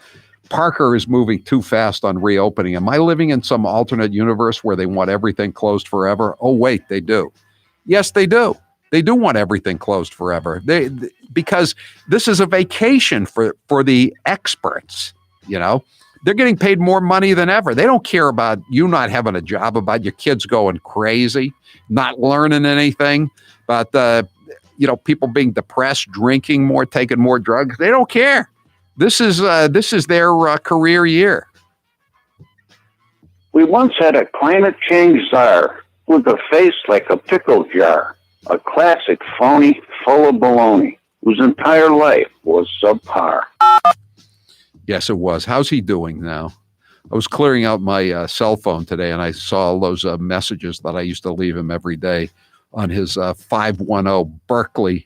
Parker is moving too fast on reopening. Am I living in some alternate universe where they want everything closed forever? Oh, wait, they do. Yes, they do. They do want everything closed forever. Because this is a vacation for the experts, you know. They're getting paid more money than ever. They don't care about you not having a job, about your kids going crazy, not learning anything, about people being depressed, drinking more, taking more drugs. They don't care. This is their career year. We once had a climate change czar with a face like a pickle jar, a classic phony full of baloney whose entire life was subpar. Yes, it was. How's he doing now? I was clearing out my cell phone today, and I saw all those messages that I used to leave him every day on his 510 Berkeley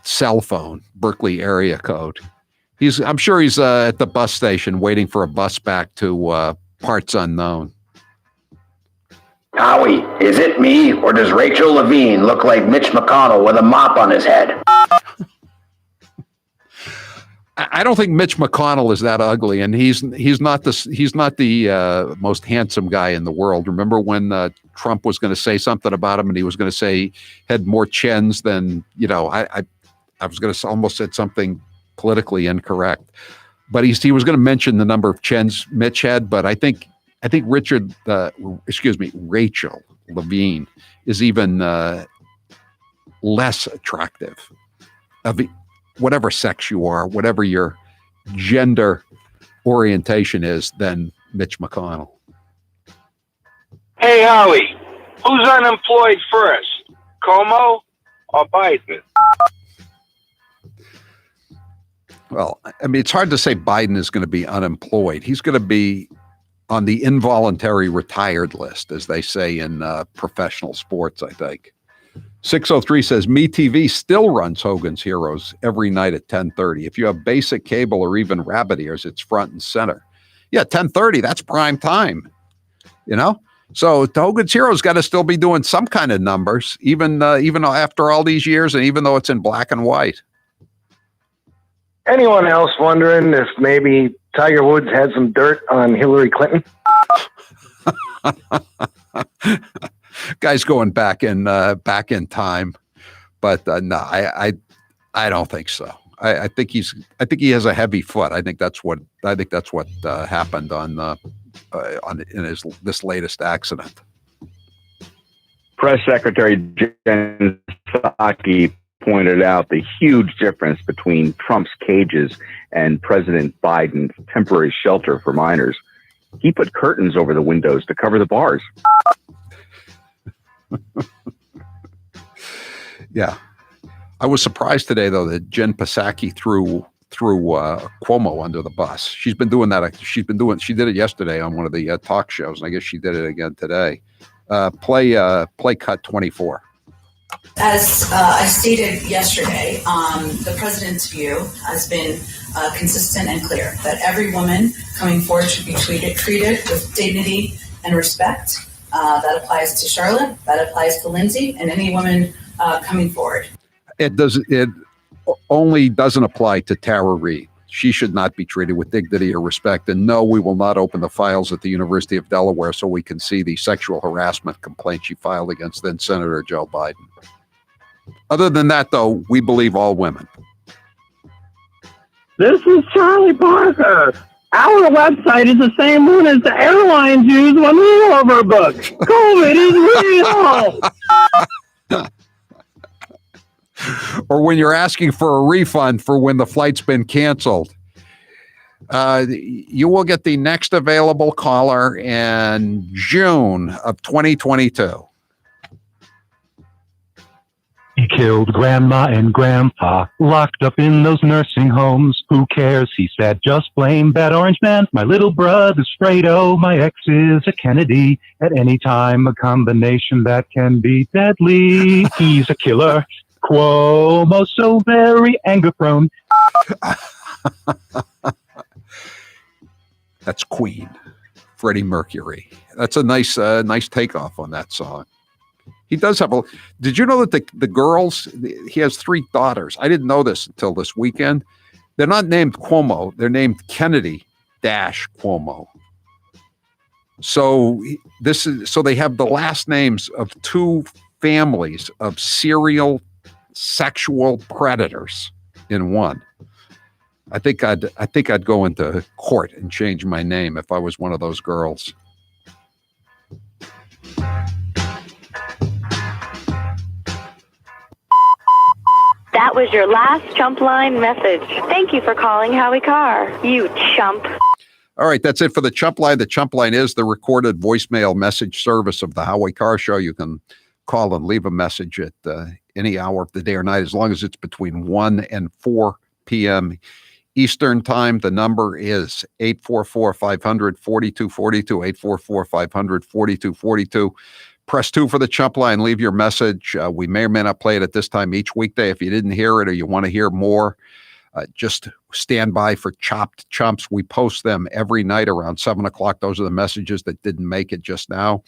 cell phone, Berkeley area code. I'm sure he's at the bus station waiting for a bus back to parts unknown. Howie, is it me, or does Rachel Levine look like Mitch McConnell with a mop on his head? I don't think Mitch McConnell is that ugly, and he's not the most handsome guy in the world. Remember when Trump was going to say something about him, and he was going to say he had more chins than I was going to almost said something politically incorrect, but he was going to mention the number of chins Mitch had. But I think Rachel Levine is even less attractive of whatever sex you are, whatever your gender orientation is, than Mitch McConnell. Hey, Howie, who's unemployed first, Cuomo or Biden? Well, I mean, it's hard to say Biden is going to be unemployed. He's going to be on the involuntary retired list, as they say in professional sports, I think. 603 says, MeTV still runs Hogan's Heroes every night at 10:30. If you have basic cable or even rabbit ears, it's front and center. Yeah, 10:30, that's prime time, So Hogan's Heroes got to still be doing some kind of numbers, even after all these years, and even though it's in black and white. Anyone else wondering if maybe Tiger Woods had some dirt on Hillary Clinton? Guy's going back in time, but no, I don't think so. I think he has a heavy foot. I think that's what happened on in this latest accident. Press Secretary Jen Psaki pointed out the huge difference between Trump's cages and President Biden's temporary shelter for minors. He put curtains over the windows to cover the bars. Yeah. I was surprised today, though, that Jen Psaki threw Cuomo under the bus. She's been doing that. She did it yesterday on one of the talk shows, and I guess she did it again today. Play cut 24. As I stated yesterday, the president's view has been consistent and clear that every woman coming forward should be treated with dignity and respect. That applies to Charlotte, that applies to Lindsay, and any woman coming forward. It only doesn't apply to Tara Reid. She should not be treated with dignity or respect. And no, we will not open the files at the University of Delaware so we can see the sexual harassment complaint she filed against then Senator Joe Biden. Other than that, though, we believe all women. This is Charlie Parker. Our website is the same one as the airlines use when we overbook. COVID is real. Or when you're asking for a refund for when the flight's been canceled. You will get the next available caller in June of 2022. He killed Grandma and Grandpa, locked up in those nursing homes. Who cares? He said, just blame that orange man. My little brother's Fredo, my ex is a Kennedy. At any time, a combination that can be deadly. He's a killer. Cuomo, so very anger prone. That's Queen, Freddie Mercury. That's a nice takeoff on that song. He does have did you know that the girls, he has 3 daughters. I didn't know this until this weekend. They're not named Cuomo. They're named Kennedy Cuomo. So they have the last names of 2 families of serial sexual predators in one. I think I'd go into court and change my name if I was one of those girls. That was your last chump line message. Thank you for calling Howie Carr, you chump. All right, that's it for the chump line. The chump line is the recorded voicemail message service of the Howie Carr Show. You can call and leave a message at any hour of the day or night, as long as it's between 1 and 4 p.m. Eastern Time. The number is 844-500-4242, 844-500-4242. Press 2 for the chump line. Leave your message. We may or may not play it at this time each weekday. If you didn't hear it or you want to hear more, just stand by for Chopped Chumps. We post them every night around 7 o'clock. Those are the messages that didn't make it just now.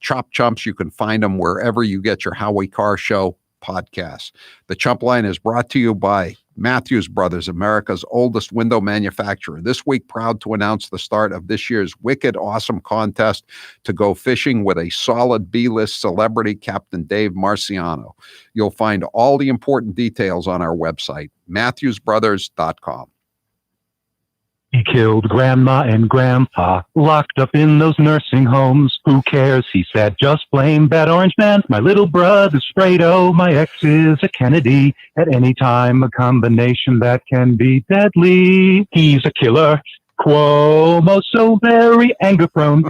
Chopped Chumps, you can find them wherever you get your Howie Carr Show podcasts. The Chump Line is brought to you by Matthews Brothers, America's oldest window manufacturer. This week, proud to announce the start of this year's Wicked Awesome contest to go fishing with a solid B-list celebrity, Captain Dave Marciano. You'll find all the important details on our website, MatthewsBrothers.com. He killed Grandma and Grandpa, locked up in those nursing homes. Who cares? He said, just blame that orange man. My little brother's Fredo, my ex is a Kennedy. At any time, a combination that can be deadly. He's a killer. Cuomo, so very anger prone.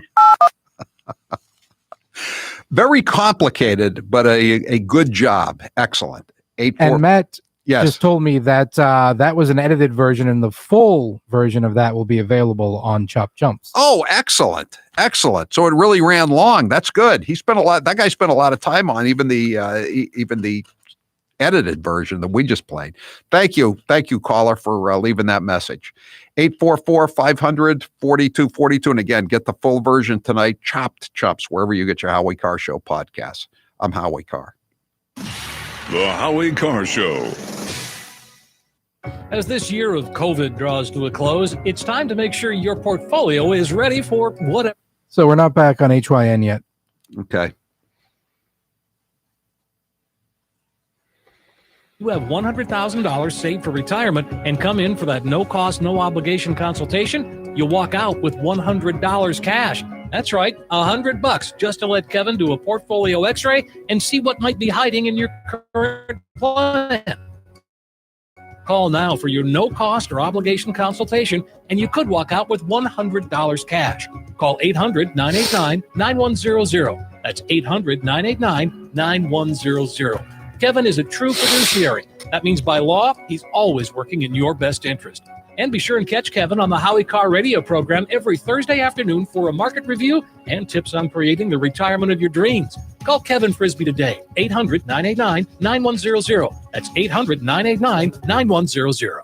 Very complicated, but a good job. Excellent. And Matt Yes. just told me that that was an edited version, and the full version of that will be available on Chop Jumps. Oh, excellent. Excellent. So it really ran long. That's good. That guy spent a lot of time on even the edited version that we just played. Thank you. Thank you, caller, for leaving that message. 844-500-4242. And again, get the full version tonight. Chopped Chumps, wherever you get your Howie Carr Show podcasts. I'm Howie Carr. The Howie Carr Show. As this year of COVID draws to a close, it's time to make sure your portfolio is ready for whatever. So we're not back on HYN yet. Okay. You have $100,000 saved for retirement and come in for that no-cost, no-obligation consultation, you'll walk out with $100 cash. That's right, $100 just to let Kevin do a portfolio x-ray and see what might be hiding in your current plan. Call now for your no-cost or obligation consultation, and you could walk out with $100 cash. Call 800-989-9100. That's 800-989-9100. Kevin is a true fiduciary. That means by law, he's always working in your best interest. And be sure and catch Kevin on the Howie Carr radio program every Thursday afternoon for a market review and tips on creating the retirement of your dreams. Call Kevin Frisbee today, 800-989-9100. That's 800-989-9100.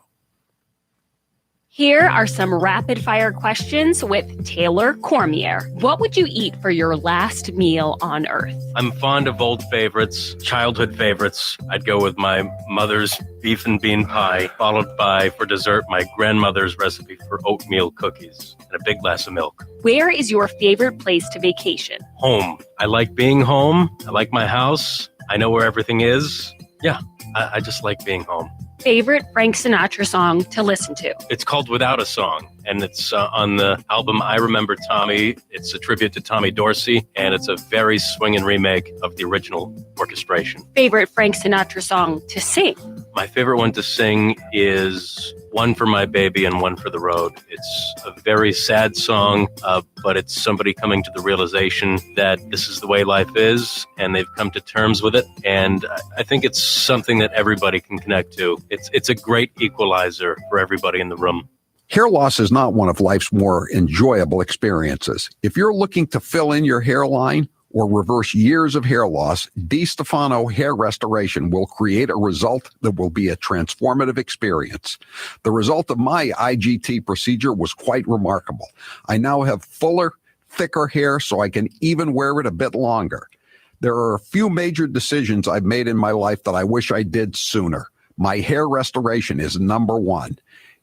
Here are some rapid fire questions with Taylor Cormier. What would you eat for your last meal on Earth? I'm fond of old favorites, childhood favorites. I'd go with my mother's beef and bean pie, followed by, for dessert, my grandmother's recipe for oatmeal cookies and a big glass of milk. Where is your favorite place to vacation? Home. I like being home. I like my house. I know where everything is. Yeah, I just like being home. Favorite Frank Sinatra song to listen to? It's called Without a Song, and it's on the album I Remember Tommy. It's a tribute to Tommy Dorsey, and it's a very swinging remake of the original orchestration. Favorite Frank Sinatra song to sing? My favorite one to sing is One for My Baby and One for the Road. It's a very sad song, but it's somebody coming to the realization that this is the way life is, and they've come to terms with it. And I think it's something that everybody can connect to. It's a great equalizer for everybody in the room. Hair loss is not one of life's more enjoyable experiences. If you're looking to fill in your hairline or reverse years of hair loss, DiStefano Hair Restoration will create a result that will be a transformative experience. The result of my IGT procedure was quite remarkable. I now have fuller, thicker hair, so I can even wear it a bit longer. There are a few major decisions I've made in my life that I wish I did sooner. My hair restoration is number one.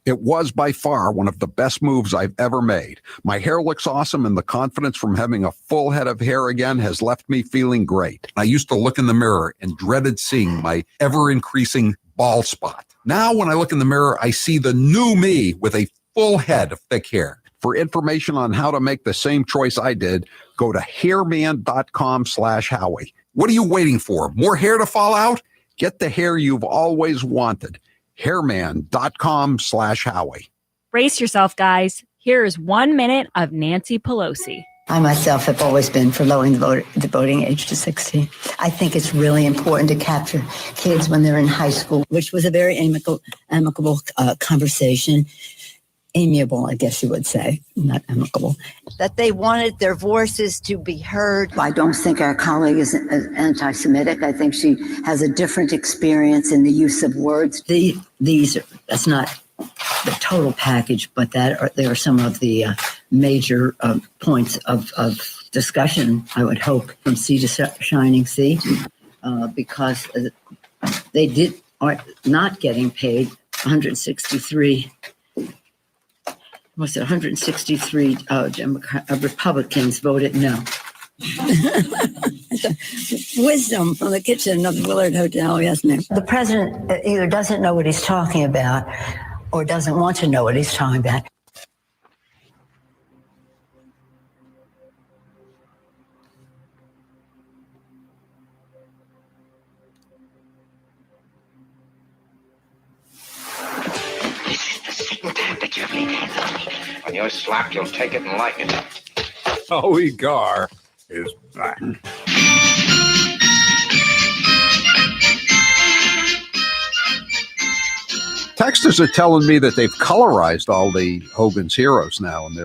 It was by far one of the best moves I've ever made. My hair looks awesome, and the confidence from having a full head of hair again has left me feeling great. I used to look in the mirror and dreaded seeing my ever-increasing bald spot. Now when I look in the mirror, I see the new me with a full head of thick hair. For information on how to make the same choice I did, go to hairman.com/Howie. What are you waiting for? More hair to fall out? Get the hair you've always wanted. Hairman.com/Howie. Brace yourself, guys. Here is 1 minute of Nancy Pelosi. I myself have always been for lowering the voting age to 16. I think it's really important to capture kids when they're in high school, which was a very amicable conversation. Amiable, I guess you would say, not amicable. That they wanted their voices to be heard. I don't think our colleague is anti-Semitic. I think she has a different experience in the use of words. That's not the total package, but there are some of the major points of discussion, I would hope, from sea to shining sea, because they are not getting paid 163 Republicans voted no. Wisdom from the kitchen of the Willard Hotel, yes, ma'am. The president either doesn't know what he's talking about or doesn't want to know what he's talking about. When you're slapped, you'll take it and like it. Howie Carr is back. Texters are telling me that they've colorized all the Hogan's Heroes now, and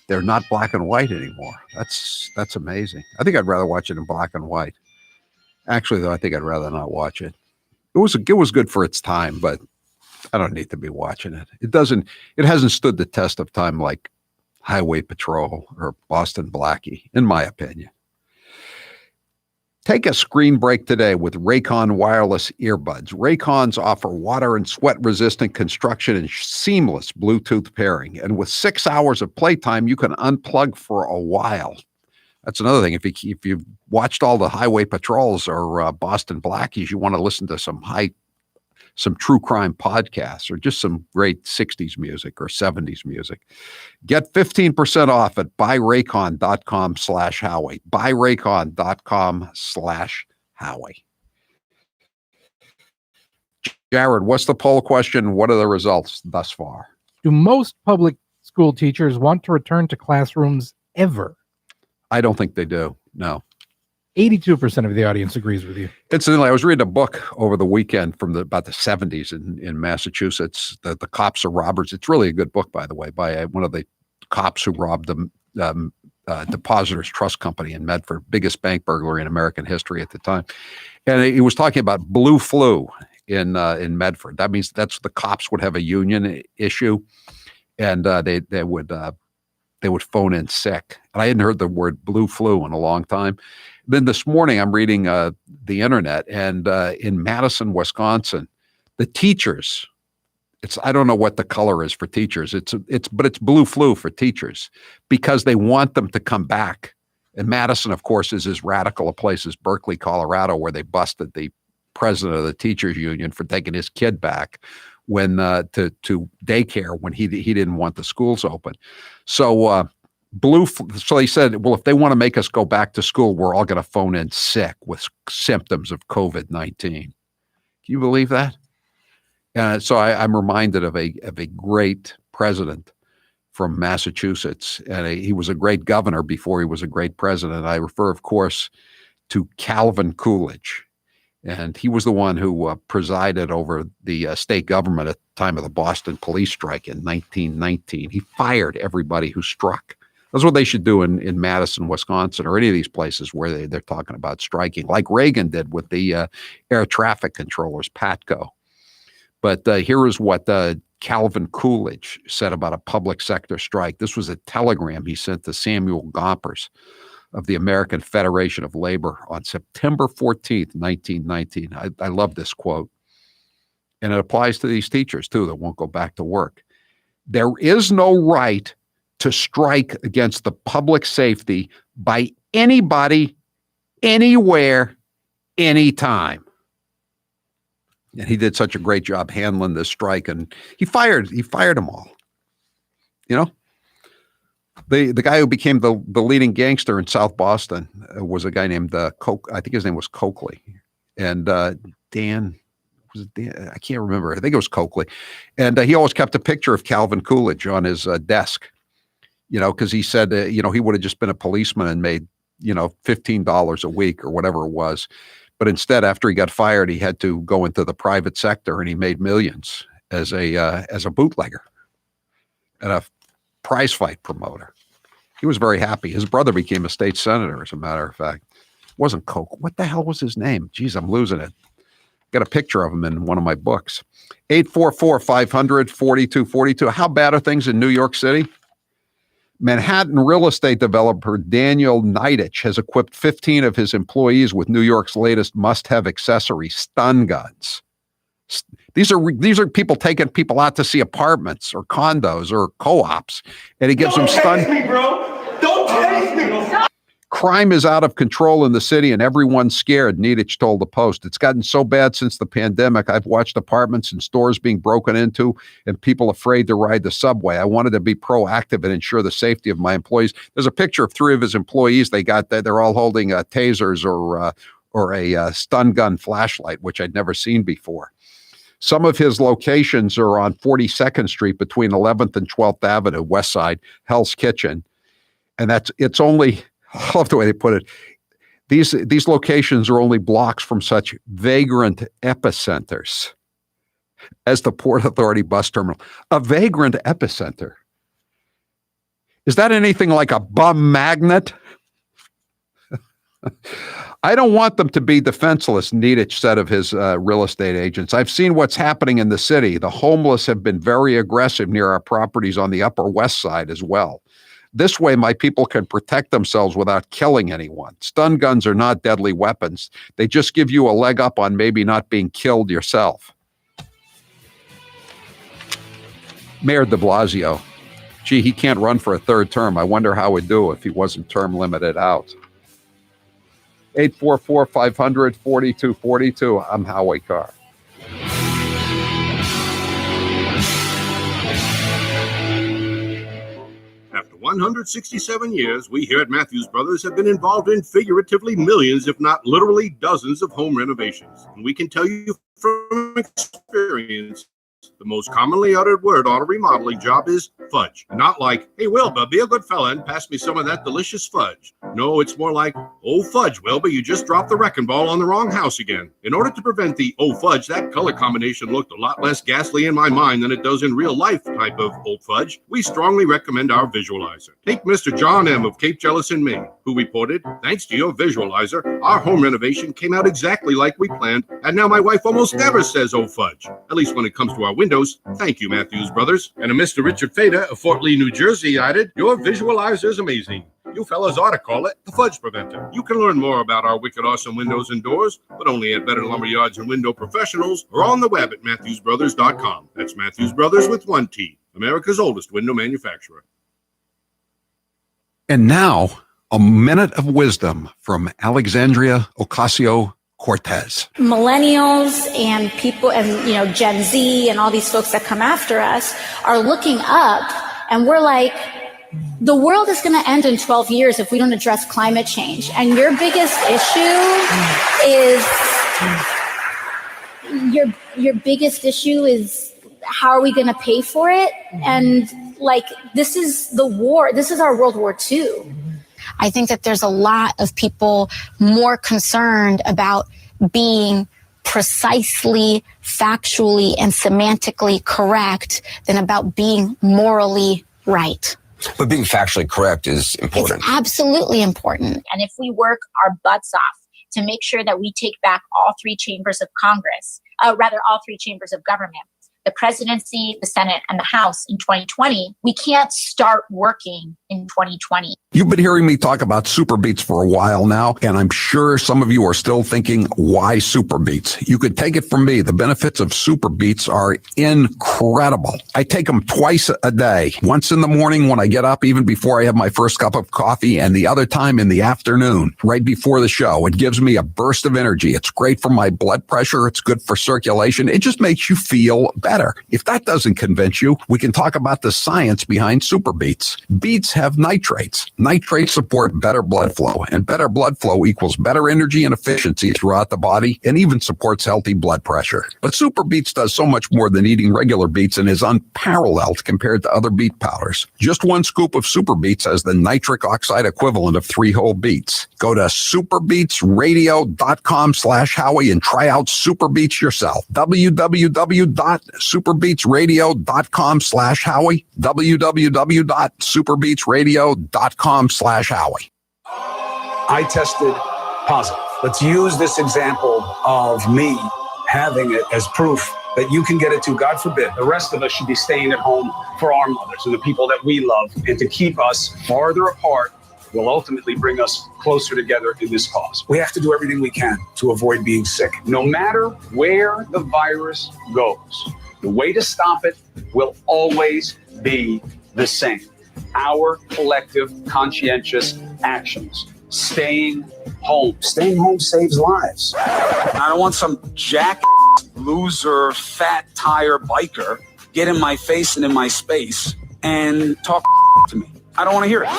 they're not black and white anymore. That's amazing. I think I'd rather watch it in black and white. Actually, though, I think I'd rather not watch it. It was good for its time, but I don't need to be watching it. It hasn't stood the test of time like Highway Patrol or Boston Blackie, in my opinion. Take a screen break today with Raycon wireless earbuds. Raycons offer water and sweat-resistant construction and seamless Bluetooth pairing. And with 6 hours of playtime, you can unplug for a while. That's another thing. If you've watched all the highway patrols or Boston Blackies, you want to listen to some true crime podcasts or just some great 60s music or 70s music. Get 15% off at buyraycon.com/Howie. Buyraycon.com/Howie. Jared, what's the poll question? What are the results thus far? Do most public school teachers want to return to classrooms ever? I don't think they do. No. 82% of the audience agrees with you. Incidentally, I was reading a book over the weekend from about the 70s in Massachusetts, The Cops Are Robbers. It's really a good book, by the way, by one of the cops who robbed the Depositors Trust Company in Medford, biggest bank burglary in American history at the time. And he was talking about blue flu in Medford. That means the cops would have a union issue, and they would phone in sick. And I hadn't heard the word blue flu in a long time. Then this morning, I'm reading the internet, and in Madison, Wisconsin, the teachers, I don't know what the color is for teachers. But it's blue flu for teachers because they want them to come back. And Madison, of course, is as radical a place as Berkeley, Colorado, where they busted the president of the teachers union for taking his kid back when to daycare when he didn't want the schools open. So so he said, well, if they want to make us go back to school, we're all going to phone in sick with symptoms of COVID-19. Can you believe that? So I'm reminded of a great president from Massachusetts, and he was a great governor before he was a great president. I refer, of course, to Calvin Coolidge. And he was the one who presided over the state government at the time of the Boston police strike in 1919. He fired everybody who struck. That's what they should do in Madison, Wisconsin, or any of these places where they're talking about striking, like Reagan did with the air traffic controllers, PATCO. But here is what Calvin Coolidge said about a public sector strike. This was a telegram he sent to Samuel Gompers of the American Federation of Labor on September 14th, 1919. I love this quote. And it applies to these teachers, too, that won't go back to work. There is no right to strike against the public safety by anybody, anywhere, anytime. And he did such a great job handling this strike, and he fired them all. You know? The guy who became the leading gangster in South Boston was a guy named I think his name was Coakley. And Dan, I can't remember. I think it was Coakley. And he always kept a picture of Calvin Coolidge on his desk, because he said, he would have just been a policeman and made, $15 a week or whatever it was. But instead, after he got fired, he had to go into the private sector, and he made millions as a bootlegger and a prize fight promoter. He was very happy. His brother became a state senator, as a matter of fact. It wasn't Coke. What the hell was his name? Geez, I'm losing it. Got a picture of him in one of my books. 844-500-4242. How bad are things in New York City? Manhattan real estate developer Daniel Neidich has equipped 15 of his employees with New York's latest must-have accessory, stun guns. These are people taking people out to see apartments or condos or co-ops, and he gives them stun. Don't tase me, bro. Don't tase me. Crime is out of control in the city, and everyone's scared, Neidich told the Post. It's gotten so bad since the pandemic. I've watched apartments and stores being broken into and people afraid to ride the subway. I wanted to be proactive and ensure the safety of my employees. There's a picture of 3 of his employees. They're all holding tasers or a stun gun flashlight, which I'd never seen before. Some of his locations are on 42nd Street between 11th and 12th Avenue, West Side, Hell's Kitchen. And it's only, I love the way they put it, these locations are only blocks from such vagrant epicenters as the Port Authority bus terminal. A vagrant epicenter. Is that anything like a bum magnet? I don't want them to be defenseless, Neidich said of his real estate agents. I've seen what's happening in the city. The homeless have been very aggressive near our properties on the Upper West Side as well. This way, my people can protect themselves without killing anyone. Stun guns are not deadly weapons. They just give you a leg up on maybe not being killed yourself. Mayor de Blasio. Gee, he can't run for a third term. I wonder how he'd do if he wasn't term limited out. 844-500-4242. I'm Howie Carr. After 167 years, we here at Matthews Brothers have been involved in figuratively millions, if not literally dozens of home renovations. And we can tell you from experience, the most commonly uttered word on a remodeling job is fudge. Not like, hey, Wilbur, be a good fella and pass me some of that delicious fudge. No, it's more like, oh, fudge, Wilbur, you just dropped the wrecking ball on the wrong house again. In order to prevent the, oh, fudge, that color combination looked a lot less ghastly in my mind than it does in real life type of old fudge, we strongly recommend our visualizer. Take Mr. John M. of Cape Jellison, Maine, who reported, thanks to your visualizer, our home renovation came out exactly like we planned, and now my wife almost never says, oh, fudge. At least when it comes to our windows. Thank you, Matthews Brothers. And a Mr. Richard Fader of Fort Lee, New Jersey added, your visualizer is amazing. You fellas ought to call it the Fudge Preventer. You can learn more about our wicked awesome windows and doors, but only at Better Lumber Yards and Window Professionals or on the web at MatthewsBrothers.com. That's Matthews Brothers with one T, America's oldest window manufacturer. And now, a minute of wisdom from Alexandria Ocasio-Cortez. Millennials and people and, Gen Z and all these folks that come after us are looking up and we're like, the world is going to end in 12 years if we don't address climate change. And your biggest issue is how are we going to pay for it? And this is the war. This is our World War II. I think that there's a lot of people more concerned about being precisely, factually, and semantically correct than about being morally right. But being factually correct is important. It's absolutely important. And if we work our butts off to make sure that we take back all three chambers of Congress, all three chambers of government, the presidency, the Senate, and the House in 2020, we can't start working in 2020. You've been hearing me talk about Super Beets for a while now, and I'm sure some of you are still thinking, why Super Beets? You could take it from me. The benefits of Super Beets are incredible. I take them twice a day, once in the morning when I get up, even before I have my first cup of coffee, and the other time in the afternoon, right before the show. It gives me a burst of energy. It's great for my blood pressure. It's good for circulation. It just makes you feel better. If that doesn't convince you, we can talk about the science behind Super Beets. Beets have nitrates. Nitrates support better blood flow, and better blood flow equals better energy and efficiency throughout the body and even supports healthy blood pressure. But Super Beets does so much more than eating regular beets and is unparalleled compared to other beet powders. Just one scoop of Super Beets has the nitric oxide equivalent of 3 whole beets. Go to superbeetsradio.com/Howie and try out Super Beets yourself. www.superbeetsradio.com/Howie. www.superbeetsradio.com/Howie. I tested positive. Let's use this example of me having it as proof that you can get it too. God forbid, the rest of us should be staying at home for our mothers and the people that we love, and to keep us farther apart will ultimately bring us closer together in this cause. We have to do everything we can to avoid being sick. No matter where the virus goes, the way to stop it will always be the same. Our collective conscientious actions. Staying home. Staying home saves lives. I don't want some jack loser, fat tire biker get in my face and in my space and talk to me. I don't want to hear it.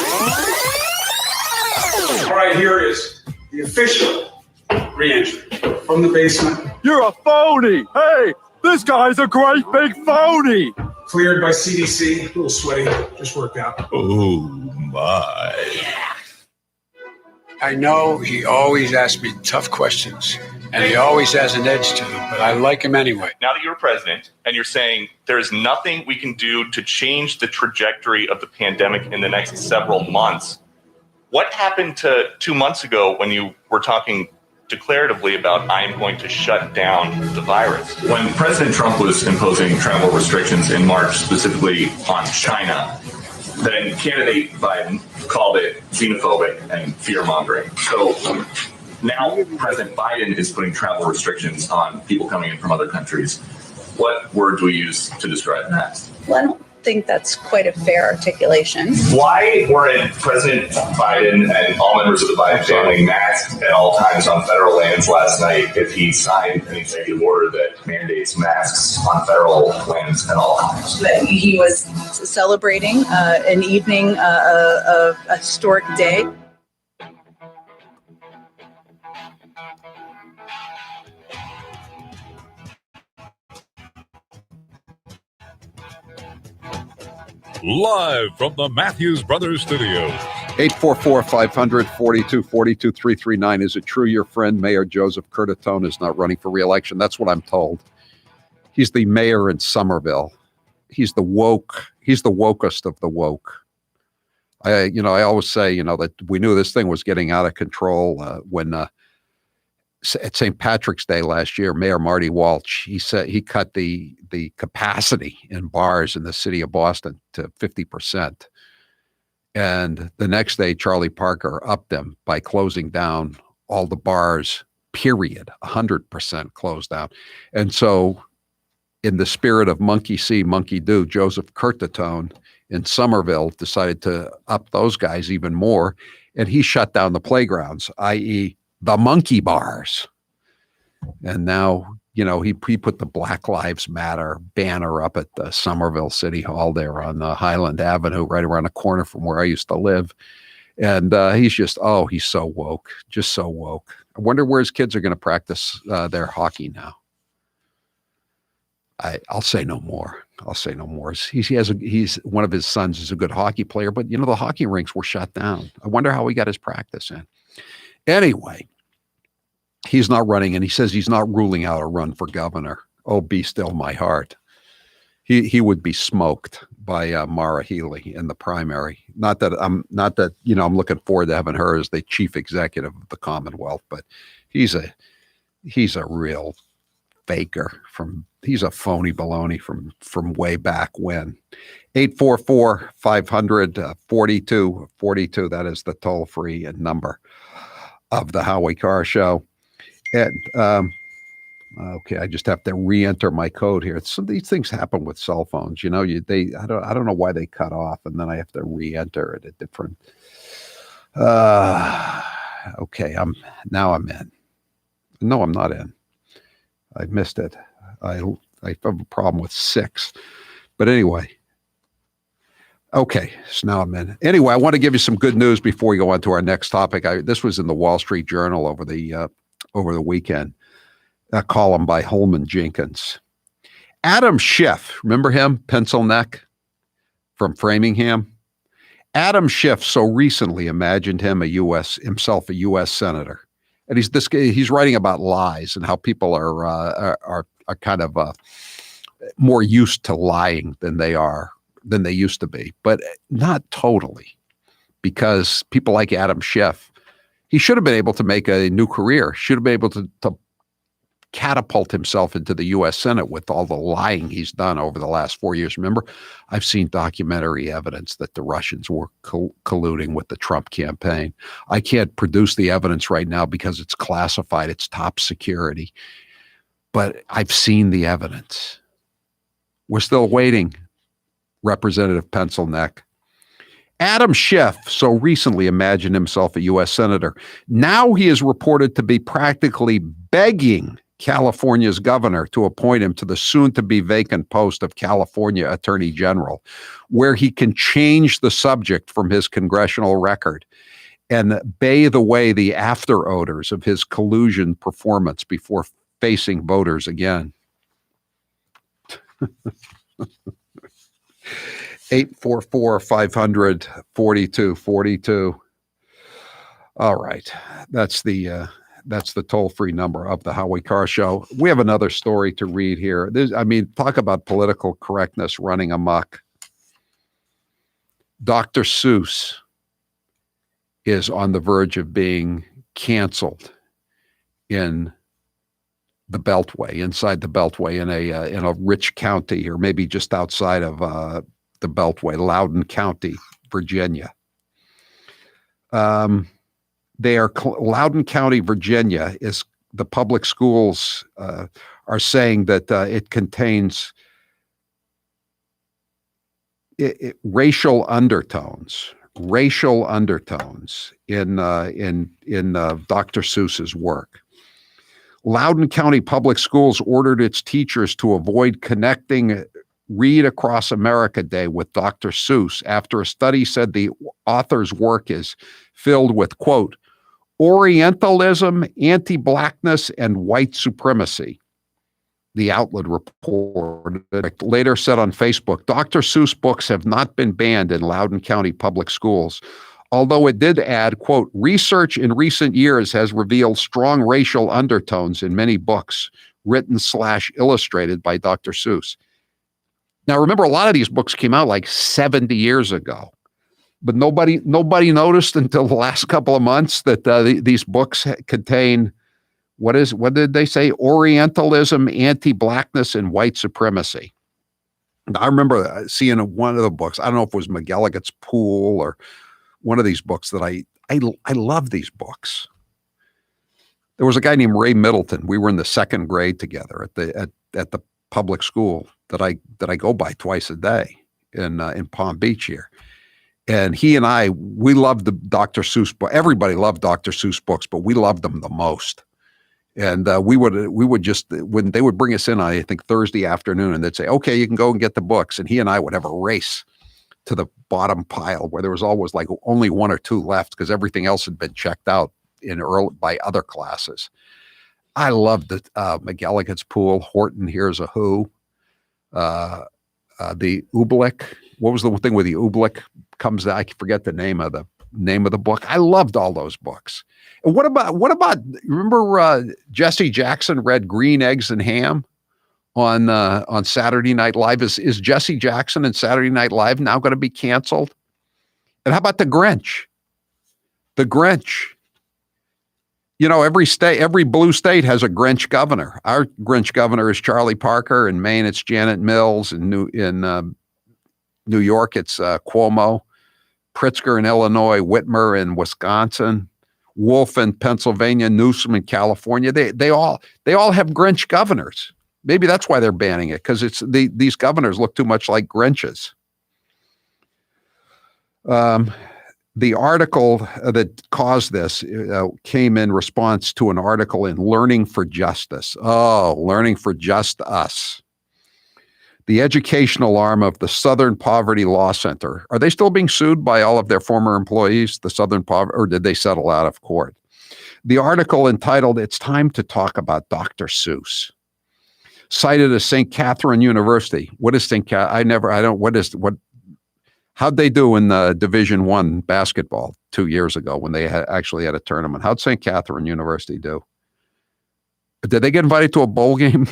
All right, here is the official re-entry from the basement. You're a phony. Hey, this guy's a great big phony. Cleared by CDC. A little sweaty. Just worked out. Oh, my. I know he always asks me tough questions, and he always has an edge to him, but I like him anyway. Now that you're president and you're saying there's nothing we can do to change the trajectory of the pandemic in the next several months, what happened to 2 months ago when you were talking declaratively about I'm going to shut down the virus? When President Trump was imposing travel restrictions in March, specifically on China, then candidate Biden called it xenophobic and fear-mongering. So now President Biden is putting travel restrictions on people coming in from other countries. What word do we use to describe that? Well, I don't think that's quite a fair articulation. Why weren't President Biden and all members of the Biden family masked at all times on federal lands last night if he signed an executive order that mandates masks on federal lands at all times? That he was celebrating an evening, a historic day. Live from the Matthews Brothers Studios. 844-500-4242-339. Is it true your friend Mayor Joseph Curtatone is not running for re-election? That's what I'm told. He's the mayor in Somerville. He's the wokest of the woke. I always say, that we knew this thing was getting out of control when at St. Patrick's Day last year, Mayor Marty Walsh, he said he cut the capacity in bars in the city of Boston to 50%. And the next day, Charlie Parker upped them by closing down all the bars, period, 100% closed down. And so in the spirit of monkey see, monkey do, Joseph Curtatone in Somerville decided to up those guys even more. And he shut down the playgrounds, i.e., the monkey bars. And now, he put the Black Lives Matter banner up at the Somerville City Hall there on Highland Avenue, right around the corner from where I used to live. And he's just, he's so woke, just so woke. I wonder where his kids are going to practice their hockey now. I'll say no more. He's one of his sons is a good hockey player, but the hockey rinks were shut down. I wonder how he got his practice in. Anyway, he's not running, and he says he's not ruling out a run for governor. Oh, be still my heart. He would be smoked by Maura Healey in the primary. Not that I'm looking forward to having her as the chief executive of the Commonwealth, but he's a real faker he's a phony baloney from way back when. 844-500-4242. That is the toll-free number of the Howie Carr Show. And okay, I just have to re-enter my code here. These things happen with cell phones. I don't know why they cut off, and then I have to re-enter at a different. Okay, I'm in. No, I'm not in. I missed it. I have a problem with 6, but anyway. Okay, so now I'm in. Anyway, I want to give you some good news before we go on to our next topic. This was in the Wall Street Journal over the weekend. A column by Holman Jenkins. Adam Schiff, remember him, pencil neck from Framingham? Adam Schiff so recently imagined himself a U.S. senator, and he's writing about lies and how people are kind of more used to lying than they used to be, but not totally, because people like Adam Schiff, he should have been able to make a new career, should have been able to catapult himself into the U.S. Senate with all the lying he's done over the last 4 years. Remember, I've seen documentary evidence that the Russians were colluding with the Trump campaign. I can't produce the evidence right now because it's classified, it's top security, but I've seen the evidence. We're still waiting. Representative Pencil Neck. Adam Schiff so recently imagined himself a U.S. senator. Now he is reported to be practically begging California's governor to appoint him to the soon-to-be vacant post of California Attorney General, where he can change the subject from his congressional record and bathe away the after odors of his collusion performance before facing voters again. 844-500-4242. All right. That's the toll-free number of the Howie Carr Show. We have another story to read here. Talk about political correctness running amok. Dr. Seuss is on the verge of being canceled in the Beltway, inside the Beltway in a rich county, or maybe just outside of the Beltway, Loudoun County, Virginia. Loudoun County, Virginia is the public schools are saying that it contains racial undertones in Dr. Seuss's work. Loudoun County Public Schools ordered its teachers to avoid connecting Read Across America Day with Dr. Seuss after a study said the author's work is filled with, quote, Orientalism, anti-Blackness, and white supremacy. The outlet reported later said on Facebook, Dr. Seuss books have not been banned in Loudoun County Public Schools, although it did add, quote, research in recent years has revealed strong racial undertones in many books written/illustrated by Dr. Seuss. Now, remember, a lot of these books came out like 70 years ago, but nobody noticed until the last couple of months that these books contain, what did they say? Orientalism, anti-Blackness, and white supremacy. I remember seeing one of the books, I don't know if it was McElligot's Pool or one of these books that I love these books. There was a guy named Ray Middleton. We were in the second grade together at the public school that I go by twice a day in Palm Beach here. And he and we loved the Dr. Seuss book. Everybody loved Dr. Seuss books, but we loved them the most. And we would just, when they would bring us in, I think Thursday afternoon, and they'd say, okay, you can go and get the books. And he and I would have a race to the bottom pile where there was always like only one or two left because everything else had been checked out by other classes. I loved the McElligot's Pool, Horton Hears a Who, the Oobleck. What was the thing where the Oobleck comes out? I forget the name of the book. I loved all those books. And what about remember Jesse Jackson read Green Eggs and Ham on Saturday Night Live? Is Jesse Jackson and Saturday Night Live now going to be canceled? And how about the Grinch? The Grinch. You know, every blue state has a Grinch governor. Our Grinch governor is Charlie Parker. In Maine, it's Janet Mills. In New York, it's Cuomo. Pritzker in Illinois, Whitmer in Wisconsin, Wolf in Pennsylvania, Newsom in California. They all have Grinch governors. Maybe that's why they're banning it, because these governors look too much like Grinches. The article that caused this came in response to an article in Learning for Justice. Oh, Learning for Just Us. The educational arm of the Southern Poverty Law Center. Are they still being sued by all of their former employees, the Southern Poverty, or did they settle out of court? The article entitled, It's Time to Talk About Dr. Seuss, cited a St. Catherine University. What is St. Catherine? How'd they do in Division I basketball 2 years ago when they actually had a tournament? How'd St. Catherine University do? Did they get invited to a bowl game?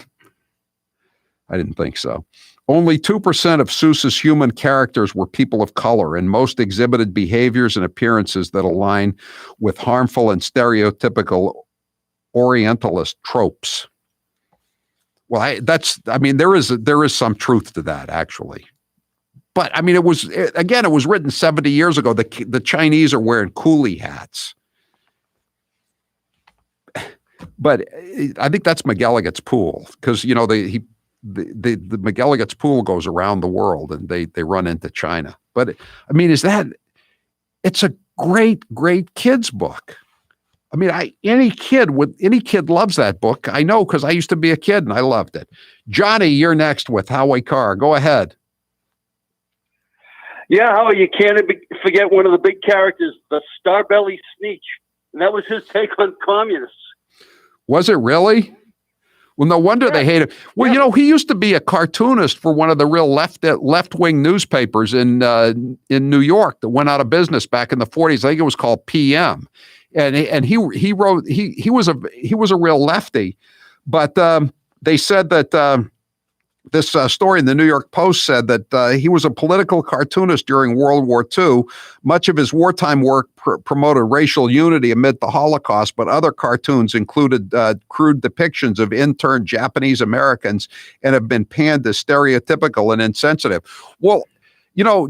I didn't think so. Only 2% of Seuss's human characters were people of color, and most exhibited behaviors and appearances that align with harmful and stereotypical Orientalist tropes. Well, there is some truth to that, actually. But I mean, it was written 70 years ago. The Chinese are wearing coolie hats. But I think that's McElligot's Pool, because the McElligot's Pool goes around the world and they run into China. But I mean, it's a great kids book. I mean, any kid loves that book. I know, because I used to be a kid and I loved it. Johnny, you're next with Howie Carr. Go ahead. Yeah, Howie, you can't forget one of the big characters, the Starbelly Sneetch. And that was his take on communists. Was it really? Well, no wonder they hate him. Well, he used to be a cartoonist for one of the real left-wing newspapers in New York that went out of business back in the 40s. I think it was called PM, and he was a real lefty. But they said that this story in the New York Post said that he was a political cartoonist during World War II. Much of his wartime work promoted racial unity amid the Holocaust, but other cartoons included crude depictions of interned Japanese Americans and have been panned as stereotypical and insensitive. Well,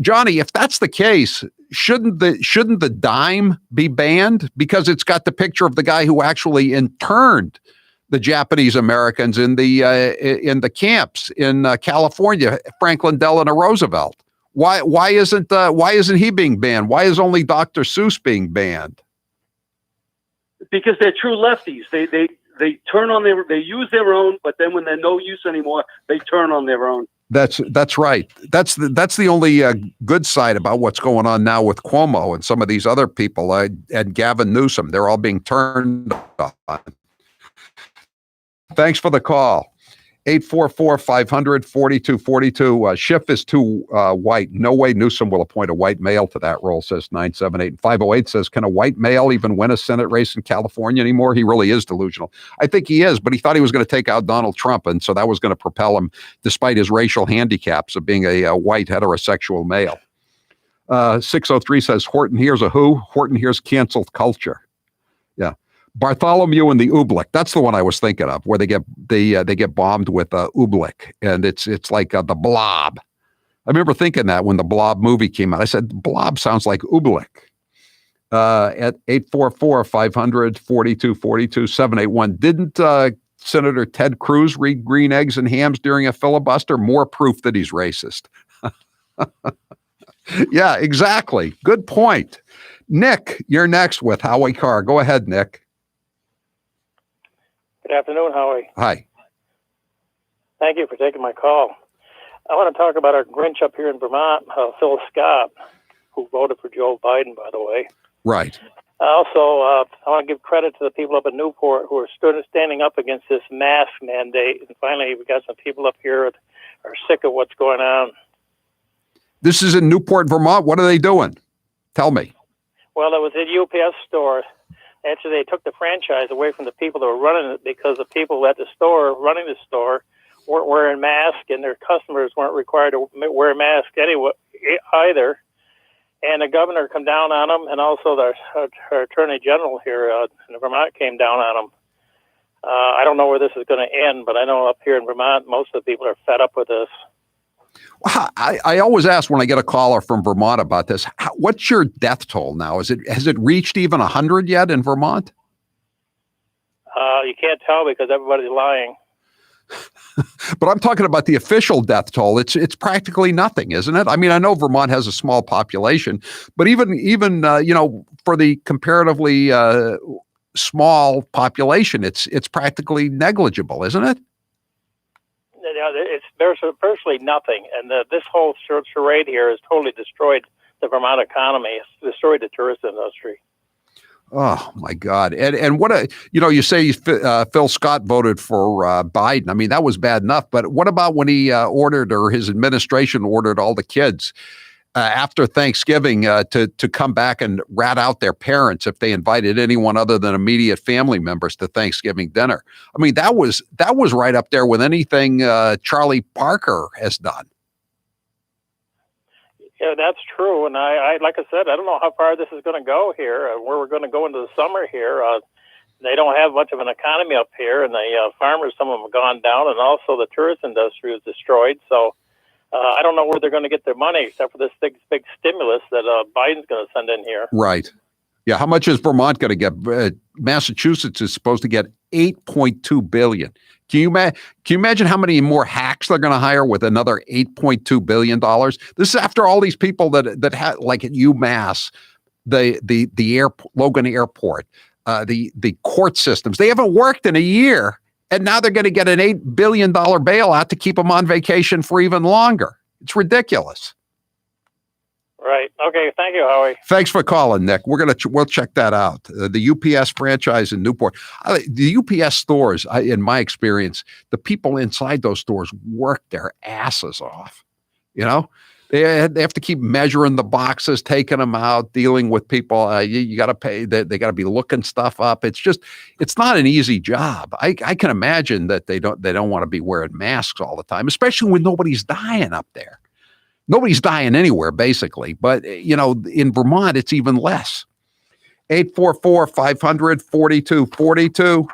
Johnny, if that's the case, shouldn't the dime be banned because it's got the picture of the guy who actually interned the Japanese Americans in the camps in California, Franklin Delano Roosevelt? Why isn't he being banned? Why is only Dr. Seuss being banned? Because they're true lefties. They turn on they use their own, but then when they're no use anymore, they turn on their own. That's right. That's the only good side about what's going on now with Cuomo and some of these other people and Gavin Newsom. They're all being turned on. Thanks for the call. 844-500-4242. Schiff is too white. No way Newsom will appoint a white male to that role, says 978. 508 says, can a white male even win a Senate race in California anymore? He really is delusional. I think he is, but he thought he was going to take out Donald Trump, and so that was going to propel him, despite his racial handicaps of being a white heterosexual male. 603 says, Horton hears a who? Horton hears canceled culture. Yeah. Bartholomew and the Oobleck. That's the one I was thinking of, where they get bombed with Oobleck, and it's like the Blob. I remember thinking that when the Blob movie came out. I said, Blob sounds like Oobleck. At 844-500-4242, 781. Didn't Senator Ted Cruz read Green Eggs and Hams during a filibuster? More proof that he's racist. Yeah, exactly. Good point. Nick, you're next with Howie Carr. Go ahead, Nick. Good afternoon, Howie. Hi. Thank you for taking my call. I want to talk about our Grinch up here in Vermont, Phil Scott, who voted for Joe Biden, by the way. Right. Also, I want to give credit to the people up in Newport who are standing up against this mask mandate. And finally, we got some people up here that are sick of what's going on. This is in Newport, Vermont. What are they doing? Tell me. Well, it was a UPS store. Actually, they took the franchise away from the people that were running it because the people at the store, running the store, weren't wearing masks, and their customers weren't required to wear masks anyway, either. And the governor come down on them, and also our attorney general here in Vermont came down on them. I don't know where this is going to end, but I know up here in Vermont, most of the people are fed up with this. I always ask when I get a caller from Vermont about this, what's your death toll now? Has it reached even 100 yet in Vermont? You can't tell because everybody's lying. But I'm talking about the official death toll. It's practically nothing, isn't it? I mean, I know Vermont has a small population, but even for the comparatively small population, it's practically negligible, isn't it? There's virtually nothing, and this whole charade here has totally destroyed the Vermont economy. It's destroyed the tourist industry. Oh my God! And what you say Phil Scott voted for Biden. I mean, that was bad enough. But what about when he his administration ordered all the kids after Thanksgiving to come back and rat out their parents if they invited anyone other than immediate family members to Thanksgiving dinner? I mean, that was right up there with anything Charlie Parker has done. Yeah, that's true. And I like I said, I don't know how far this is going to go here, where we're going to go into the summer here. They don't have much of an economy up here, and the farmers, some of them have gone down, and also the tourist industry is destroyed. So I don't know where they're going to get their money except for this big stimulus that Biden's going to send in here. Right. Yeah. How much is Vermont going to get? Massachusetts is supposed to get $8.2 billion. Can you imagine how many more hacks they're going to hire with another $8.2 billion? This is after all these people that had, like at UMass, the Logan Airport, the court systems. They haven't worked in a year, and now they're going to get an $8 billion bailout to keep them on vacation for even longer. It's ridiculous. Right. Okay. Thank you, Howie. Thanks for calling, Nick. We'll check that out. The UPS franchise in Newport. The UPS stores, in my experience, the people inside those stores work their asses off. You know, they have to keep measuring the boxes, taking them out, dealing with people. You got to pay. They got to be looking stuff up. It's not an easy job. I can imagine that they don't want to be wearing masks all the time, especially when nobody's dying up there. Nobody's dying anywhere, basically. But, in Vermont, it's even less. 844-500-4242.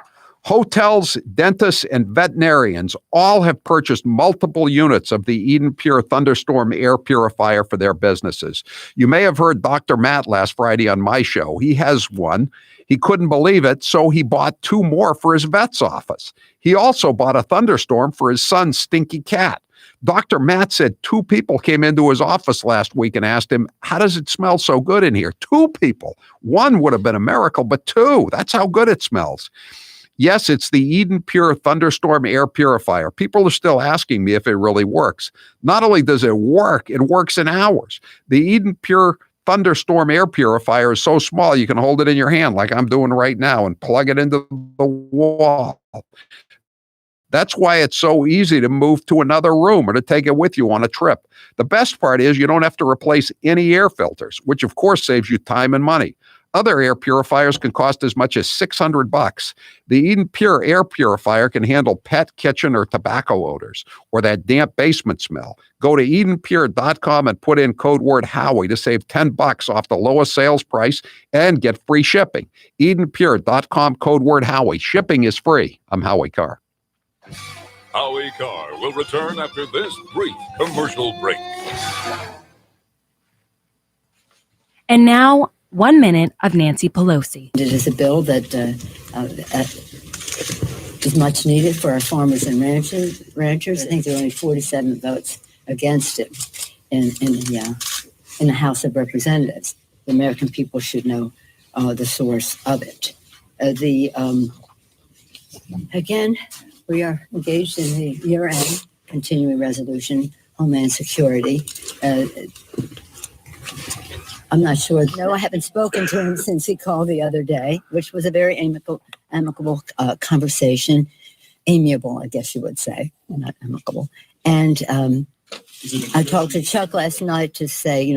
Hotels, dentists, and veterinarians all have purchased multiple units of the Eden Pure Thunderstorm air purifier for their businesses. You may have heard Dr. Matt last Friday on my show. He has one. He couldn't believe it, so he bought 2 more for his vet's office. He also bought a Thunderstorm for his son's stinky cat. Dr. Matt said 2 people came into his office last week and asked him, how does it smell so good in here? 2 people. 1 would have been a miracle, but 2, that's how good it smells. Yes, it's the Eden Pure Thunderstorm air purifier. People are still asking me if it really works. Not only does it works in hours. The Eden Pure Thunderstorm air purifier is so small you can hold it in your hand like I'm doing right now and plug it into the wall. That's why it's so easy to move to another room or to take it with you on a trip. The best part is you don't have to replace any air filters, which of course saves you time and money. Other air purifiers can cost as much as $600. The Eden Pure air purifier can handle pet, kitchen, or tobacco odors, or that damp basement smell. Go to EdenPure.com and put in code word Howie to save $10 off the lowest sales price and get free shipping. EdenPure.com, code word Howie. Shipping is free. I'm Howie Carr. Howie Carr will return after this brief commercial break. And now, 1 minute of Nancy Pelosi. It is a bill that is much needed for our farmers and ranchers. I think there are only 47 votes against it in the House of Representatives. The American people should know the source of it. Again, we are engaged in the year-end continuing resolution, Homeland Security. I'm not sure. No, I haven't spoken to him since he called the other day, which was a very amicable conversation. Amiable, I guess you would say, not amicable. And I talked to Chuck last night to say,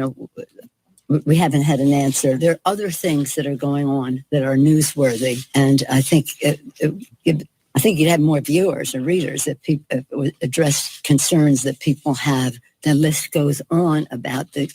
we haven't had an answer. There are other things that are going on that are newsworthy, and I think you'd have more viewers or readers if people address concerns that people have. The list goes on about the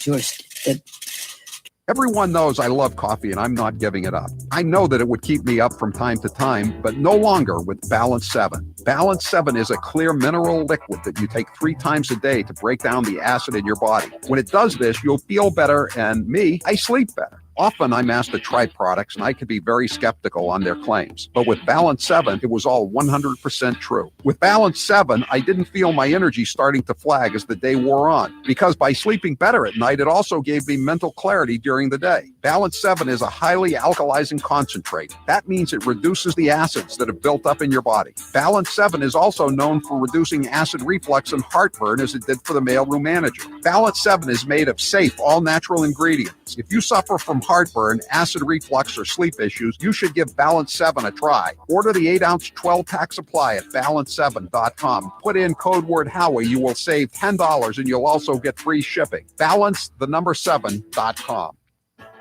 Everyone knows I love coffee and I'm not giving it up. I know that it would keep me up from time to time, but no longer with Balance 7. Balance 7 is a clear mineral liquid that you take 3 times a day to break down the acid in your body. When it does this, you'll feel better, and I sleep better. Often I'm asked to try products and I could be very skeptical on their claims. But with Balance 7, it was all 100% true. With Balance 7, I didn't feel my energy starting to flag as the day wore on. Because by sleeping better at night, it also gave me mental clarity during the day. Balance 7 is a highly alkalizing concentrate. That means it reduces the acids that have built up in your body. Balance 7 is also known for reducing acid reflux and heartburn as it did for the mailroom manager. Balance 7 is made of safe, all-natural ingredients. If you suffer from heartburn, acid reflux, or sleep issues, you should give Balance 7 a try. Order the 8-ounce 12-pack supply at balance7.com. Put in code word Howie. You will save $10 and you'll also get free shipping. Balance7.com.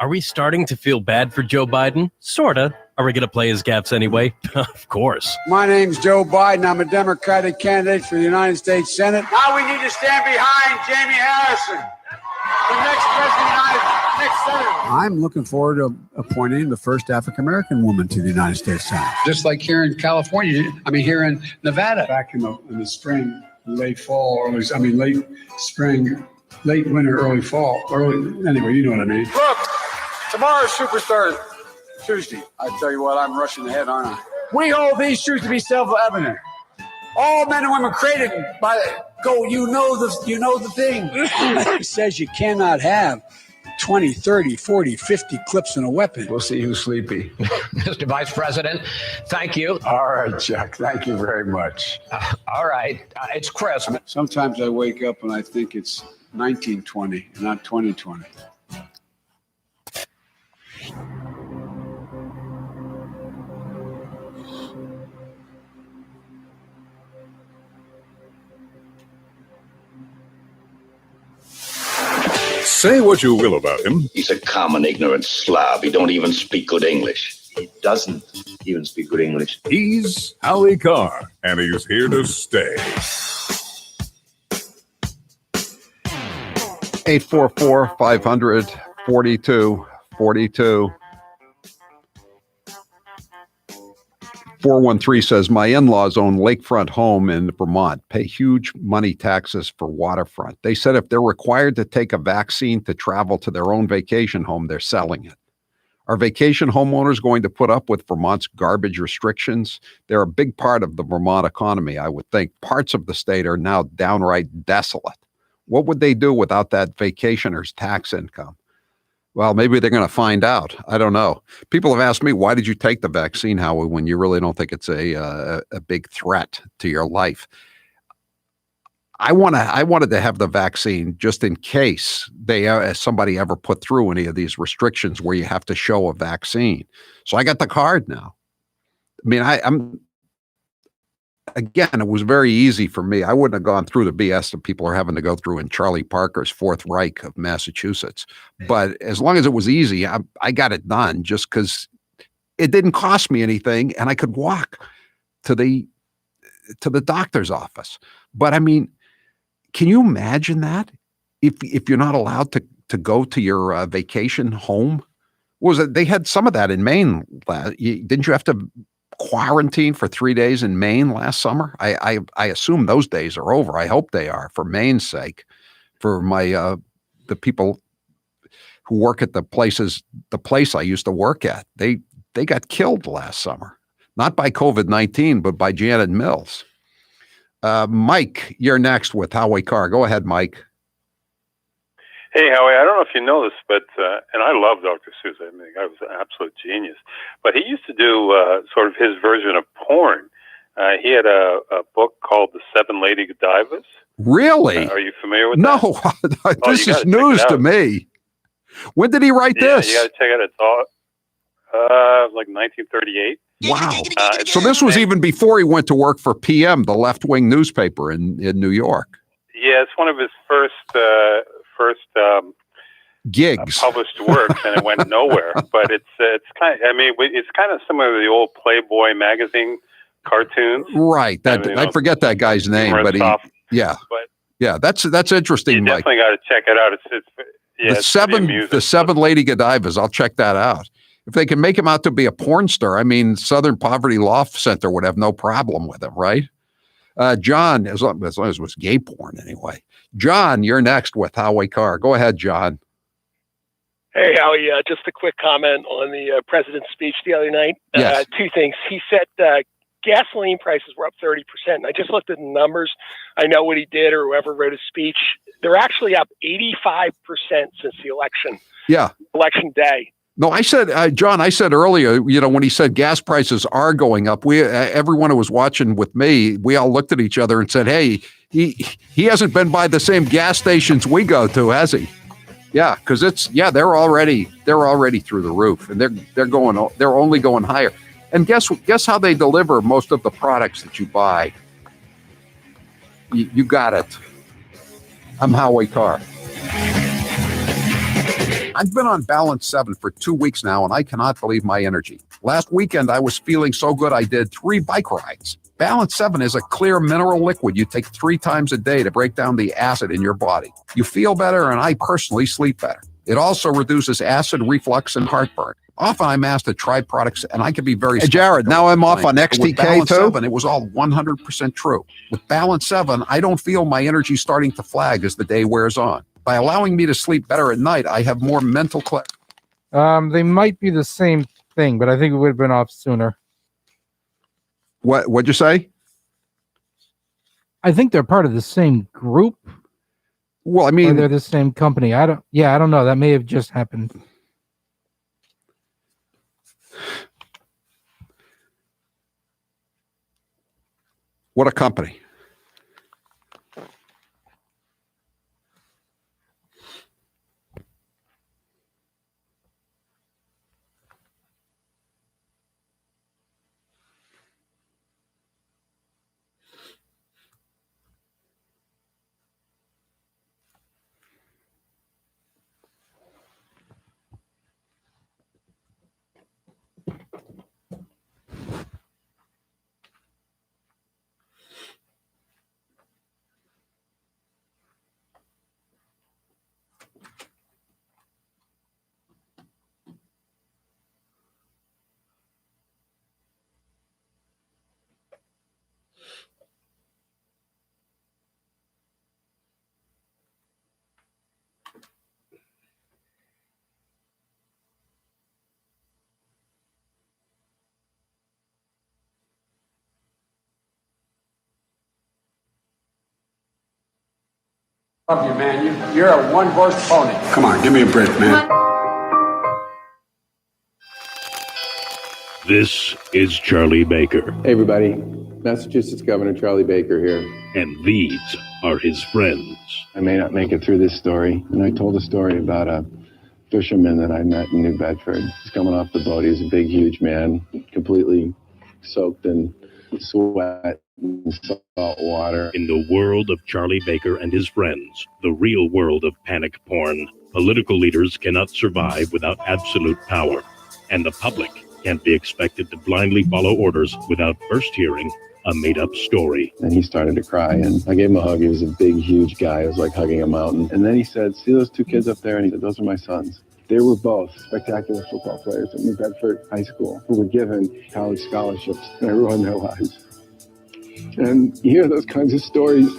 Are we starting to feel bad for Joe Biden? Sorta. Are we going to play his gaffes anyway? Of course. My name's Joe Biden. I'm a Democratic candidate for the United States Senate. Now we need to stand behind Jamie Harrison, the next president, next senator. I'm looking forward to appointing the first African-American woman to the United States Senate. Just like here in California, here in Nevada. Back in the spring, late fall, late spring, late winter, early fall. Anyway, you know what I mean. Look, tomorrow's Superstar Tuesday. I tell you what, I'm rushing ahead, aren't I? We hold these truths to be self-evident. All men and women created by you know the thing. It says you cannot have 20, 30, 40, 50 clips in a weapon. We'll see who's sleepy. Mr. Vice President, thank you. All right, Chuck. Thank you very much. All right. It's Christmas. Sometimes I wake up and I think it's 1920, not 2020. Say what you will about him. He's a common, ignorant slob. He don't even speak good English. He doesn't even speak good English. He's Howie Carr, and he's here to stay. 844-500-4242. 413 says, my in-laws own lakefront home in Vermont, pay huge money taxes for waterfront. They said if they're required to take a vaccine to travel to their own vacation home, they're selling it. Are vacation homeowners going to put up with Vermont's garbage restrictions? They're a big part of the Vermont economy, I would think. Parts of the state are now downright desolate. What would they do without that vacationer's tax income? Well, maybe they're going to find out. I don't know. People have asked me, why did you take the vaccine, Howie, when you really don't think it's a big threat to your life? I wanted to have the vaccine just in case somebody ever put through any of these restrictions where you have to show a vaccine. So I got the card now. I mean, again, it was very easy for me. I wouldn't have gone through the BS that people are having to go through in Charlie Parker's Fourth Reich of Massachusetts. But as long as it was easy, I got it done just because it didn't cost me anything and I could walk to the doctor's office. But I mean, can you imagine that if you're not allowed to go to your vacation home? Was it? They had some of that in Maine. Didn't you have to quarantine for 3 days in Maine last summer? I assume those days are over. I hope they are, for Maine's sake, for my the people who work at the place I used to work at. They got killed last summer, not by COVID-19, but by Janet Mills. Mike, you're next with Howie Carr. Go ahead, Mike. Hey, Howie, I don't know if you know this, but, and I love Dr. Seuss. I mean, I was an absolute genius. But he used to do sort of his version of porn. He had a book called The Seven Lady Divas. Really? Are you familiar with that? No, this is check news to me. When did he write this? You got to check it out. It's all like 1938. Wow. So this was even before he went to work for PM, the left-wing newspaper in New York. Yeah, it's one of his first gigs, published works, and it went nowhere. But it's kind of, I mean, it's kind of similar to the old Playboy magazine cartoons. Right. I forget that guy's name, but that's interesting. You definitely got to check it out. The seven Lady Godivas. I'll check that out. If they can make him out to be a porn star, I mean, Southern Poverty Law Center would have no problem with him, right? John, as long as it was gay porn anyway. John, you're next with Howie Carr. Go ahead, John. Hey, Howie, just a quick comment on the president's speech the other night. Yes. Two things. He said gasoline prices were up 30%. And I just looked at the numbers. I know what he did or whoever wrote his speech. They're actually up 85% since the election. Yeah. Election day. No, I said, John, I said earlier, when he said gas prices are going up, everyone who was watching with me, we all looked at each other and said, hey, he hasn't been by the same gas stations we go to, has he? Yeah, because they're already through the roof, and they're only going higher. And guess how they deliver most of the products that you buy? You got it. I'm Howie Carr. I've been on Balance 7 for 2 weeks now, and I cannot believe my energy. Last weekend, I was feeling so good I did 3 bike rides. Balance 7 is a clear mineral liquid you take 3 times a day to break down the acid in your body. You feel better, and I personally sleep better. It also reduces acid reflux and heartburn. Often I'm asked to try products, and I can be very... Hey, Jared, now I'm off on XTK too? 7, it was all 100% true. With Balance 7, I don't feel my energy starting to flag as the day wears on. By allowing me to sleep better at night, I have more mental clarity. They might be the same thing, but I think it would have been off sooner. What'd you say? I think they're part of the same group. Well, I mean, or they're the same company. I don't know. That may have just happened. What a company. Love you, man. You're a one-horse pony. Come on, give me a break, man. This is Charlie Baker. Hey, everybody. Massachusetts Governor Charlie Baker here. And these are his friends. I may not make it through this story. And I told a story about a fisherman that I met in New Bedford. He's coming off the boat. He's a big, huge man, completely soaked in sweat and salt water. In the world of Charlie Baker and his friends, the real world of panic porn, political leaders cannot survive without absolute power. And the public can't be expected to blindly follow orders without first hearing a made-up story. And he started to cry, and I gave him a hug. He was a big, huge guy. It was like hugging a mountain. And then he said, see those two kids up there? And he said, those are my sons. They were both spectacular football players at New Bedford High School who were given college scholarships, and I ruined their lives. And you hear those kinds of stories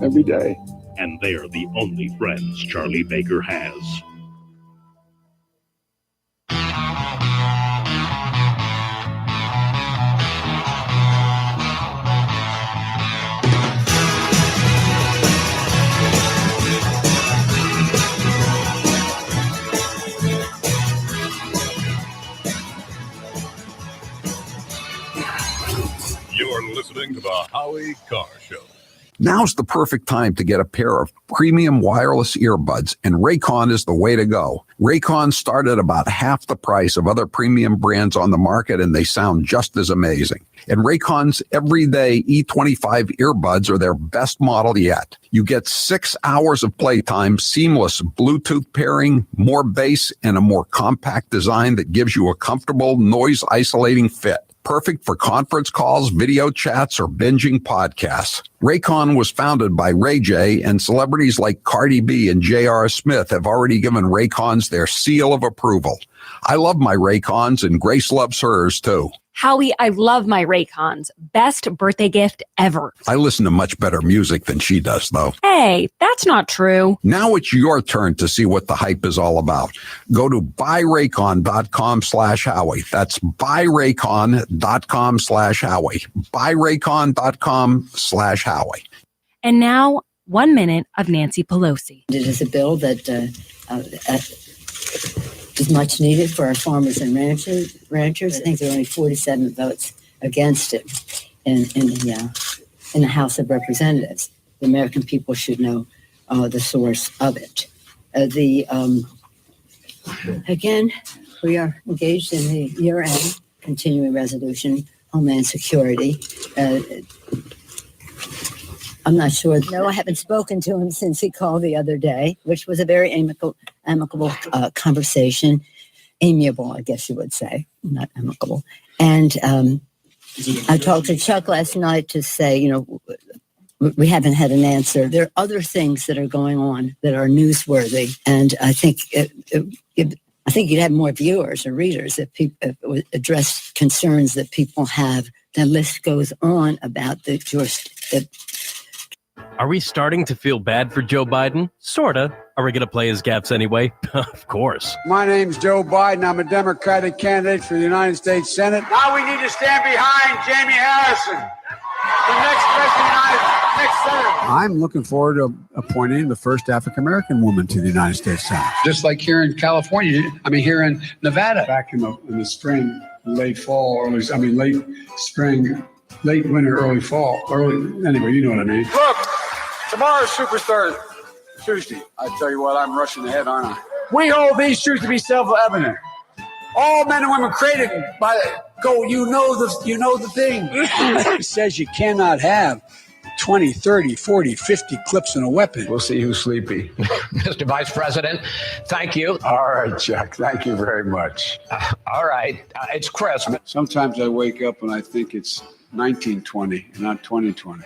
every day. And they're the only friends Charlie Baker has. You're listening to the Howie Carr Show. Now's the perfect time to get a pair of premium wireless earbuds, and Raycon is the way to go. Raycon start at about half the price of other premium brands on the market, and they sound just as amazing. And Raycon's everyday E25 earbuds are their best model yet. You get 6 hours of playtime, seamless Bluetooth pairing, more bass, and a more compact design that gives you a comfortable, noise-isolating fit. Perfect for conference calls, video chats, or binging podcasts. Raycon was founded by Ray J, and celebrities like Cardi B and J.R. Smith have already given Raycons their seal of approval. I love my Raycons, and Grace loves hers, too. Howie, I love my Raycons. Best birthday gift ever. I listen to much better music than she does, though. Hey, that's not true. Now it's your turn to see what the hype is all about. Go to buyraycon.com/Howie. That's buyraycon.com/Howie. Buyraycon.com/Howie. And now, 1 minute of Nancy Pelosi. It is a bill that is much needed for our farmers and ranchers. I think there are only 47 votes against it in the House of Representatives. The American people should know the source of it. Again, we are engaged in the year-end continuing resolution, Homeland Security. I'm not sure. No, I haven't spoken to him since he called the other day, which was a very amicable conversation. Amiable, I guess you would say, not amicable. And I talked to Chuck last night to say, we haven't had an answer. There are other things that are going on that are newsworthy, and I think I think you'd have more viewers or readers if people address concerns that people have. The list goes on about the Are we starting to feel bad for Joe Biden? Sorta. Are we going to play his gaffes anyway? Of course. My name's Joe Biden. I'm a Democratic candidate for the United States Senate. Now we need to stand behind Jamie Harrison, the next president, next senator. I'm looking forward to appointing the first African-American woman to the United States Senate. Just like here in California, here in Nevada. Back in the spring, late fall, late spring, late winter, early fall, anyway, you know what I mean. Look, tomorrow's Superstar Tuesday. I tell you what, I'm rushing ahead, aren't I? We hold these truths to be self-evident. All men and women created by you know the thing. It says you cannot have 20, 30, 40, 50 clips in a weapon. We'll see who's sleepy. Mr. Vice President, thank you. All right, Chuck. Thank you very much. All right. It's Christmas. Sometimes I wake up and I think it's 1920, not 2020.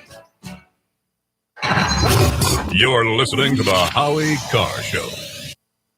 You're listening to the Howie Carr Show.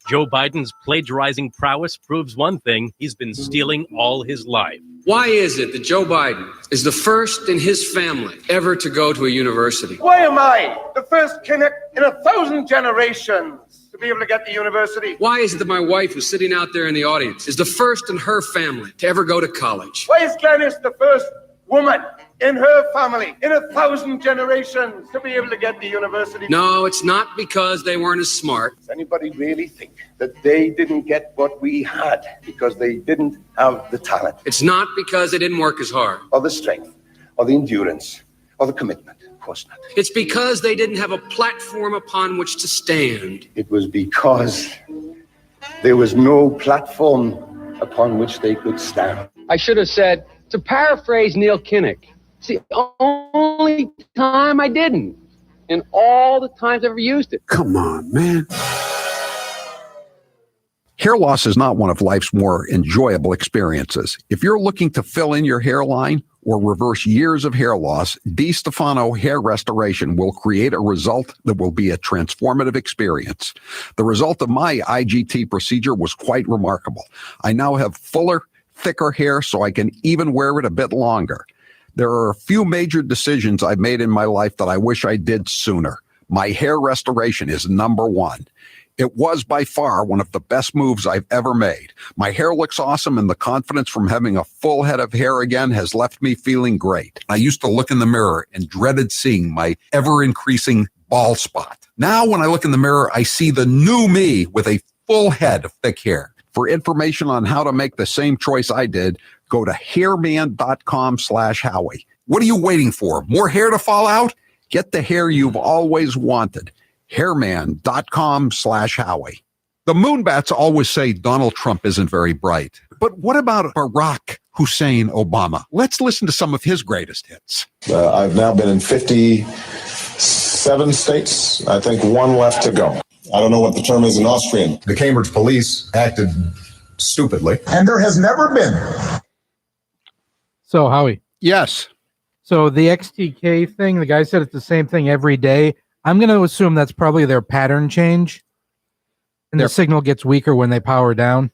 Joe Biden's plagiarizing prowess proves one thing: he's been stealing all his life. Why is it that Joe Biden is the first in his family ever to go to a university? Why am I the first connect in 1,000 generations to be able to get to university? Why is it that my wife, who's sitting out there in the audience, is the first in her family to ever go to college? Why is Glennis the first woman in her family in 1,000 generations to be able to get the university. No, it's not because they weren't as smart. Does anybody really think that they didn't get what we had because they didn't have the talent? It's not because they didn't work as hard. Or the strength, or the endurance, or the commitment. Of course not. It's because they didn't have a platform upon which to stand. It was because there was no platform upon which they could stand. I should have said, to paraphrase Neil Kinnock, it's the only time I didn't, and all the times I ever used it. Come on, man. Hair loss is not one of life's more enjoyable experiences. If you're looking to fill in your hairline or reverse years of hair loss, DiStefano Hair Restoration will create a result that will be a transformative experience. The result of my IGT procedure was quite remarkable. I now have fuller, thicker hair so I can even wear it a bit longer. There are a few major decisions I've made in my life that I wish I did sooner. My hair restoration is number one. It was by far one of the best moves I've ever made. My hair looks awesome, and the confidence from having a full head of hair again has left me feeling great. I used to look in the mirror and dreaded seeing my ever-increasing bald spot. Now when I look in the mirror, I see the new me with a full head of thick hair. For information on how to make the same choice I did, go to hairman.com/Howie. What are you waiting for? More hair to fall out? Get the hair you've always wanted. Hairman.com/Howie. The Moonbats always say Donald Trump isn't very bright. But what about Barack Hussein Obama? Let's listen to some of his greatest hits. I've now been in 57 states. I think one left to go. I don't know what the term is in Austrian. The Cambridge police acted stupidly. And there has never been. So, Howie. Yes. So the XTK thing, the guy said it's the same thing every day. I'm going to assume that's probably their pattern change. And the signal gets weaker when they power down.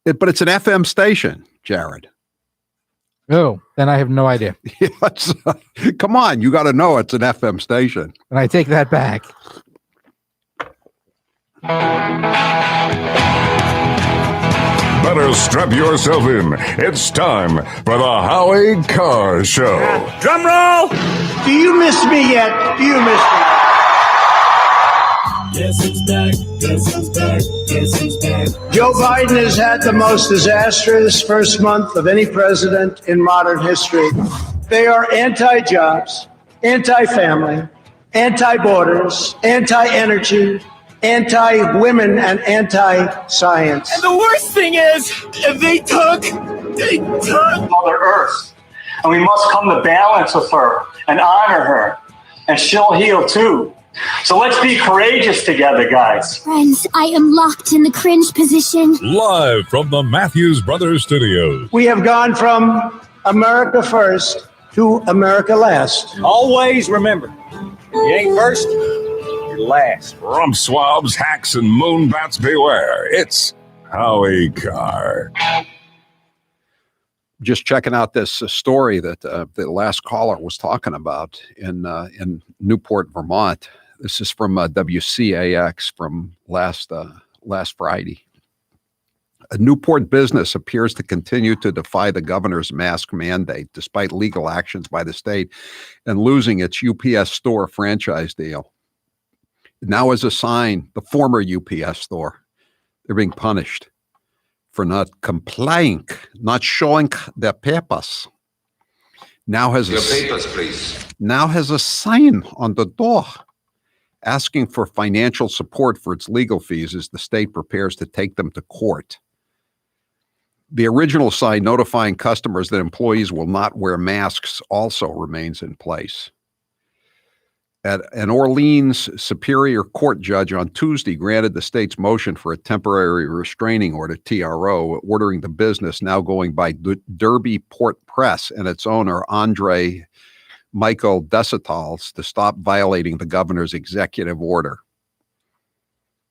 But it's an FM station, Jared. Oh, then I have no idea. Yes. Come on, you got to know it's an FM station. And I take that back. Better strap yourself in. It's time for the Howie Carr Show. Drum roll! Do you miss me yet? Do you miss me? Guess who's back? Guess who's back? Guess who's back? Joe Biden has had the most disastrous first month of any president in modern history. They are anti-jobs, anti-family, anti-borders, anti-energy, anti-women, and anti-science. And the worst thing is, they took Mother Earth. And we must come to balance with her and honor her. And she'll heal too. So let's be courageous together, guys. Friends, I am locked in the cringe position. Live from the Matthews Brothers Studios. We have gone from America first to America last. Always remember, you ain't first, you're last. Rump swabs, hacks, and moonbats beware. It's Howie Carr. Just checking out this story that the last caller was talking about in Newport, Vermont. This is from WCAX from last Friday. A Newport business appears to continue to defy the governor's mask mandate despite legal actions by the state and losing its UPS store franchise deal. Now as a sign, the former UPS store, they're being punished for not complying, not showing their papers. Now has papers, please. Now has a sign on the door asking for financial support for its legal fees as the state prepares to take them to court. The original sign notifying customers that employees will not wear masks also remains in place. An Orleans Superior Court judge on Tuesday granted the state's motion for a temporary restraining order, TRO, ordering the business now going by Derby Port Press and its owner, Andre Michael Desitals, to stop violating the governor's executive order.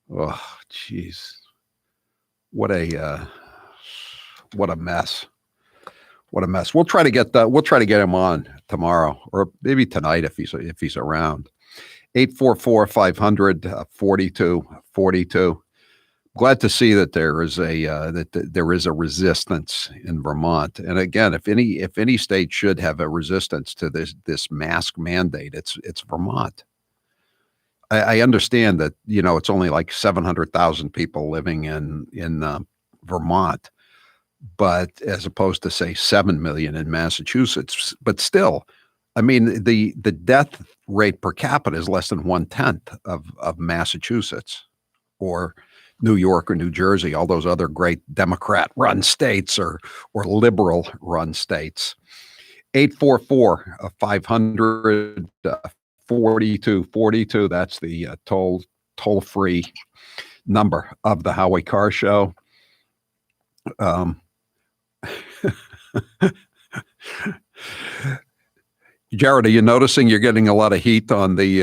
Oh, jeez. What a mess. What a mess. We'll try to get him on tomorrow or maybe tonight if he's around. 844-500-4242. Glad to see that there is a resistance in Vermont. And again, if any state should have a resistance to this mask mandate, it's Vermont. I understand that it's only like 700,000 people living in Vermont, but as opposed to say 7 million in Massachusetts. But still, I mean the death rate per capita is less than 1/10 of Massachusetts or New York or New Jersey, all those other great Democrat-run states or liberal-run states. 844-500-4242. That's the toll-free number of the Howie Carr Show. Jared, are you noticing you're getting a lot of heat on the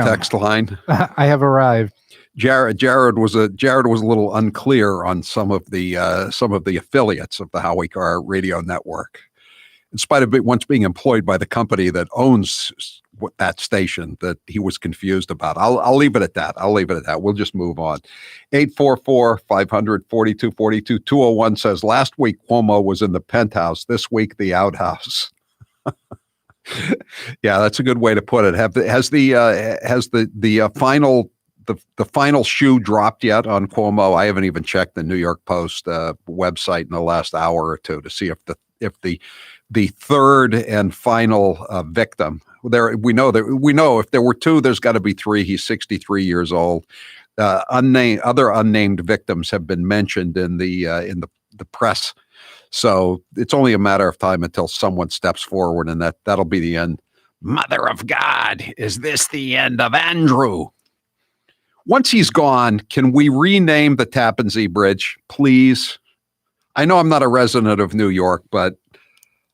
text line? I have arrived. Jared was a little unclear on some of the affiliates of the Howie Carr radio network. In spite of it once being employed by the company that owns that station, that he was confused about. I'll leave it at that. We'll just move on. 844-500-4242. 201 says, last week Cuomo was in the penthouse. This week, the outhouse. Yeah, that's a good way to put it. Has the final shoe dropped yet on Cuomo? I haven't even checked the New York Post website in the last hour or two to see if the third and final victim there. We know if there were two, there's got to be three. He's 63 years old. Other unnamed victims have been mentioned in the press. So it's only a matter of time until someone steps forward, and that'll be the end. Mother of God, is this the end of Andrew? Once he's gone, can we rename the Tappan Zee Bridge, please? I know I'm not a resident of New York, but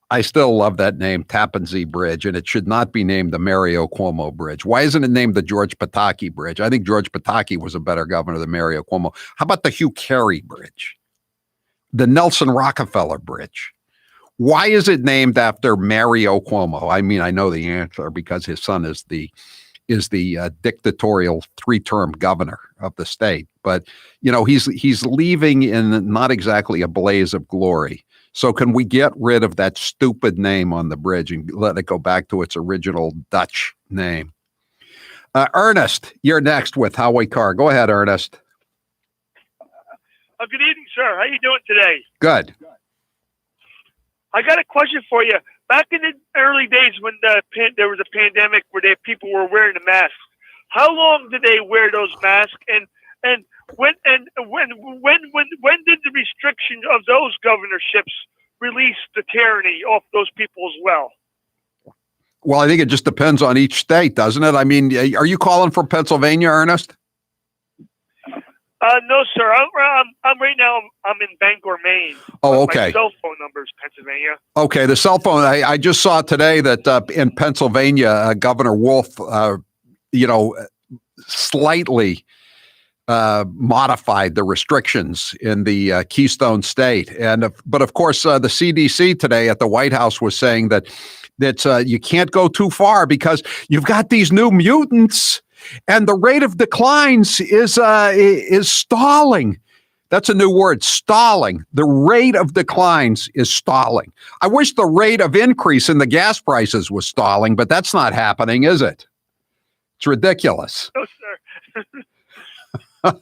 I still love that name, Tappan Zee Bridge, and it should not be named the Mario Cuomo Bridge. Why isn't it named the George Pataki Bridge? I think George Pataki was a better governor than Mario Cuomo. How about the Hugh Carey Bridge? The Nelson Rockefeller Bridge. Why is it named after Mario Cuomo? I mean, I know the answer because his son is the dictatorial 3-term governor of the state. But he's leaving in not exactly a blaze of glory. So can we get rid of that stupid name on the bridge and let it go back to its original Dutch name? Ernest, you're next with Howie Carr. Go ahead, Ernest. Good evening, sir. How you doing today? Good. I got a question for you. Back in the early days when there was a pandemic where people were wearing the masks, how long did they wear those masks? And when did the restriction of those governorships release the tyranny off those people as well? Well, I think it just depends on each state, doesn't it? I mean, are you calling from Pennsylvania, Ernest? No, sir. I'm right now. I'm in Bangor, Maine. Oh, okay. My cell phone number is Pennsylvania. Okay, the cell phone. I just saw today that in Pennsylvania, Governor Wolf, slightly modified the restrictions in the Keystone State, but of course, the CDC today at the White House was saying that you can't go too far because you've got these new mutants. And the rate of declines is stalling. That's a new word, stalling. The rate of declines is stalling. I wish the rate of increase in the gas prices was stalling, but that's not happening, is it? It's ridiculous. No, sir.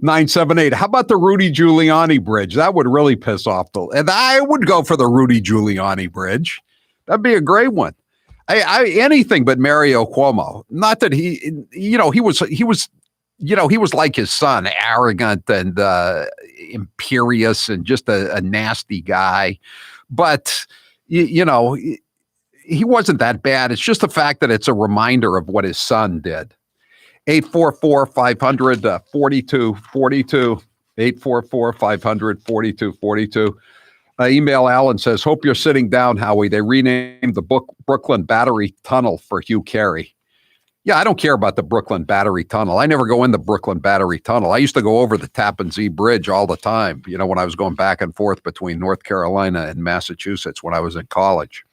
978. How about the Rudy Giuliani Bridge? That would really piss off and I would go for the Rudy Giuliani Bridge. That'd be a great one. Anything but Mario Cuomo. Not that he was like his son, arrogant and imperious and just a nasty guy. But he wasn't that bad. It's just the fact that it's a reminder of what his son did. 844-500-4242. 844-500-4242. Email Alan says, hope you're sitting down, Howie. They renamed the Brooklyn Battery Tunnel for Hugh Carey. Yeah, I don't care about the Brooklyn Battery Tunnel. I never go in the Brooklyn Battery Tunnel. I used to go over the Tappan Zee Bridge all the time, when I was going back and forth between North Carolina and Massachusetts when I was in college.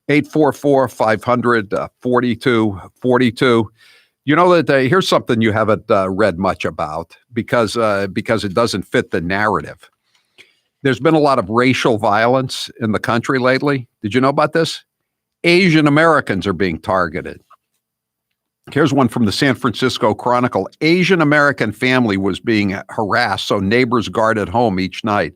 844-500-4242. You know that here's something you haven't read much about because it doesn't fit the narrative. There's been a lot of racial violence in the country lately. Did you know about this? Asian Americans are being targeted. Here's one from the San Francisco Chronicle. Asian American family was being harassed, so neighbors guarded home each night.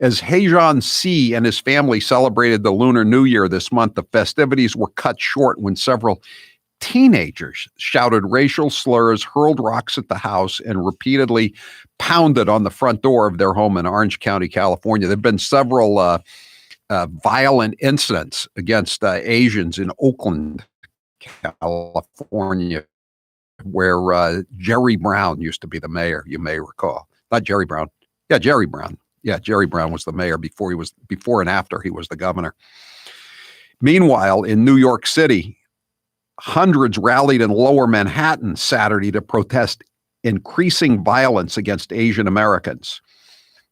As Haejan C. and his family celebrated the Lunar New Year this month, the festivities were cut short when several teenagers shouted racial slurs, hurled rocks at the house, and repeatedly pounded on the front door of their home in Orange County, California. There have been several violent incidents against Asians in Oakland, California, where Jerry Brown used to be the mayor, you may recall. Not Jerry Brown. Yeah, Jerry Brown. Yeah, Jerry Brown was the mayor before and after he was the governor. Meanwhile, in New York City, hundreds rallied in Lower Manhattan Saturday to protest increasing violence against Asian Americans.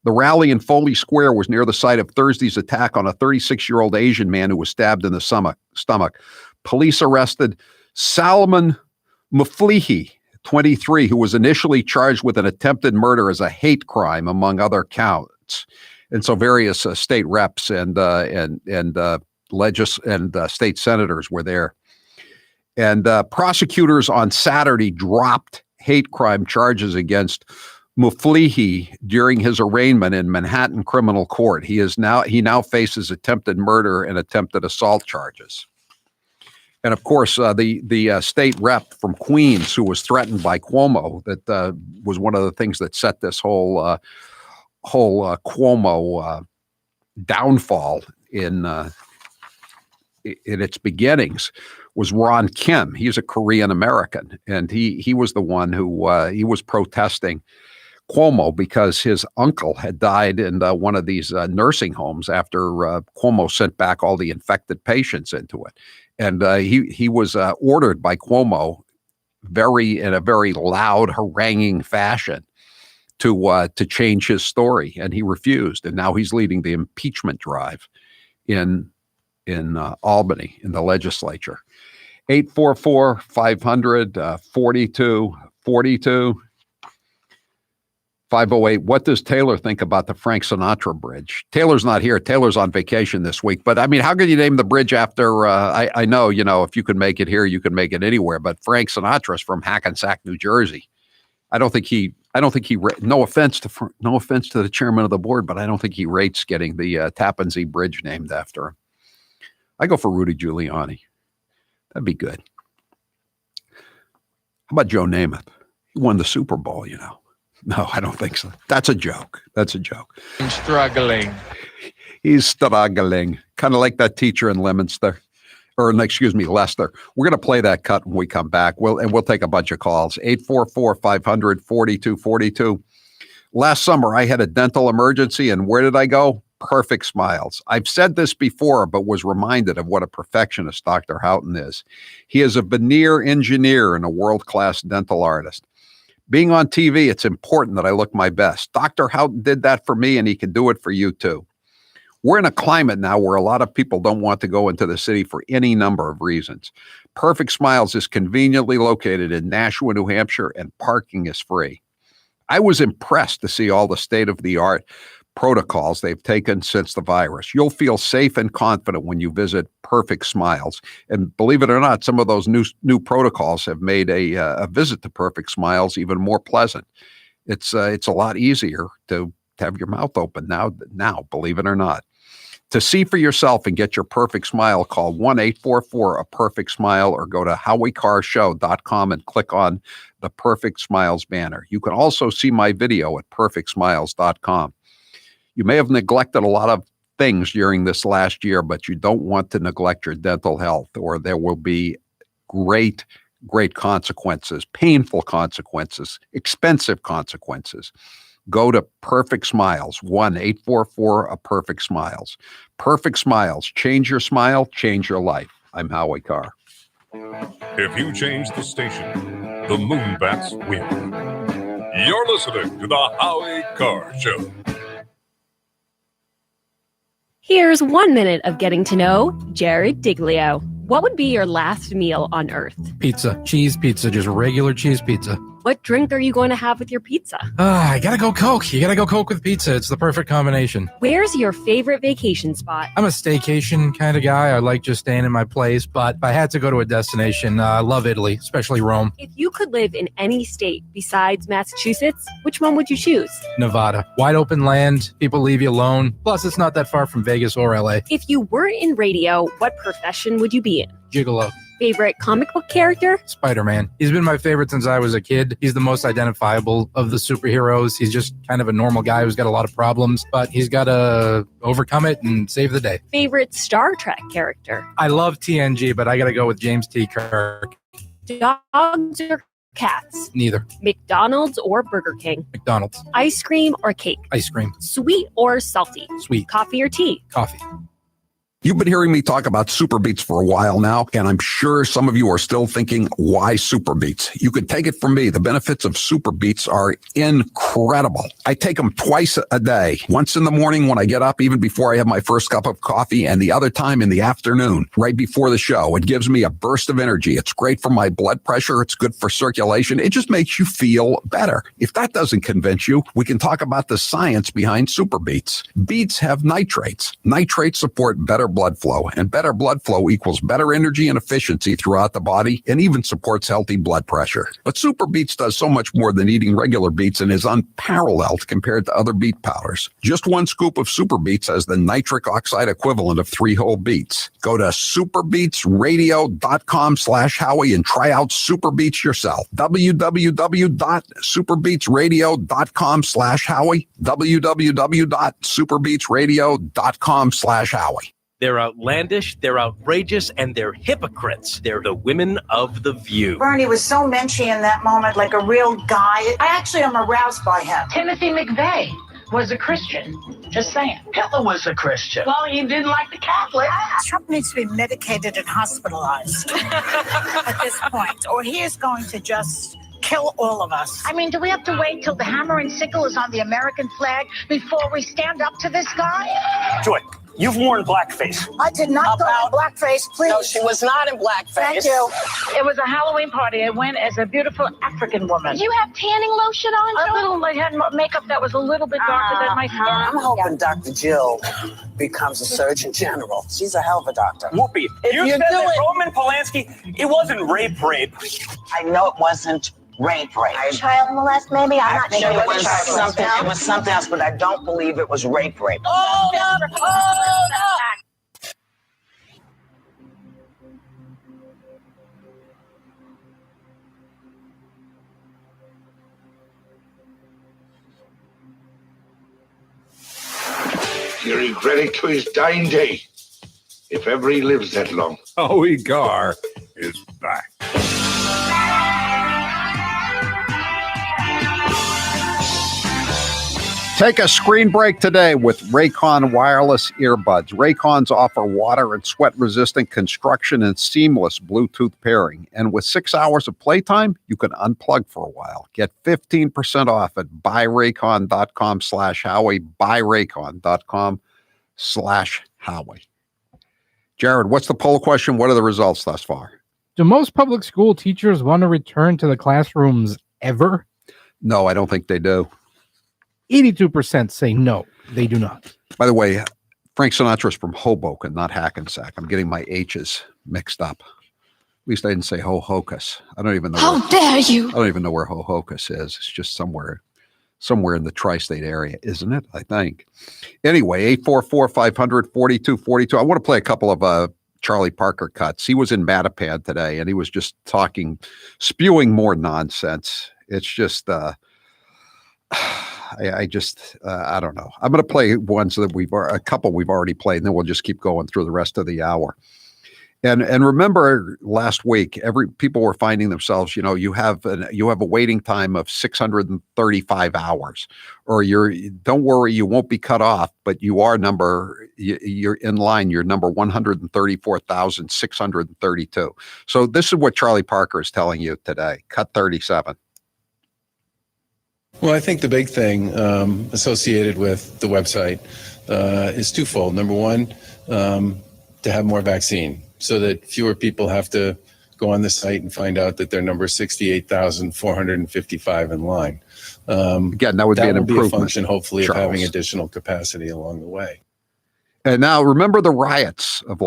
The rally in Foley Square was near the site of Thursday's attack on a 36-year-old Asian man who was stabbed in the stomach. Police arrested Salman Muflihi, 23, who was initially charged with an attempted murder as a hate crime, among other counts. And so various state reps and state senators were there. And prosecutors on Saturday dropped hate crime charges against Muflihi during his arraignment in Manhattan criminal court. He now faces attempted murder and attempted assault charges. And of course, the state rep from Queens, who was threatened by Cuomo, that was one of the things that set this whole Cuomo downfall in its beginnings, was Ron Kim. He's a Korean American, and he was the one who he was protesting Cuomo because his uncle had died in one of these nursing homes after Cuomo sent back all the infected patients into it. And he was ordered by Cuomo in a very loud, haranguing fashion to change his story, and he refused. And now he's leading the impeachment drive in Albany in the legislature. 844-500-4242. 508. What does Taylor think about the Frank Sinatra Bridge? Taylor's not here. Taylor's on vacation this week. But I mean, how could you name the bridge after? I know, if you could make it here, you could make it anywhere. But Frank Sinatra's from Hackensack, New Jersey. No offense to the chairman of the board, but I don't think he rates getting the Tappan Zee Bridge named after him. I go for Rudy Giuliani. That'd be good. How about Joe Namath? He won the Super Bowl, No, I don't think so. That's a joke. I'm struggling. He's struggling. Kind of like that teacher in Leicester. We're going to play that cut when we come back. We'll take a bunch of calls. 844-500-4242. Last summer, I had a dental emergency, and where did I go? Perfect Smiles. I've said this before, but was reminded of what a perfectionist Dr. Houghton is. He is a veneer engineer and a world-class dental artist. Being on TV, it's important that I look my best. Dr. Houghton did that for me, and he can do it for you too. We're in a climate now where a lot of people don't want to go into the city for any number of reasons. Perfect Smiles is conveniently located in Nashua, New Hampshire, and parking is free. I was impressed to see all the state-of-the-art protocols they've taken since the virus. You'll feel safe and confident when you visit Perfect Smiles. And believe it or not, some of those new protocols have made a visit to Perfect Smiles even more pleasant. It's a lot easier to have your mouth open now, believe it or not. To see for yourself and get your perfect smile, call 1-844-A-PERFECT-SMILE or go to HowieCarrShow.com and click on the Perfect Smiles banner. You can also see my video at PerfectSmiles.com. You may have neglected a lot of things during this last year, but you don't want to neglect your dental health, or there will be great consequences, painful consequences, expensive consequences. Go to Perfect Smiles, 1-844-A-PERFECT-SMILES. Perfect Smiles. Change your smile, change your life. I'm Howie Carr. If you change the station, the Moonbats win. You're listening to the Howie Carr Show. Here's 1 minute of getting to know Jared Diglio. What would be your last meal on Earth? Pizza. Cheese pizza. Just regular cheese pizza. What drink are you going to have with your pizza? I gotta go Coke. You gotta go Coke with pizza. It's the perfect combination. Where's your favorite vacation spot? I'm a staycation kind of guy. I like just staying in my place, but if I had to go to a destination, I love Italy, especially Rome. If you could live in any state besides Massachusetts, which one would you choose? Nevada. Wide open land, people leave you alone. Plus, it's not that far from Vegas or LA. If you weren't in radio, what profession would you be in? Gigolo. Favorite comic book character? Spider-Man. He's been my favorite since I was a kid. He's the most identifiable of the superheroes. He's just kind of a normal guy who's got a lot of problems, but he's got to overcome it and save the day. Favorite Star Trek character? I love TNG, but I got to go with James T. Kirk. Dogs or cats? Neither. McDonald's or Burger King? McDonald's. Ice cream or cake? Ice cream. Sweet or salty? Sweet. Coffee or tea? Coffee. You've been hearing me talk about Super Beets for a while now, and I'm sure some of you are still thinking, why Super Beets? You could take it from me. The benefits of Super Beets are incredible. I take them twice a day, once in the morning when I get up, even before I have my first cup of coffee, and the other time in the afternoon, right before the show. It gives me a burst of energy. It's great for my blood pressure. It's good for circulation. It just makes you feel better. If that doesn't convince you, we can talk about the science behind Super Beets. Beets have nitrates. Nitrates support better blood flow, and better blood flow equals better energy and efficiency throughout the body, and even supports healthy blood pressure. But Super Beets does so much more than eating regular beets and is unparalleled compared to other beet powders. Just one scoop of Super Beets has the nitric oxide equivalent of 3 whole beets. Go to superbeetsradio.com/Howie and try out Super Beets yourself. www.superbeetsradio.com/Howie. www.superbeetsradio.com/Howie. They're outlandish, they're outrageous, and they're hypocrites. They're the women of The View. Bernie was so menschy in that moment, like a real guy. I actually am aroused by him. Timothy McVeigh was a Christian. Just saying. Hitler was a Christian. Well, he didn't like the Catholics. Trump needs to be medicated and hospitalized at this point, or he is going to just kill all of us. I mean, do we have to wait till the hammer and sickle is on the American flag before we stand up to this guy? Joy, you've worn blackface. I did not go in blackface, please. No, she was not in blackface. Thank you. It was a Halloween party. I went as a beautiful African woman. Did you have tanning lotion on, A little. I had makeup that was a little bit darker than my skin. I'm hoping Dr. Jill becomes a Surgeon General. She's a hell of a doctor. Whoopi, you said that Roman Polanski, it wasn't rape. I know it wasn't rape. Child molest, maybe? I'm not sure. It was something. It was something else, but I don't believe it was rape. Hold up! You regret it to his dying day, if ever he lives that long. Howie Carr is back. Take a screen break today with Raycon wireless earbuds. Raycons offer water and sweat-resistant construction and seamless Bluetooth pairing. And with 6 hours of playtime, you can unplug for a while. Get 15% off at buyraycon.com/Howie, buyraycon.com/Howie. Jared, what's the poll question? What are the results thus far? Do most public school teachers want to return to the classrooms ever? No, I don't think they do. 82% say no, they do not. By the way, Frank Sinatra's from Hoboken, not Hackensack. I'm getting my H's mixed up. At least I didn't say Ho-Hocus. I don't even know. How dare you? I don't even know where Ho-Hocus is. It's just somewhere in the tri-state area, isn't it? I think. Anyway, 844-500-4242. I want to play a couple of Charlie Parker cuts. He was in Mattapan today, and he was just spewing more nonsense. It's just... I don't know. I'm going to play ones that a couple we've already played, and then we'll just keep going through the rest of the hour. And remember last week, people were finding themselves, you have a waiting time of 635 hours, or don't worry, you won't be cut off, but you're in line. You're number 134,632. So this is what Charlie Parker is telling you today. Cut 37. Well, I think the big thing associated with the website is twofold. Number one, to have more vaccine. so that fewer people have to go on the site and find out that they're number 68,455 in line. Again, that would be an improvement. A function, hopefully, Charles, of having additional capacity along the way. And now, remember the riots of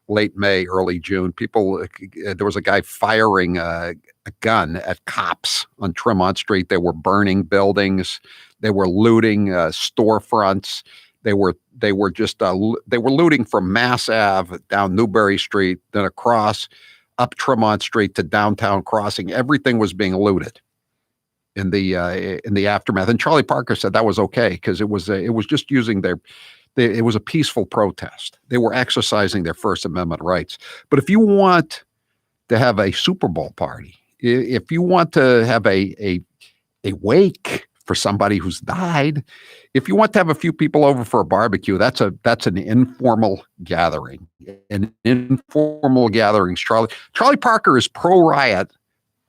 late May, early June? There was a guy firing a gun at cops on Tremont Street. They were burning buildings. They were looting storefronts. They were looting from Mass Ave down Newbury Street, then across up Tremont Street to Downtown Crossing. Everything was being looted in the aftermath. And Charlie Parker said that was okay because it was just using it was a peaceful protest. They were exercising their First Amendment rights. But if you want to have a Super Bowl party, if you want to have a wake for somebody who's died, if you want to have a few people over for a barbecue, that's an informal gathering. An informal gatherings. Charlie Parker is pro-riot,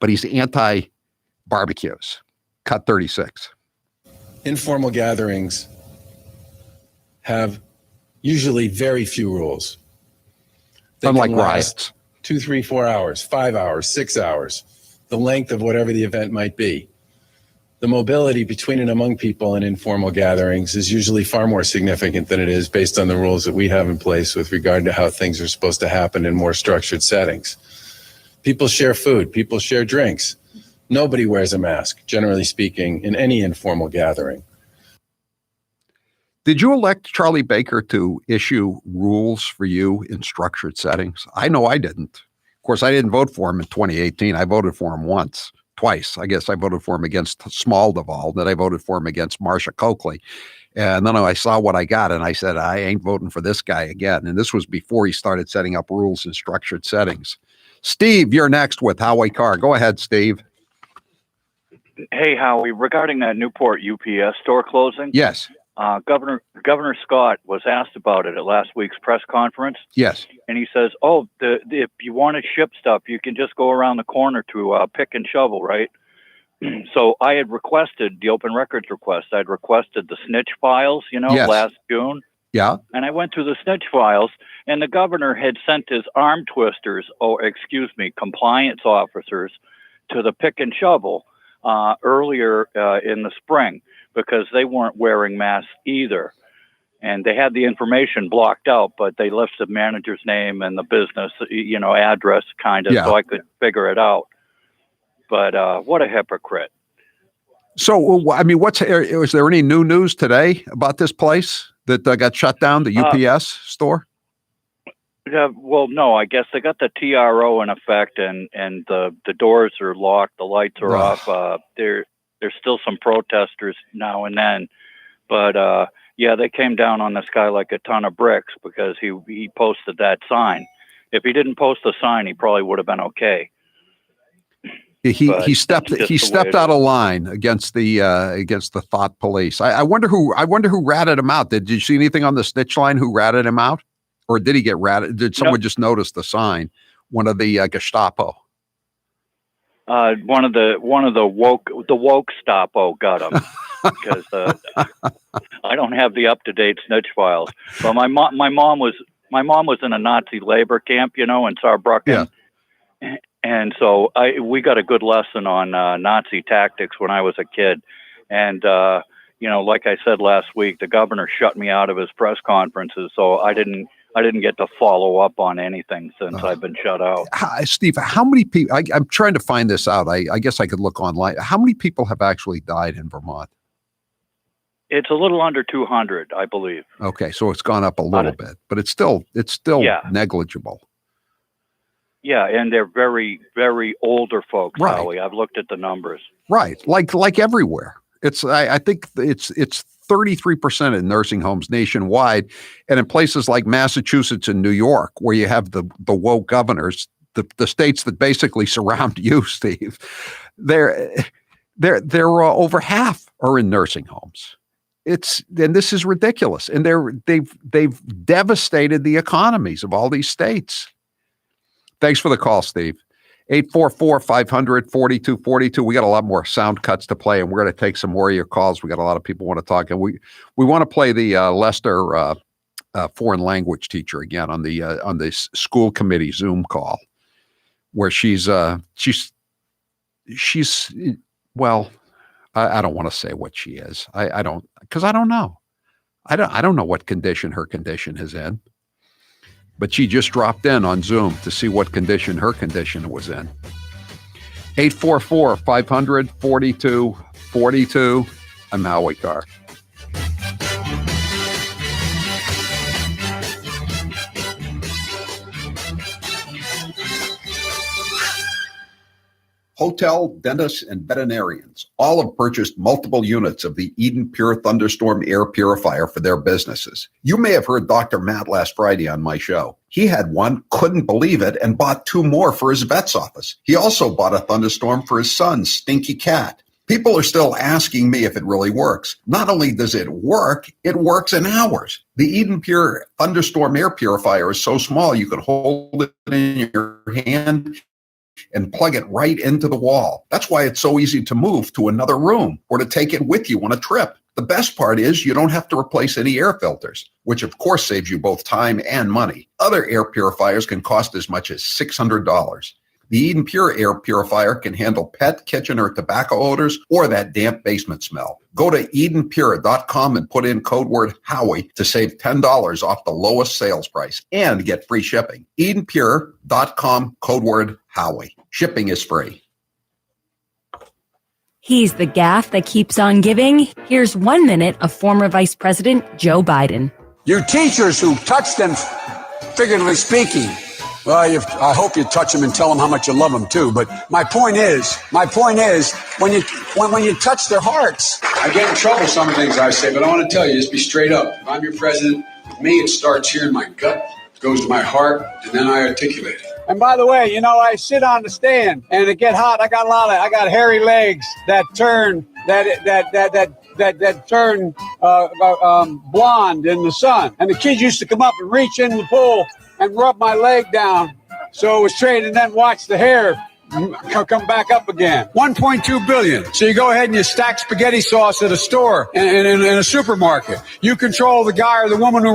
but he's anti-barbecues. Cut 36. Informal gatherings have usually very few rules. They Unlike can last riots. 2, 3, 4 hours, 5 hours, 6 hours, the length of whatever the event might be. The mobility between and among people in informal gatherings is usually far more significant than it is based on the rules that we have in place with regard to how things are supposed to happen in more structured settings. People share food, people share drinks. Nobody wears a mask, generally speaking, in any informal gathering. Did you elect Charlie Baker to issue rules for you in structured settings? I know I didn't. Of course, I didn't vote for him in 2018. I voted for him twice. I guess I voted for him against Smaldevall, then I voted for him against Marsha Coakley. And then I saw what I got, and I said, I ain't voting for this guy again. And this was before he started setting up rules in structured settings. Steve, you're next with Howie Carr. Go ahead, Steve. Hey, Howie, regarding that Newport UPS store closing. Yes. Governor Scott was asked about it at last week's press conference. Yes. And he says, if you want to ship stuff, you can just go around the corner to pick and shovel, right? So I had requested the open records request. I'd requested the snitch files, Yes. last June. Yeah. And I went through the snitch files, and the governor had sent his arm twisters, compliance officers, to the pick and shovel earlier in the spring, because they weren't wearing masks either. And they had the information blocked out, but they left the manager's name and the business, address kind of, so I could figure it out. But what a hypocrite. So, I mean, is there any new news today about this place that got shut down, the UPS store? Well, no, I guess they got the TRO in effect, and the doors are locked, the lights are off. There's still some protesters now and then, but they came down on this guy like a ton of bricks because he posted that sign. If he didn't post the sign, he probably would have been okay. He stepped out of line against the thought police. I wonder who ratted him out. Did you see anything on the snitch line who ratted him out, or did he get ratted? Did someone just notice the sign? One of the Gestapo. One of the woke Stapo got him because I don't have the up-to-date snitch files. But my mom was in a Nazi labor camp, in Saarbrücken. Yeah. And so we got a good lesson on Nazi tactics when I was a kid. And like I said last week, the governor shut me out of his press conferences, so I didn't get to follow up on anything since I've been shut out. Steve, how many people, I'm trying to find this out. I guess I could look online. How many people have actually died in Vermont? It's a little under 200, I believe. Okay. So it's gone up a little bit, but it's still negligible. Yeah. And they're very, very older folks, right. Howie. I've looked at the numbers. Right. Like everywhere. I think it's 33% in nursing homes nationwide, and in places like Massachusetts and New York, where you have the woke governors, the states that basically surround you, Steve, they're over half are in nursing homes. And this is ridiculous, and they've devastated the economies of all these states. Thanks for the call, Steve. 844-500-4242. We got a lot more sound cuts to play, and we're going to take some more of your calls. We got a lot of people want to talk, and we want to play the Lester foreign language teacher again on the school committee Zoom call, where she's well, I don't want to say what she is. I don't, because I don't know. I don't know what condition her condition is in. But she just dropped in on Zoom to see what condition her condition was in. 844-500-4242. I'm Howie Carr. Hotel, dentists, and veterinarians all have purchased multiple units of the Eden Pure Thunderstorm air purifier for their businesses. You may have heard Dr. Matt last Friday on my show. He had one, couldn't believe it, and bought 2 more for his vet's office. He also bought a Thunderstorm for his son's stinky cat. People are still asking me if it really works. Not only does it work in hours. The Eden Pure Thunderstorm air purifier is so small you can hold it in your hand and plug it right into the wall. That's why it's so easy to move to another room or to take it with you on a trip. The best part is you don't have to replace any air filters, which of course saves you both time and money. Other air purifiers can cost as much as $600. The Eden Pure air purifier can handle pet, kitchen, or tobacco odors or that damp basement smell. Go to EdenPure.com and put in code word Howie to save $10 off the lowest sales price and get free shipping. EdenPure.com, code word Howie. Shipping is free. He's the gaff that keeps on giving. Here's 1 minute of former Vice President Joe Biden. Your teachers who touch them, figuratively speaking, well, I hope you touch them and tell them how much you love them too. But my point is, when you touch their hearts, I get in trouble some of the things I say, but I want to tell you, just be straight up. If I'm your president, with me, it starts here in my gut, goes to my heart, and then I articulate it. And by the way, I sit on the stand and it get hot. I got hairy legs that turn blonde in the sun. And the kids used to come up and reach in the pool and rub my leg down so it was straight, and then watch the hair come back up again. 1.2 billion. So you go ahead and you stack spaghetti sauce at a store and in a supermarket. You control the guy or the woman who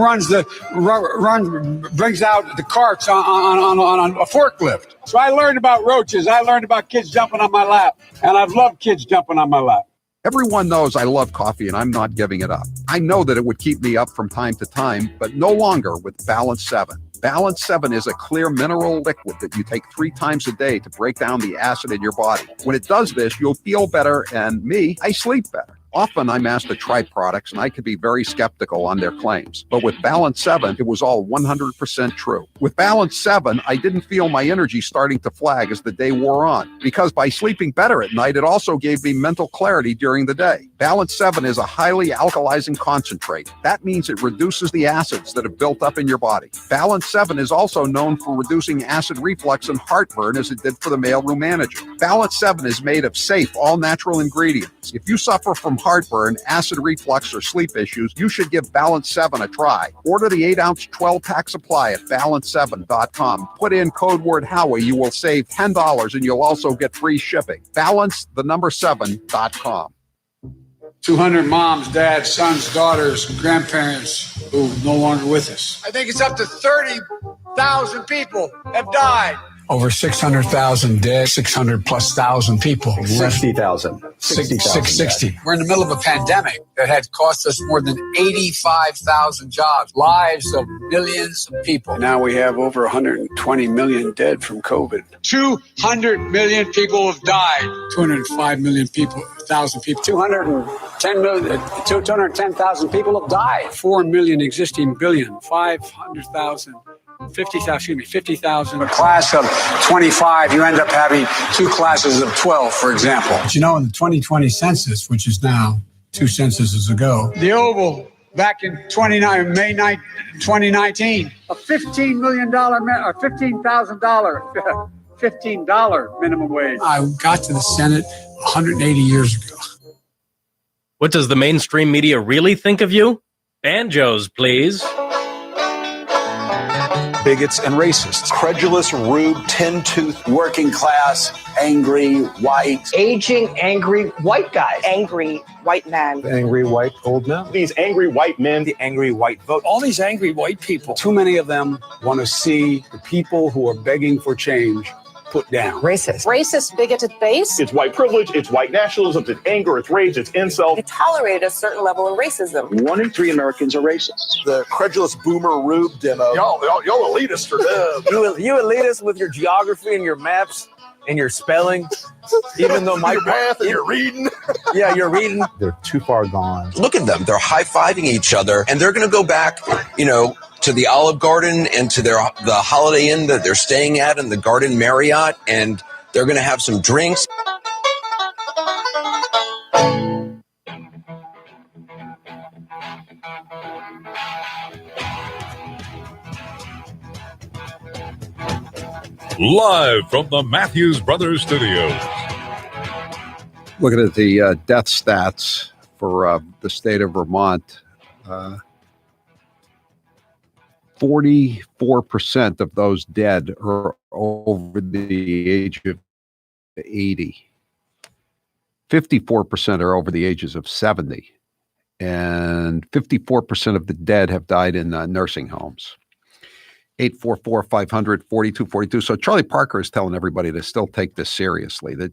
brings out the carts on a forklift. So I learned about roaches. I learned about kids jumping on my lap, and I've loved kids jumping on my lap. Everyone knows I love coffee and I'm not giving it up. I know that it would keep me up from time to time, but no longer with Balance 7. Balance 7 is a clear mineral liquid that you take 3 times a day to break down the acid in your body. When it does this, you'll feel better, and I sleep better. Often I'm asked to try products and I can be very skeptical on their claims. But with Balance 7, it was all 100% true. With Balance 7, I didn't feel my energy starting to flag as the day wore on, because by sleeping better at night, it also gave me mental clarity during the day. Balance 7 is a highly alkalizing concentrate. That means it reduces the acids that have built up in your body. Balance 7 is also known for reducing acid reflux and heartburn, as it did for the mailroom manager. Balance 7 is made of safe, all-natural ingredients. If you suffer from heartburn, acid reflux, or sleep issues, you should give Balance 7 a try. Order the 8-ounce 12-pack supply at balance7.com. Put in code word Howie. You will save $10 and you'll also get free shipping. Balance7.com. 200 moms, dads, sons, daughters, grandparents who are no longer with us. I think it's up to 30,000 people have died. Over 600,000 dead, 600 plus thousand people. 60,000. 660. We're in the middle of a pandemic that had cost us more than 85,000 jobs, lives of millions of people. Now we have over 120 million dead from COVID. 200 million people have died. 205 million people, 1,000 people. 210,000 people have died. 4 million existing billion. 500,000. 50,000. A class of 25, you end up having 2 classes of 12, for example. But in the 2020 census, which is now 2 censuses ago, the Oval back in May 2019, a $15 million or $15,000 $15 minimum wage. I got to the Senate 180 years ago. What does the mainstream media really think of you? Banjos, please. bigots, and racists. Credulous, rude, tin-toothed, working class, angry, white. Aging, angry, white guys. Angry, white man. Angry, white, old men. These angry white men. The angry white vote. All these angry white people. Too many of them want to see the people who are begging for change put down. Racist. Racist, bigoted base. It's white privilege, it's white nationalism, it's anger, it's rage, it's insult. They tolerate a certain level of racism. 1 in 3 Americans are racist. The credulous boomer Rube demo. Y'all elitists are dumb. You elitists with your geography and your maps and your spelling, even though my your math and your reading. Yeah, you're reading. They're too far gone. Look at them. They're high-fiving each other, and they're going to go back, to the Olive Garden and to the Holiday Inn that they're staying at and the Garden Marriott, and they're going to have some drinks. Live from the Matthews Brothers Studios. Looking at the death stats for the state of Vermont, 44% of those dead are over the age of 80. 54% are over the ages of 70. And 54% of the dead have died in nursing homes. 844-500-4242. So Charlie Parker is telling everybody to still take this seriously. That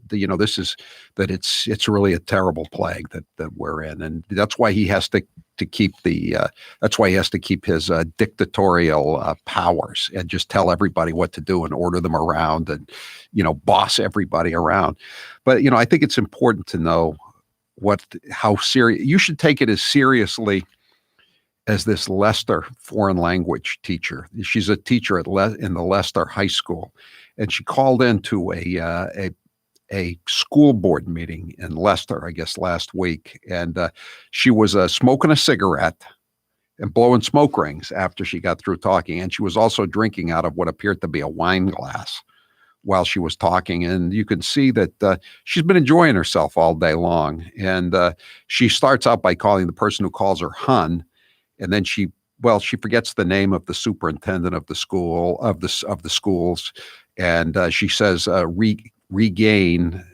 it's really a terrible plague that we're in, and that's why he has to keep his dictatorial powers and just tell everybody what to do and order them around and boss everybody around. But I think it's important to know how serious you should take it as seriously as this Leicester foreign language teacher. She's a teacher in the Leicester High School, and she called into a school board meeting in Leicester, I guess last week, and she was smoking a cigarette and blowing smoke rings after she got through talking, and she was also drinking out of what appeared to be a wine glass while she was talking, and you can see that she's been enjoying herself all day long. And she starts out by calling the person who calls her Hun. And then she forgets the name of the superintendent of the school of the schools, and she says regain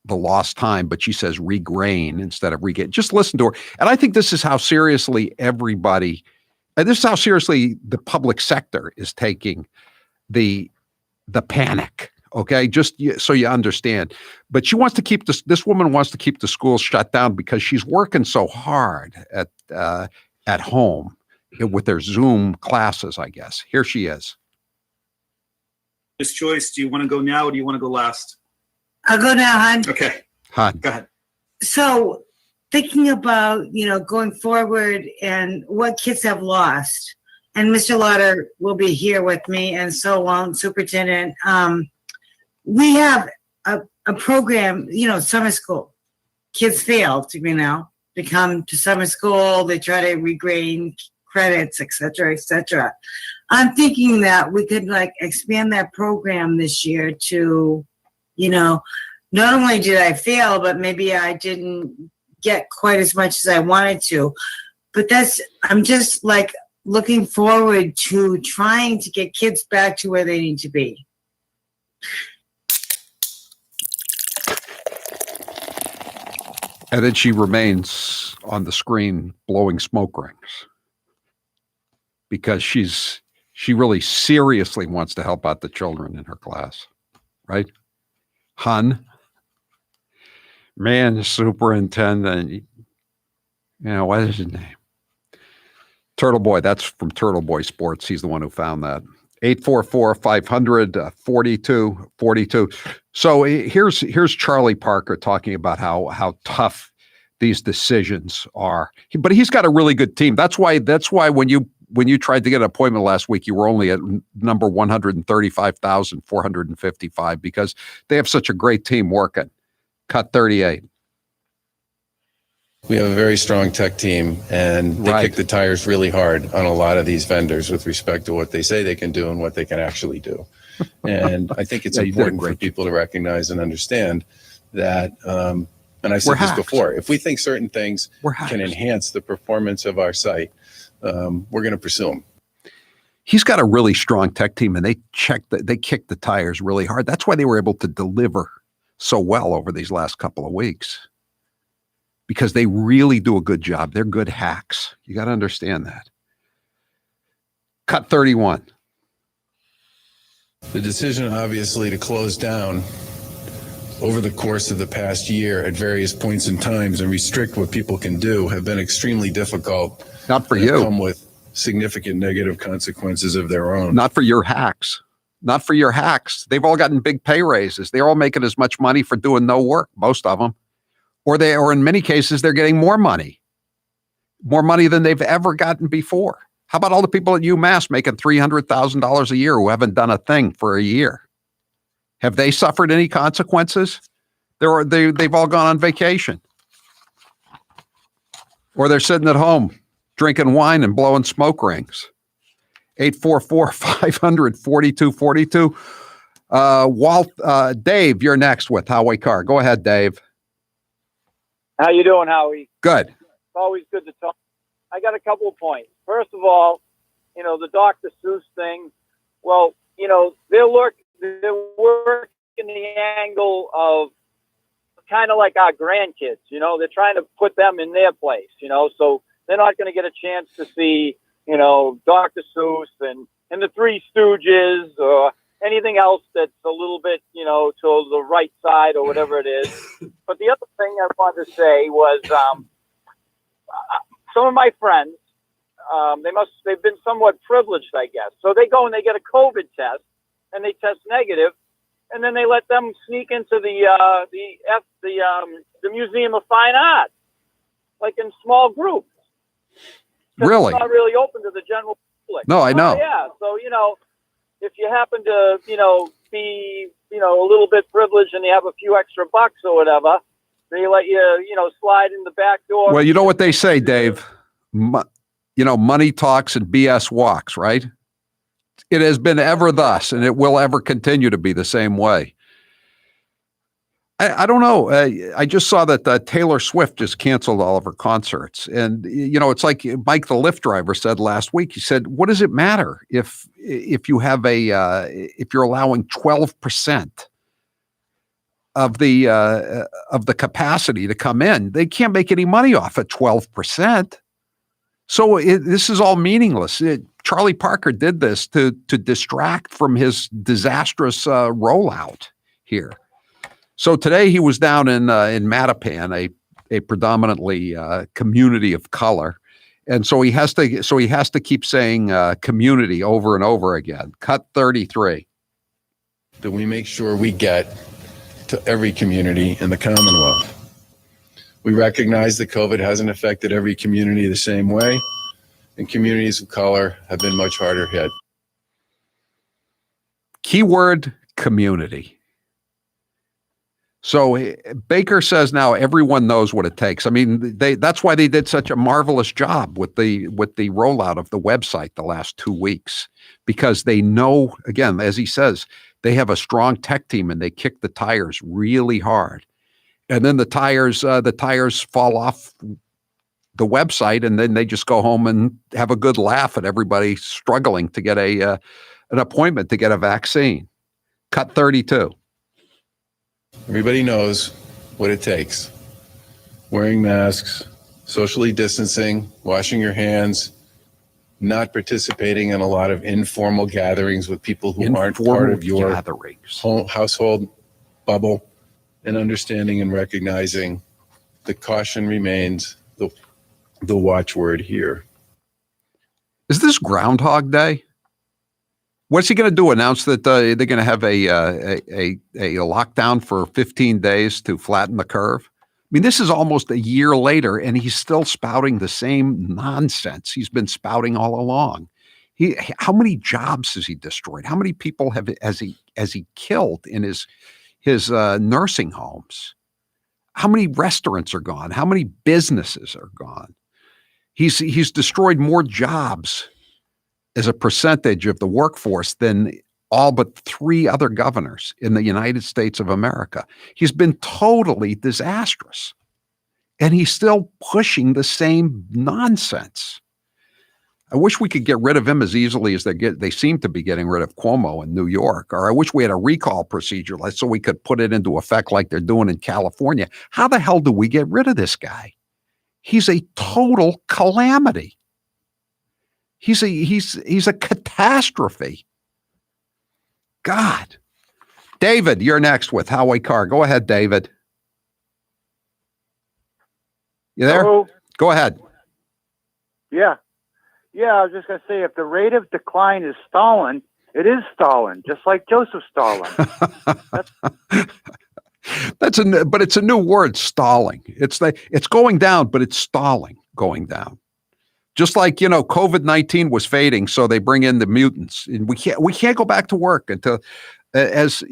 the lost time, but she says regrain instead of regain. Just listen to her, and I think this is how seriously everybody, and this is how seriously the public sector is taking the panic. Okay, just so you understand. But she wants to keep this woman wants to keep the schools shut down because she's working so hard at home with their Zoom classes, I guess. Here she is. This choice, do you want to go now or do you want to go last? I'll go now, hon. Okay. Hon. Go ahead. So thinking about, going forward and what kids have lost, and Mr. Lauder will be here with me and so on, Superintendent. We have a program, summer school. Kids fail, they come to summer school, they try to regain credits, et cetera, et cetera. I'm thinking that we could expand that program this year to, not only did I fail, but maybe I didn't get quite as much as I wanted to. But I'm just looking forward to trying to get kids back to where they need to be. And then she remains on the screen blowing smoke rings because she really seriously wants to help out the children in her class, right? Hun, man, superintendent, what is his name? Turtle Boy, that's from Turtle Boy Sports. He's the one who found that. 844-500-4242. So here's Charlie Parker talking about how tough these decisions are. But he's got a really good team. That's why when you tried to get an appointment last week, you were only at number 135,455 because they have such a great team working. Cut 38. We have a very strong tech team, and they kick the tires really hard on a lot of these vendors with respect to what they say they can do and what they can actually do. And I think it's important for people to recognize and understand that, and I said this before, if we think certain things can enhance the performance of our site, we're going to pursue them. He's got a really strong tech team, and they kicked the tires really hard. That's why they were able to deliver so well over these last couple of weeks, because they really do a good job. They're good hacks. You got to understand that. Cut 31. The decision, obviously, to close down over the course of the past year at various points in times and restrict what people can do have been extremely difficult. Not for and you. have come with significant negative consequences of their own. Not for your hacks. Not for your hacks. They've all gotten big pay raises. They're all making as much money for doing no work, most of them. Or in many cases, they're getting more money than they've ever gotten before. How about all the people at UMass making $300,000 a year who haven't done a thing for a year? Have they suffered any consequences? They've all gone on vacation. Or they're sitting at home drinking wine and blowing smoke rings. 844-500-4242. Dave, you're next with Howie Carr. Go ahead, Dave. How you doing, Howie? Good. It's always good to talk. I got a couple of points. First of all, the Dr. Seuss thing. Well, they're working the angle of kind of like our grandkids. They're trying to put them in their place. So they're not going to get a chance to see, Dr. Seuss and the Three Stooges or anything else that's a little bit, to the right side or whatever it is. But the other thing I wanted to say was some of my friends, they've been somewhat privileged, I guess. So they go and they get a COVID test and they test negative, and then they let them sneak into the Museum of Fine Art, like in small groups. Really? It's not really open to the general public. No, I know. Oh, yeah. So, if you happen to, be, a little bit privileged and you have a few extra bucks or whatever, they let you, slide in the back door. Well, you know what they say, Dave? Money talks and BS walks, right? It has been ever thus, and it will ever continue to be the same way. I don't know. I just saw that Taylor Swift just canceled all of her concerts. And, it's like Mike, the Lyft driver, said last week. He said, what does it matter if you have if you're allowing 12% of the capacity to come in? They can't make any money off at 12%. So this is all meaningless. Charlie Parker did this to distract from his disastrous rollout here. So today he was down in Mattapan, a predominantly community of color, and so he has to keep saying community over and over again. Cut 33. That we make sure we get to every community in the Commonwealth. We recognize that COVID hasn't affected every community the same way, and communities of color have been much harder hit. Keyword community. So Baker says now everyone knows what it takes. I mean, that's why they did such a marvelous job with the rollout of the website the last 2 weeks, because they know, again, as he says, they have a strong tech team and they kick the tires really hard. And then the tires fall off the website, and then they just go home and have a good laugh at everybody struggling to get an appointment to get a vaccine. Cut 32. Everybody knows what it takes. Wearing masks, socially distancing, washing your hands, not participating in a lot of informal gatherings with people who aren't part of your household bubble, and understanding and recognizing the caution remains the watchword here. Is this Groundhog Day? What's he going to do? Announce that they're going to have a lockdown for 15 days to flatten the curve? I mean, this is almost a year later, and he's still spouting the same nonsense he's been spouting all along. How many jobs has he destroyed? How many people has he killed in his nursing homes? How many restaurants are gone? How many businesses are gone? He's destroyed more jobs as a percentage of the workforce than all but 3 other governors in the United States of America. He's been totally disastrous, and he's still pushing the same nonsense. I wish we could get rid of him as easily as they seem to be getting rid of Cuomo in New York. Or I wish we had a recall procedure so we could put it into effect like they're doing in California. How the hell do we get rid of this guy? He's a total calamity. He's a catastrophe. God. David, you're next with Howie Carr. Go ahead, David. You there? Hello? Go ahead. Yeah. Yeah, I was just going to say, if the rate of decline is Stalin, it is Stalin, just like Joseph Stalin. But it's a new word, stalling. It's going down, but it's stalling, going down. Just like, COVID-19 was fading, so they bring in the mutants. And we can't go back to work until, there's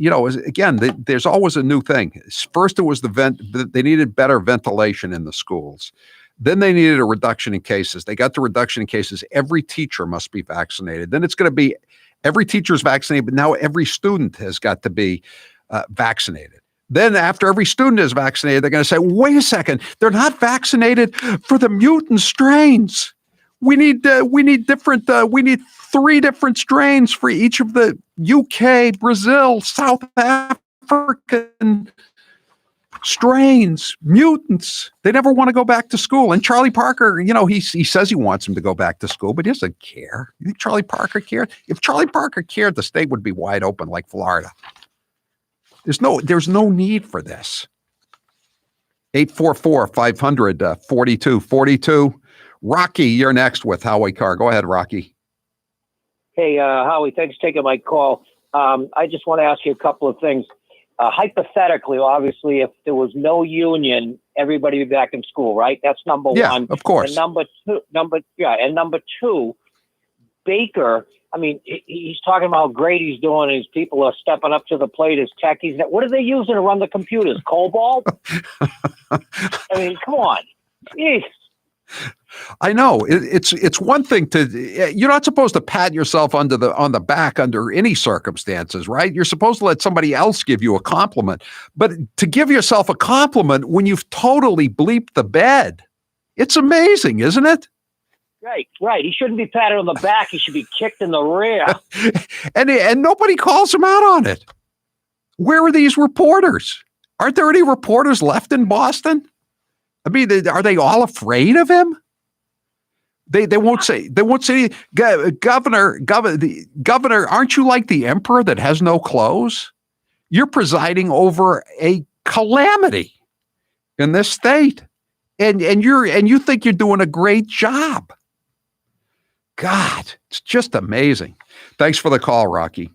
always a new thing. First, it was they needed better ventilation in the schools. Then they needed a reduction in cases. They got the reduction in cases. Every teacher must be vaccinated. Then it's going to be every teacher's vaccinated, but now every student has got to be vaccinated. Then after every student is vaccinated, they're going to say, wait a second, they're not vaccinated for the mutant strains. We need 3 different strains for each of the UK, Brazil, South African strains, mutants. They never want to go back to school. And Charlie Parker, he says he wants them to go back to school, but he doesn't care. You think Charlie Parker cared? If Charlie Parker cared, the state would be wide open like Florida. There's no need for this. 844-500-4242. Rocky, you're next with Howie Carr. Go ahead, Rocky. Hey, Howie, thanks for taking my call. I just want to ask you a couple of things. Hypothetically, obviously, if there was no union, everybody would be back in school, right? That's number one. Yeah, of course. And number two, Baker, I mean, he's talking about how great he's doing. His people are stepping up to the plate as techies. What are they using to run the computers? Cobalt? I mean, come on. Jeez. I know it's one thing you're not supposed to pat yourself on the back under any circumstances, right? You're supposed to let somebody else give you a compliment, but to give yourself a compliment when you've totally bleeped the bed, it's amazing, isn't it? Right. He shouldn't be patted on the back. He should be kicked in the rear. and nobody calls him out on it. Where are these reporters? Aren't there any reporters left in Boston? I mean, are they all afraid of him? They won't say governor, aren't you like the emperor that has no clothes? You're presiding over a calamity in this state. And you think you're doing a great job. God, it's just amazing. Thanks for the call, Rocky.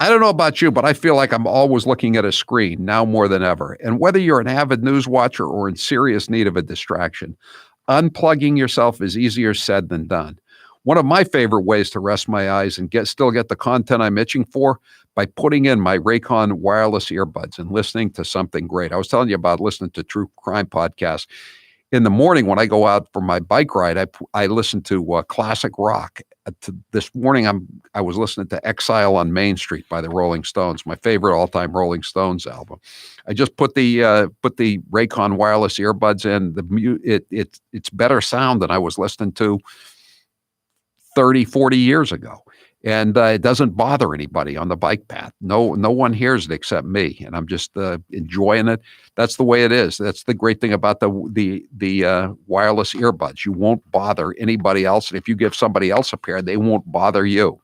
I don't know about you, but I feel like I'm always looking at a screen now more than ever. And whether you're an avid news watcher or in serious need of a distraction, unplugging yourself is easier said than done. One of my favorite ways to rest my eyes and still get the content I'm itching for by putting in my Raycon wireless earbuds and listening to something great. I was telling you about listening to true crime podcasts. In the morning when I go out for my bike ride, I listen to classic rock. This morning I was listening to Exile on Main Street by the Rolling Stones, my favorite all-time Rolling Stones album. I just put the Raycon wireless earbuds in. It's better sound than I was listening to 30, 40 years ago. And it doesn't bother anybody on the bike path. No one hears it except me, and I'm just enjoying it. That's the way it is. That's the great thing about the wireless earbuds. You won't bother anybody else, and if you give somebody else a pair, they won't bother you.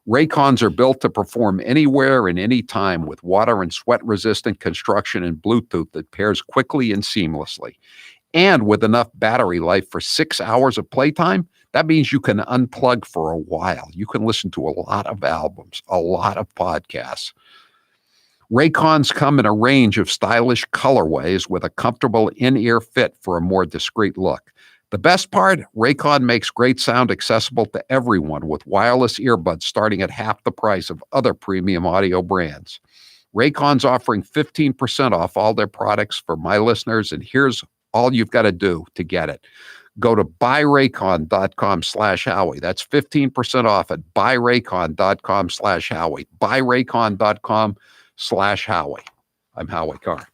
Raycons are built to perform anywhere and any time with water and sweat-resistant construction and Bluetooth that pairs quickly and seamlessly. And with enough battery life for 6 hours of playtime, that means you can unplug for a while. You can listen to a lot of albums, a lot of podcasts. Raycons come in a range of stylish colorways with a comfortable in-ear fit for a more discreet look. The best part, Raycon makes great sound accessible to everyone with wireless earbuds starting at half the price of other premium audio brands. Raycon's offering 15% off all their products for my listeners, and here's all you've got to do to get it. Go to buyraycon.com/Howie. That's 15% off at buyraycon.com/Howie. Buyraycon.com/Howie. I'm Howie Carr.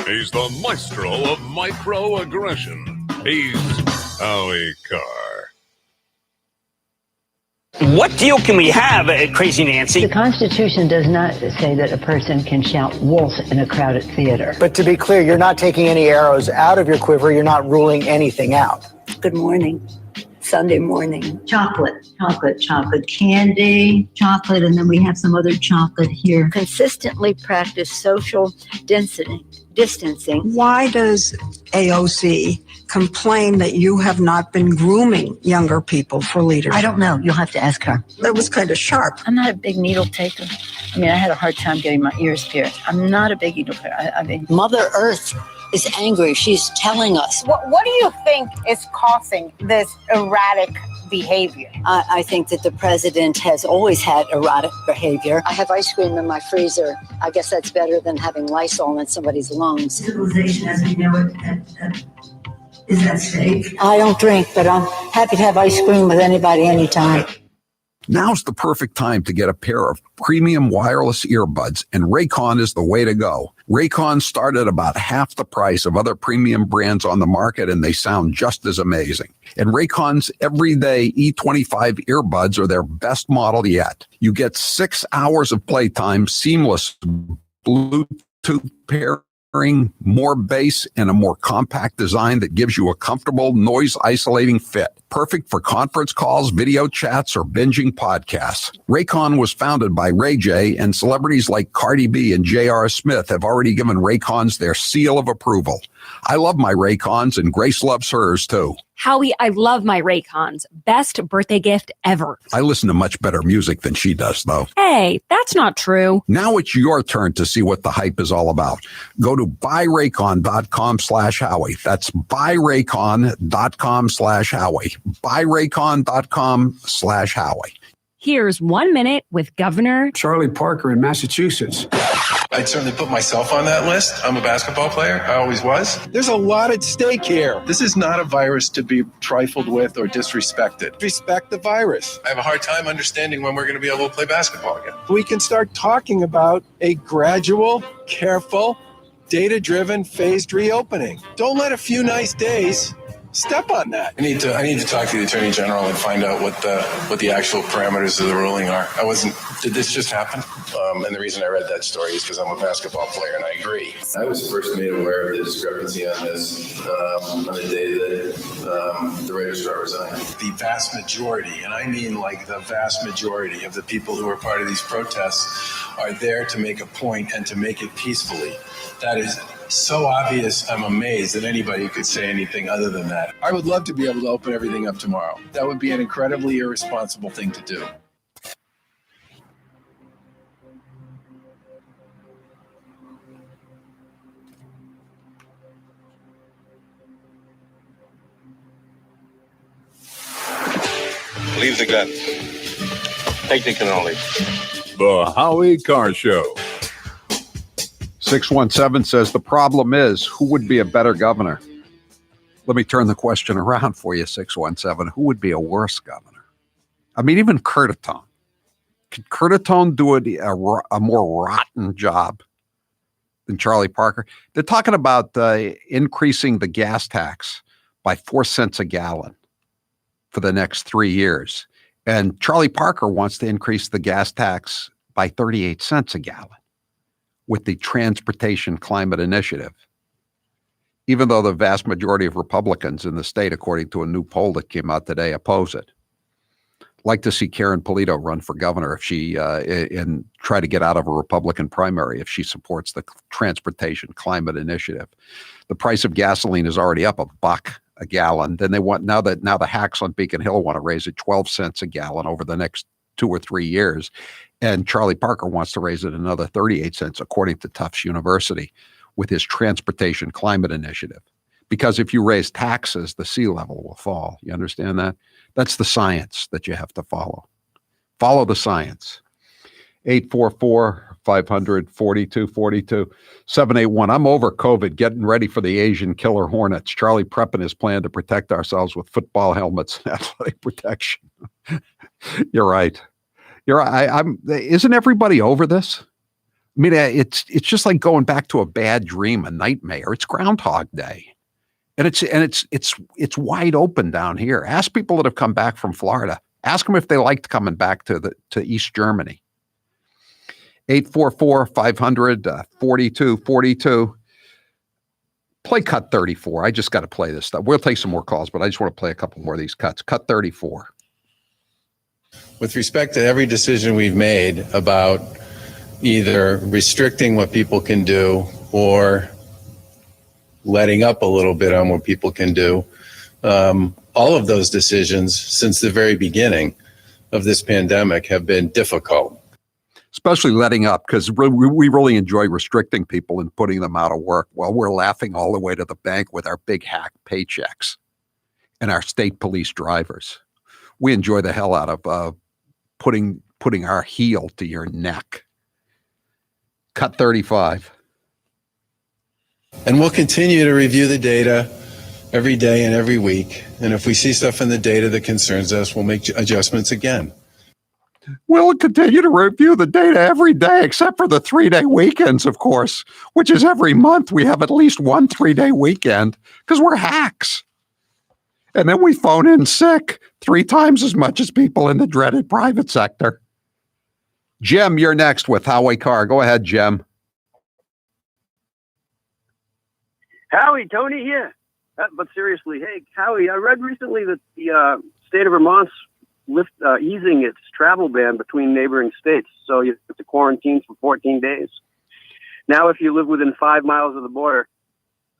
He's the maestro of microaggression. He's Howie Carr. What deal can we have, Crazy Nancy? The Constitution does not say that a person can shout wolf in a crowded theater. But to be clear, you're not taking any arrows out of your quiver. You're not ruling anything out. Good morning. Sunday morning. Chocolate, candy, chocolate, and then we have some other chocolate here. Consistently practice social distancing. Why does AOC complain that you have not been grooming younger people for leadership? I don't know. You'll have to ask her. That was kind of sharp. I'm not a big needle taker. I mean, I had a hard time getting my ears pierced. I'm not a big needle taker. Mother Earth is angry. She's telling us. What do you think is causing this erratic behavior? I think that the president has always had erratic behavior. I have ice cream in my freezer. I guess that's better than having Lysol in somebody's lungs. Civilization as we know it is at stake. I don't drink, but I'm happy to have ice cream with anybody, anytime. Now's the perfect time to get a pair of premium wireless earbuds, and Raycon is the way to go. Raycon start at about half the price of other premium brands on the market, and they sound just as amazing. And Raycon's everyday E25 earbuds are their best model yet. You get 6 hours of playtime, seamless Bluetooth pairing, more bass, and a more compact design that gives you a comfortable, noise-isolating fit. Perfect for conference calls, video chats, or binging podcasts. Raycon was founded by Ray J, and celebrities like Cardi B and J.R. Smith have already given Raycons their seal of approval. I love my Raycons, and Grace loves hers, too. Howie, I love my Raycons. Best birthday gift ever. I listen to much better music than she does, though. Hey, that's not true. Now it's your turn to see what the hype is all about. Go to buyraycon.com/Howie. That's buyraycon.com/Howie. buyraycon.com/Howie. Here's 1 minute with Governor Charlie Parker in Massachusetts. I'd certainly put myself on that list. I'm a basketball player. I always was. There's a lot at stake here. This is not a virus to be trifled with or disrespected. Respect the virus. I have a hard time understanding when we're going to be able to play basketball again. We can start talking about a gradual, careful, data-driven, phased reopening. Don't let a few nice days step on that. I need to talk to the Attorney General and find out what the actual parameters of the ruling are. Did this just happen? And the reason I read that story is because I'm a basketball player and I agree. I was first made aware of the discrepancy on this on the day that the registrar resigned. The vast majority, and I mean like the vast majority of the people who are part of these protests are there to make a point and to make it peacefully. That is so obvious, I'm amazed that anybody could say anything other than that. I would love to be able to open everything up tomorrow. That would be an incredibly irresponsible thing to do. Leave the gun. Take the cannoli. The Howie Carr Show. 617 says, the problem is, who would be a better governor? Let me turn the question around for you, 617. Who would be a worse governor? I mean, even Curtatone. Could Curtatone do a more rotten job than Charlie Parker? They're talking about increasing the gas tax by 4 cents a gallon for the next 3 years. And Charlie Parker wants to increase the gas tax by 38 cents a gallon with the Transportation Climate Initiative, even though the vast majority of Republicans in the state, according to a new poll that came out today, oppose it. Like to see Karen Polito run for governor if she and try to get out of a Republican primary if she supports the Transportation Climate Initiative. The price of gasoline is already up $1 a gallon. Then they want now the hacks on Beacon Hill want to raise it 12 cents a gallon over the next 2 or 3 years. And Charlie Parker wants to raise it another 38 cents, according to Tufts University, with his Transportation Climate Initiative. Because if you raise taxes, the sea level will fall. You understand that? That's the science that you have to follow. Follow the science. 844-500-4242. 781. I'm over COVID, getting ready for the Asian killer hornets. Charlie prepping his plan to protect ourselves with football helmets and athletic protection. You're right. You're right. Isn't everybody over this? I mean, it's just like going back to a bad dream, a nightmare. It's Groundhog Day, and it's wide open down here. Ask people that have come back from Florida. Ask them if they liked coming back to East Germany. 844-500-4242. Play cut 34. I just got to play this stuff. We'll take some more calls, but I just want to play a couple more of these cuts. Cut 34. With respect to every decision we've made about either restricting what people can do or letting up a little bit on what people can do, all of those decisions since the very beginning of this pandemic have been difficult. Especially letting up, because we really enjoy restricting people and putting them out of work while we're laughing all the way to the bank with our big hack paychecks and our state police drivers. We enjoy the hell out of putting our heel to your neck. Cut 35. And we'll continue to review the data every day and every week. And if we see stuff in the data that concerns us, we'll make adjustments again. We'll continue to review the data every day, except for the 3-day weekends, of course, which is every month. We have at least one 3-day weekend because we're hacks. And then we phone in sick 3 times as much as people in the dreaded private sector. Jim, you're next with Howie Carr. Go ahead, Jim. Howie, Tony here. But seriously, hey, Howie, I read recently that the state of Vermont's easing its travel ban between neighboring states. So you have to quarantine for 14 days. Now, if you live within 5 miles of the border,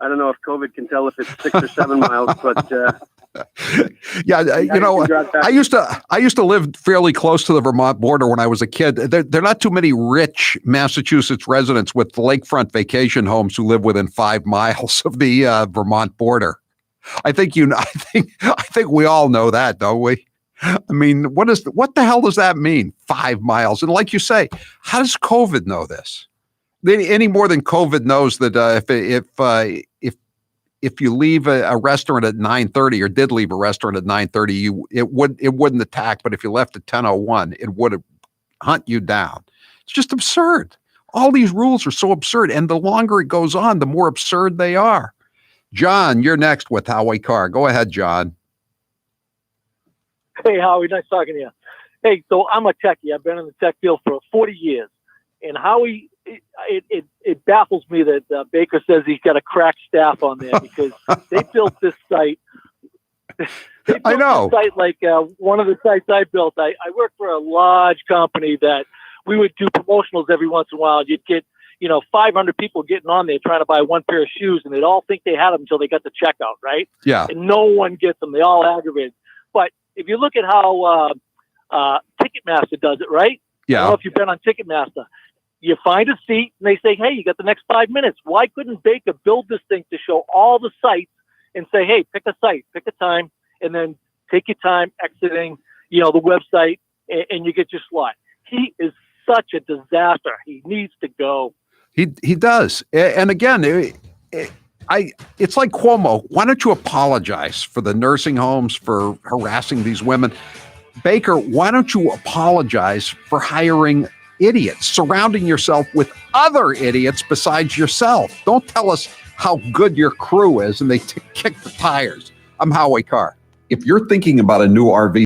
I don't know if COVID can tell if it's 6 or 7 miles, but yeah, you know, I used to live fairly close to the Vermont border when I was a kid. There are not too many rich Massachusetts residents with lakefront vacation homes who live within 5 miles of the Vermont border. I think we all know that, don't we? I mean, what the hell does that mean? 5 miles. And like you say, how does COVID know this? Any more than COVID knows that if you leave a restaurant at 9:30 or did leave a restaurant at 9:30, it wouldn't attack. But if you left at 10:01, it would hunt you down. It's just absurd. All these rules are so absurd. And the longer it goes on, the more absurd they are. John, you're next with Howie Carr. Go ahead, John. Hey, Howie, nice talking to you. Hey, so I'm a techie. I've been in the tech field for 40 years. And Howie, it baffles me that Baker says he's got a crack staff on there because they built this site. I know. This site like one of the sites I built. I work for a large company that we would do promotionals every once in a while. You'd get 500 people getting on there trying to buy one pair of shoes, and they'd all think they had them until they got to checkout, right? Yeah. And no one gets them. They all aggravated. But if you look at how Ticketmaster does it, right? Yeah. I don't know if you've been on Ticketmaster. You find a seat, and they say, hey, you got the next 5 minutes. Why couldn't Baker build this thing to show all the sites and say, hey, pick a site, pick a time, and then take your time exiting, the website, and you get your slot. He is such a disaster. He needs to go. He does. And again, it's like Cuomo. Why don't you apologize for the nursing homes for harassing these women? Baker, why don't you apologize for hiring idiots, surrounding yourself with other idiots besides yourself? Don't tell us how good your crew is and they kick the tires. I'm Howie Carr. If you're thinking about a new RV